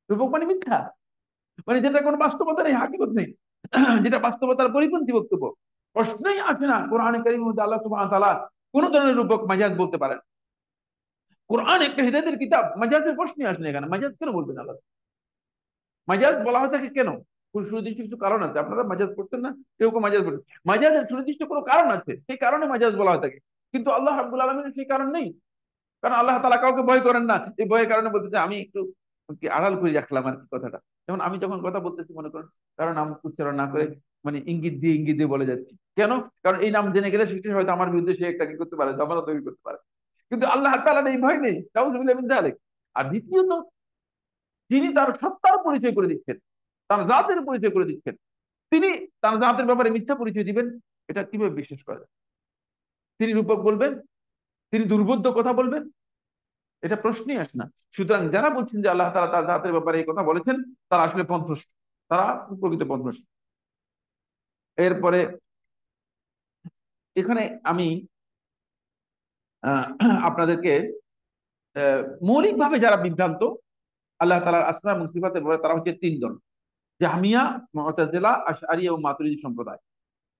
রূপক মানে মিথ্যা, মানে যেটা কোনো বাস্তবতা নেই, হাকিকত নেই। যেটা বাস্তবতার পরিপন্থী বক্তব্য। প্রশ্নই আসে না কোরআনে কারীমের মধ্যে আল্লাহ সুবহানাহু ওয়া তাআলা কোন ধরনের রূপক মাজাজ বলতে পারেন। কোরআন একটা হিদায়াতের কিতাব, মাজাজের প্রশ্নই আসে না এখানে। মাজাজ কেন বলবেন আল্লাহ? মাজাজ বলা হয় থাকে কেন? সুনির্দিষ্ট কিছু কারণ আছে। আপনারা মাজাজ পড়তেন না, কেউ কেউ মাজাজ পড়েন। মাজাজের সুনির্দিষ্ট কোনো কারণ আছে, সেই কারণে মাজাজ বলা হয় থাকে। কিন্তু আল্লাহ রাব্বুল আলামিনের সেই কারণ নেই। কারণ আল্লাহ তাআলা কাউকে ভয় করেন না। এই ভয়ের কারণে বলতে চাই আমি একটু কি আড়াল করে রাখলাম আর কি কথাটা। যেমন আমি যখন কথা বলতেছি মনে করেন কারণ নাম উচ্চারণ না করে মানে ইঙ্গিত দিয়ে বলে যাচ্ছি কেন? কারণ এই নাম জেনে গেলে সেটা হয়তো আমার বিরুদ্ধে সে একটা কি করতে পারে, ঝামেলা তৈরি করতে পারে। কিন্তু আল্লাহ তাআলার এই ভয় নেই, নাউযুবিল্লাহি মিন যালিক। আর দ্বিতীয়ত, তিনি তার সত্তার পরিচয় করে দিচ্ছেন, তার জাতের পরিচয় করে দিচ্ছেন। তিনি তার জাতের ব্যাপারে মিথ্যা পরিচয় দিবেন, এটা কিভাবে বিশ্বাস করা যায়? তিনি রূপক বলবেন, তিনি দুর্বোধ্য কথা বলবেন, এটা প্রশ্নই আসে না। সুতরাং যারা বলছেন যে আল্লাহ তাআলা তার জাতের ব্যাপারে এই কথা বলেছেন, তারা আসলে পথভ্রষ্ট, তারা প্রকৃত পথভ্রষ্ট। এরপরে এখানে আমি আহ, আপনাদেরকে মৌলিকভাবে যারা বিভ্রান্ত আল্লাহ তাআলার আসমা এবং সিফাতের ব্যাপারে, তারা হচ্ছে তিনজন: জাহমিয়া, মুতাজিলা, আশআরী এবং মাতুরিদী সম্প্রদায়।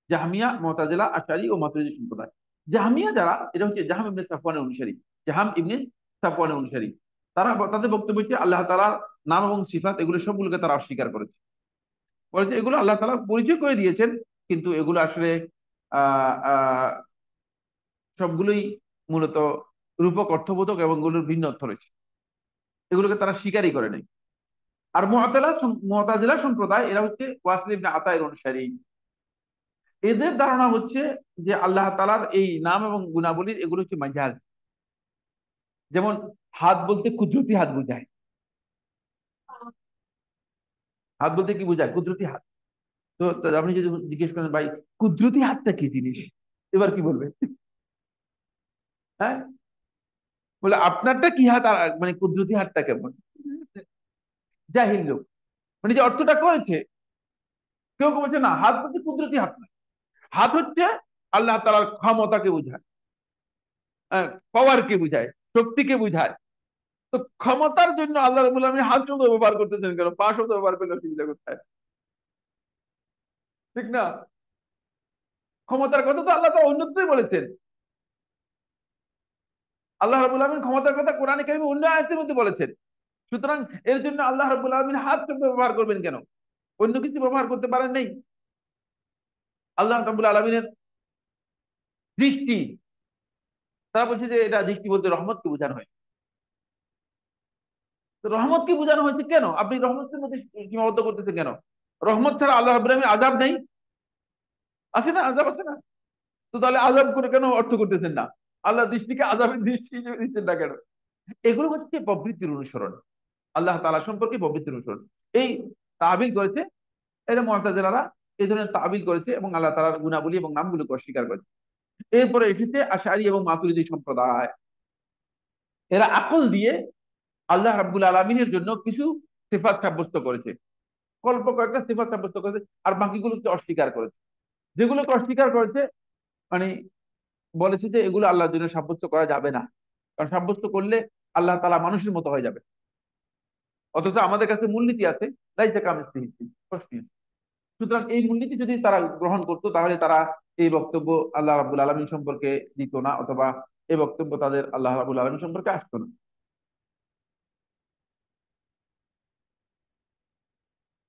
জাহমিয়া, মুতাজিলা, আশআরী ও মাতুরিদী সম্প্রদায়। জাহমিয়া যারা, এটা হচ্ছে জাহাম ইবনে সাফওয়ানের অনুসারী। জাহাম ইবনে সাফওয়ানের অনুসারী। তারা, তাদের বক্তব্য হচ্ছে আল্লাহ তাআলার নাম এবং সিফাত এগুলো সবগুলোকে তারা অস্বীকার করেছে। বলেছে এগুলো আল্লাহ তাআলা পরিচয় করে দিয়েছেন, কিন্তু এগুলো আসলে আহ আহ সবগুলোই মূলত রূপক, অর্থবোধক এবং এগুলোর ভিন্ন অর্থ রয়েছে। এগুলোকে তারা স্বীকারই করে নাই। আর মুতাজিলা সম্প্রদায়, এরা হচ্ছে ওয়াসিল ইবনে আতায়ের অনুসারী। এদের ধারণা হচ্ছে যে আল্লাহ তাআলার এই নাম এবং গুণাবলীর এগুলো হচ্ছে মাজাজ। যেমন হাত বলতে কুদরতি হাত বোঝায়। হাত বলতে কি বোঝায়? কুদরতি হাত। তো আপনি যদি জিজ্ঞেস করেন ভাই কুদরতি হাতটা কি জিনিস, এবার কি বলবে? হ্যাঁ, বলে আপনারটা কি হাত আর মানে কুদরতি হাতটা কেমন? জাহিল লোক, মানে যে অর্থটা করেছে। কেউ কেউ বলছে না, হাত বলতে কুদরতি হাত না, হাত হচ্ছে আল্লাহ তাআলার ক্ষমতাকে বোঝায়, পাওয়ারকে বোঝায়, শক্তিকে বোঝায়। তো ক্ষমতার জন্য আল্লাহ রাব্বুল আলামিন হাত শব্দ ব্যবহার করতেছেন কেন? পা শব্দ ব্যবহার করলে অসুবিধা কোথায়? ঠিক না? ক্ষমতার কথা তো আল্লাহ তাআলা অন্যত্রই বলেছেন। আল্লাহ রাব্বুল আলামিন ক্ষমতার কথা কোরআনে কারিমে অন্য আয়াতের মধ্যে বলেছেন। সুতরাং এর জন্য আল্লাহ রাব্বুল আলামিন হাত শব্দ ব্যবহার করবেন কেন? অন্য কিছু ব্যবহার করতে পারেন নাই? আল্লাহ রাব্বুল আলামিনের দৃষ্টি, তারা বলছে যে এটা দৃষ্টি বলতে রহমতকে বোঝানো হয়। তো রহমতকে বোঝানো হয়েছে কেন? আপনি রহমতের মধ্যে সীমাবদ্ধ করতেছেন কেন? রহমত ছাড়া আল্লাহ রাব্বুল আলামিন আযাব নেই? আছে না, আযাব আছে না? তো তাহলে আযাব করে কেন অর্থ করতেছেন না? আল্লাহ দৃষ্টিকে আযাবের দৃষ্টি হিসেবে দিচ্ছেন না কেন? এগুলো হচ্ছে প্রবৃত্তির অনুসরণ, আল্লাহ তাআলা সম্পর্কে প্রবৃত্তির অনুসরণ। এই তাবিল করেছে এটা মুতাজিলারা, এই ধরনের তাবিল করেছে এবং আল্লাহ তাআলার গুণাবলী এবং নামগুলোকে অস্বীকার করেছে। এরপরে এসেছে আশআরী এবং মাতুরিদী সম্প্রদায়। এরা আকল দিয়ে আল্লাহ রাব্বুল আলামিনের জন্য কিছু সিফাত সাব্যস্ত করেছে, অল্প কয়েকটা সিফাত সাব্যস্ত করেছে, আর বাকিগুলোকে অস্বীকার করেছে। যেগুলোকে অস্বীকার করেছে মানে বলেছে যে এগুলো আল্লাহর জন্য সাব্যস্ত করা যাবে না, কারণ সাব্যস্ত করলে আল্লাহ তাআলা মানুষের মতো হয়ে যাবে। অথচ আমাদের কাছে মূলনীতি আছে, লাইসা কামিসলিহি শাই, প্রশ্ন। সুতরাং এই মূলনীতি যদি তারা গ্রহণ করতো তাহলে তারা এই বক্তব্য আল্লাহ রাব্বুল আলামিন সম্পর্কে দিত না, অথবা এই বক্তব্য তাদের আল্লাহ রাব্বুল আলামিন সম্পর্কে আসতো না।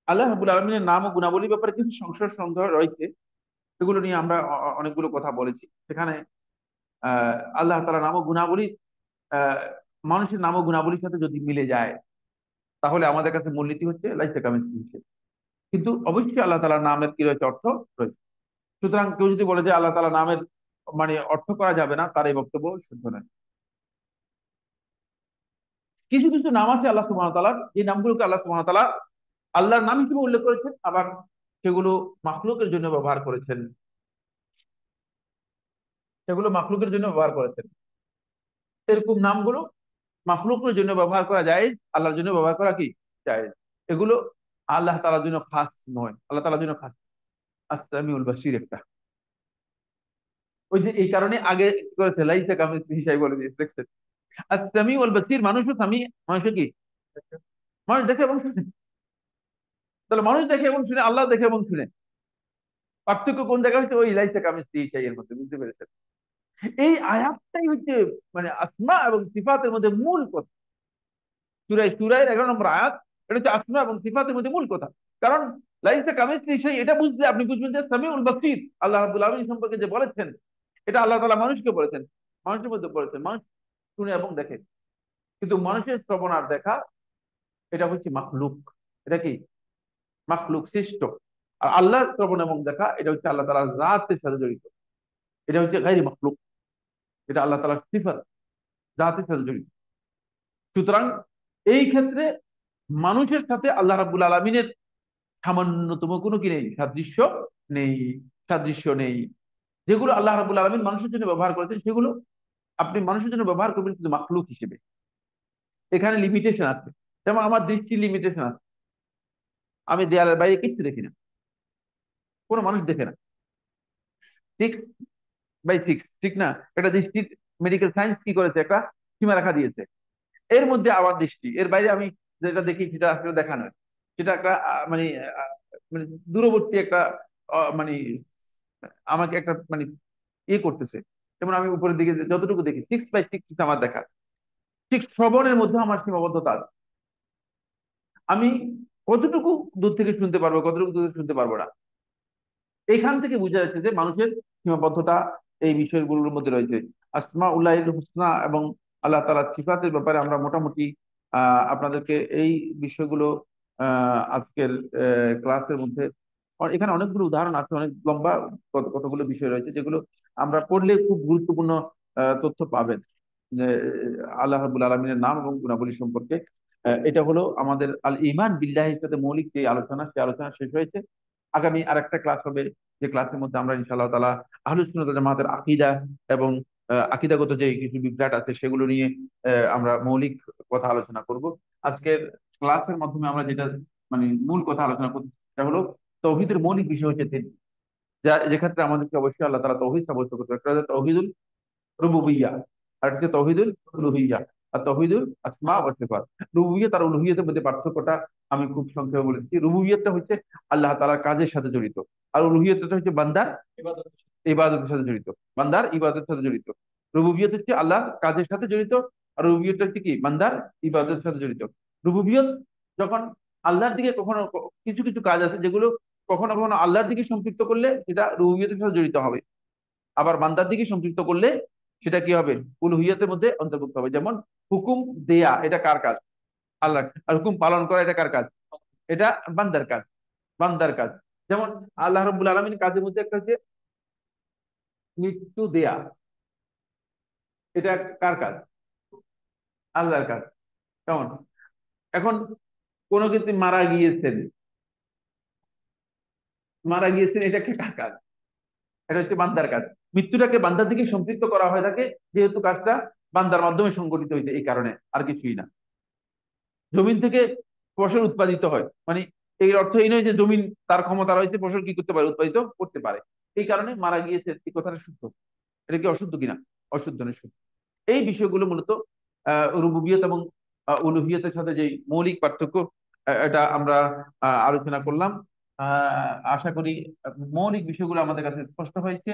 আল্লাহ রাব্বুল আলামিনের নাম ও গুণাবলীর ব্যাপারে কিছু সংশয় সন্দেহ রয়েছে, এগুলো নিয়ে আমরা অনেকগুলো কথা বলেছি সেখানে। আল্লাহ তাআলা নাম ও গুণাবলী আহ মানুষের নাম ও গুণাবলীর সাথে যদি মিলে যায়, তাহলে আমাদের কাছে মূলনীতি হচ্ছে লাইসা কামিসলিহি শাই। কিন্তু অবশ্যই আল্লাহ তাআলার নামের কি রয়েছে? অর্থ রয়েছে। সুতরাং কেউ যদি বলে যে আল্লাহ তাআলা নামের মানে অর্থ করা যাবে না, তার এই বক্তব্য শুদ্ধ নয়। কিছু কিছু নাম আছে আল্লাহ সুবহানাহু ওয়া তাআলার, যে নামগুলোকে আল্লাহ সুবহানাহু ওয়া তাআলা আল্লাহর নাম হিসেবে উল্লেখ করেছেন, আবার সেগুলো মাখলুকের জন্য ব্যবহার করেছেন। সেগুলো মাখলুকের জন্য ব্যবহার করেছেন। এরকম নামগুলো মাখলুকের জন্য ব্যবহার করা যায়, আল্লাহর জন্য ব্যবহার করা কি জায়েজ। এগুলো আল্লাহ তাআলার জন্য খাস নয়, আল্লাহ তাআলার জন্য খাস। আস-সামিউল বাসীর একটা, ওই যে এই কারণে আগে কি করেছে, লাইসা কামিসলিহি শাই বলে দিয়েছে, দেখছেন? আস-সামিউল বাসীর, মানুষও সামি, মানুষও কি, মানুষ দেখে এবং শুনে। তাহলে মানুষ দেখে এবং শুনে, আল্লাহ দেখে এবং শুনে। পার্থক্য কোন জায়গায় হচ্ছে ওই লাইসা কামিস্ত্রি সেই এর মধ্যে, বুঝতে পেরেছেন? এই আয়াতটাই হচ্ছে মানে আসমা এবং সিফাতের মধ্যে মূল কথা। সূরা 11 নম্বর আয়াত, এটা হচ্ছে আসমা এবং সিফাতের মধ্যে মূল কথা। কারণ লাইসা কামিসলি সেই, এটা বুঝলে আপনি বুঝবেন যে সামিউল বাসীর আল্লাহ রাব্বুল আলামিন সম্পর্কে যে বলেছেন, এটা আল্লাহ তাআলা মানুষকে বলেছেন, মানুষের মধ্যে বলেছেন, মানুষ শুনে এবং দেখে। কিন্তু মানুষের শ্রবণ আর দেখা এটা হচ্ছে মাখলুক। এটা কি? মাখলুক, সৃষ্ট। আর আল্লাহ শ্রবণ এবং দেখা এটা হচ্ছে আল্লাহ তাআলার জাতের সাথে জড়িত। এটা হচ্ছে গায়রি মাখলুক, এটা আল্লাহ তাআলার সিফাত, জাতের সাথে জড়িত। সুতরাং এই ক্ষেত্রে মানুষের সাথে আল্লাহ রাব্বুল আলামিনের সামান্যতম কোনো কি নেই, সাদৃশ্য নেই, সাদৃশ্য নেই। যেগুলো আল্লাহ রাব্বুল আলামিন মানুষের জন্য ব্যবহার করেছেন, সেগুলো আপনি মানুষের জন্য ব্যবহার করবেন কিন্তু মাখলুক হিসেবে। এখানে লিমিটেশন আছে। যেমন আমার দৃষ্টির লিমিটেশন আছে, আমি দেয়ালের বাইরে কিচ্ছু দেখি না, কোনো মানুষ দেখে না। 6/6, ঠিক না? এটা দৃষ্টির মেডিকেল সায়েন্স কি করেছে, একটা সীমারেখা দিয়েছে। এর মধ্যে আমার দৃষ্টি, এর বাইরে আমি যেটা দেখি সেটা আসলে দেখা নয়। সেটা একটা আহ, মানে দূরবর্তী একটা মানে আমাকে একটা মানে ইয়ে করতেছে। যেমন আমি উপরের দিকে যতটুকু দেখি 6/6 আমার দেখা। ঠিক শ্রবণের মধ্যে আমার সীমাবদ্ধতা আছে। আমি কতটুকু দূর থেকে শুনতে পারবো, কতটুকু দূর থেকে শুনতে পারবো না। এখান থেকে বোঝা যাচ্ছে যে মানুষের সীমাবদ্ধতা এই বিষয়গুলোর মধ্যে রয়েছে। আসমা উল্লাহিল হুসনা এবং আল্লাহ তাআলার সিফাতের ব্যাপারে আমরা মোটামুটি আপনাদেরকে এই বিষয়গুলো আজকের ক্লাসের মধ্যে এখানে অনেকগুলো উদাহরণ আছে, অনেক লম্বা কতগুলো বিষয় রয়েছে যেগুলো আমরা পড়লে খুব গুরুত্বপূর্ণ তথ্য পাবেন যে আল্লাহ রাব্বুল আলামিনের নাম এবং গুণাবলী সম্পর্কে। এটা হলো আমাদের আল ইমান বিল্লাহির সাথে মৌলিক যে আলোচনা, সেই আলোচনা শেষ হয়েছে। আগামী আরেকটা ক্লাস হবে, যে ক্লাসের মধ্যে আমরা ইনশাআল্লাহ তাআলা আহলুস সুন্নাত ওয়াল জামাতের আকীদা এবং আকীদাগত যে কিছু বিভ্রাট আছে সেগুলো নিয়ে আমরা মৌলিক কথা আলোচনা করব। আজকের ক্লাসের মাধ্যমে আমরা যেটা মানে মূল কথা আলোচনা করছি সেটা হলো তৌহিদের মৌলিক বিষয় হচ্ছে তিন, যা যে ক্ষেত্রে আমাদেরকে অবশ্যই আল্লাহ তাআলা তৌহিদ সাব্যস্ত করতে হবে। একটা হচ্ছে তৌহিদুল রুবুবিয়্যাহ, আর একটা হচ্ছে তৌহিদুল উলুহিয়্যাহ, আর তৌহিদুল আসমা ওয়া সিফাত। রুবুবিয়্যাত আর উলুহিয়্যাতের মধ্যে পার্থক্যটা আমি খুব সংক্ষেপে বলে দিচ্ছি। রুবুবিয়্যাতটা হচ্ছে আল্লাহ তাআলার কাজের সাথে জড়িত, আর উলুহিয়্যাতটা হচ্ছে বান্দার ইবাদতের সাথে জড়িত, বান্দার ইবাদতের সাথে জড়িত। রুবুবিয়ত হচ্ছে আল্লাহর কাজের সাথে জড়িত, আর রুবুবিয়তটা হচ্ছে কি, বান্দার ইবাদতের সাথে জড়িত। রুবুবিয়ত যখন আল্লাহর দিকে কখনো কিছু কিছু কাজ আছে যেগুলো কখনো কখনো আল্লাহর দিকে সম্পৃক্ত করলে সেটা রুবুবিয়তের সাথে জড়িত হবে, আবার বান্দার দিকে সম্পৃক্ত করলে সেটা কি হবে, উলুহিয়তের মধ্যে অন্তর্ভুক্ত হবে। যেমন হুকুম দেয়া এটা কার কাজ? আল্লাহ। আর হুকুম পালন করা এটা কার কাজ? এটা বান্দার কাজ, বান্দার কাজ। যেমন আল্লাহ রাব্বুল আলামিনের কাজের মধ্যে একটা হচ্ছে মৃত্যু দেয়া, এটা কার কাজ? আল্লাহর কাজ। কেমন? এখন কোন ব্যক্তি মারা গিয়েছেন, মারা গিয়েছেন, এটা কি কার কাজ? এটা হচ্ছে বান্দার কাজ। মৃত্যুটাকে বান্দার দিকে সম্পৃক্ত করা হয়ে থাকে, যেহেতু কাজটা বান্দার মাধ্যমে সংগঠিত হইতে, এই কারণে, আর কিছুই না। জমিন থেকে ফসল উৎপাদিত হয়, মানে এর অর্থ এই নয় যে জমিন তার ক্ষমতা রয়েছে ফসল কি করতে পারে, উৎপাদিত করতে পারে। এই কারণে মারা গিয়েছে, এই কথাটা শুদ্ধ। এটা কি অশুদ্ধ কিনা? অশুদ্ধ নয়, শুদ্ধ। এই বিষয়গুলো মূলত রুবুবিয়ত এবং উলুহিয়তের সাথে যে মৌলিক পার্থক্য, এটা আমরা আলোচনা করলাম। আশা করি মৌলিক বিষয়গুলো আমাদের কাছে স্পষ্ট হয়েছে।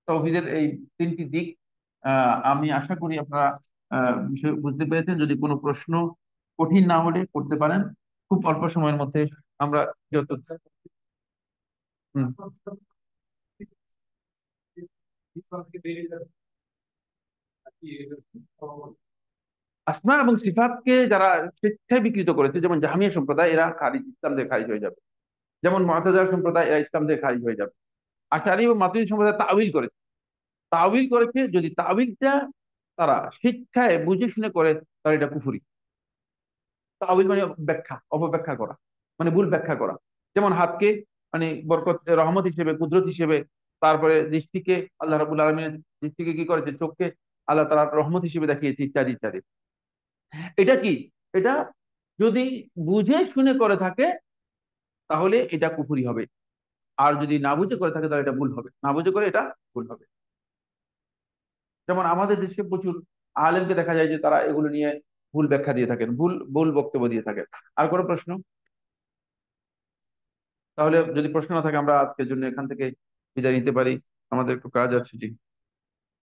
তৌহিদের এই তিনটি দিক আমি আশা করি আপনারা বিষয় বুঝতে পেরেছেন। যদি কোনো প্রশ্ন কঠিন না হলে করতে পারেন, খুব অল্প সময়ের মধ্যে আমরা যত হুম। আসমা এবং সিফাতকে যারা স্বেচ্ছায় বিকৃত করেছে, যেমন জাহমিয়া সম্প্রদায়, এরা খারিজ, ইসলাম থেকে খারিজ হয়ে যাবে। যেমন মুআতাজিলা সম্প্রদায়, এরা ইসলাম থেকে খারিজ হয়ে যাবে। আশারি এবং মাতুরিদি সম্প্রদায় তাউইল করেছে। তাউইল করেছে, যদি তাউইলটা তারা শিক্ষায় বুঝে শুনে করে তাহলে এটা কুফরি। তাউইল মানে ব্যাখ্যা, অপব্যাখ্যা করা, মানে ভুল ব্যাখ্যা করা। যেমন হাতকে মানে বরকত রহমত হিসেবে, কুদরত হিসেবে, তারপরে দৃষ্টিকে আল্লাহ রাব্বুল আলামিনের দৃষ্টিকে কি করেছে, চোখকে আল্লাহ তাআলা রহমত হিসেবে দেখিয়েছে, ইত্যাদি ইত্যাদি। এটা কি? এটা যদি বুঝে শুনে করে থাকে তাহলে এটা কুফরি হবে। আর যদি না বুঝে করে থাকে তাহলে এটা ভুল হবে, না বুঝে করে এটা ভুল হবে। যেমন আমাদের দেশে প্রচুর আলেমকে দেখা যায় যে তারা এগুলো নিয়ে ভুল ব্যাখ্যা দিয়ে থাকেন, ভুল ভুল বক্তব্য দিয়ে থাকেন। আর কোনো প্রশ্ন? তাহলে যদি প্রশ্ন না থাকে আমরা আজকের জন্য এখান থেকে বিদায় নিতে পারি। আমাদের একটু কাজ আছে, জি।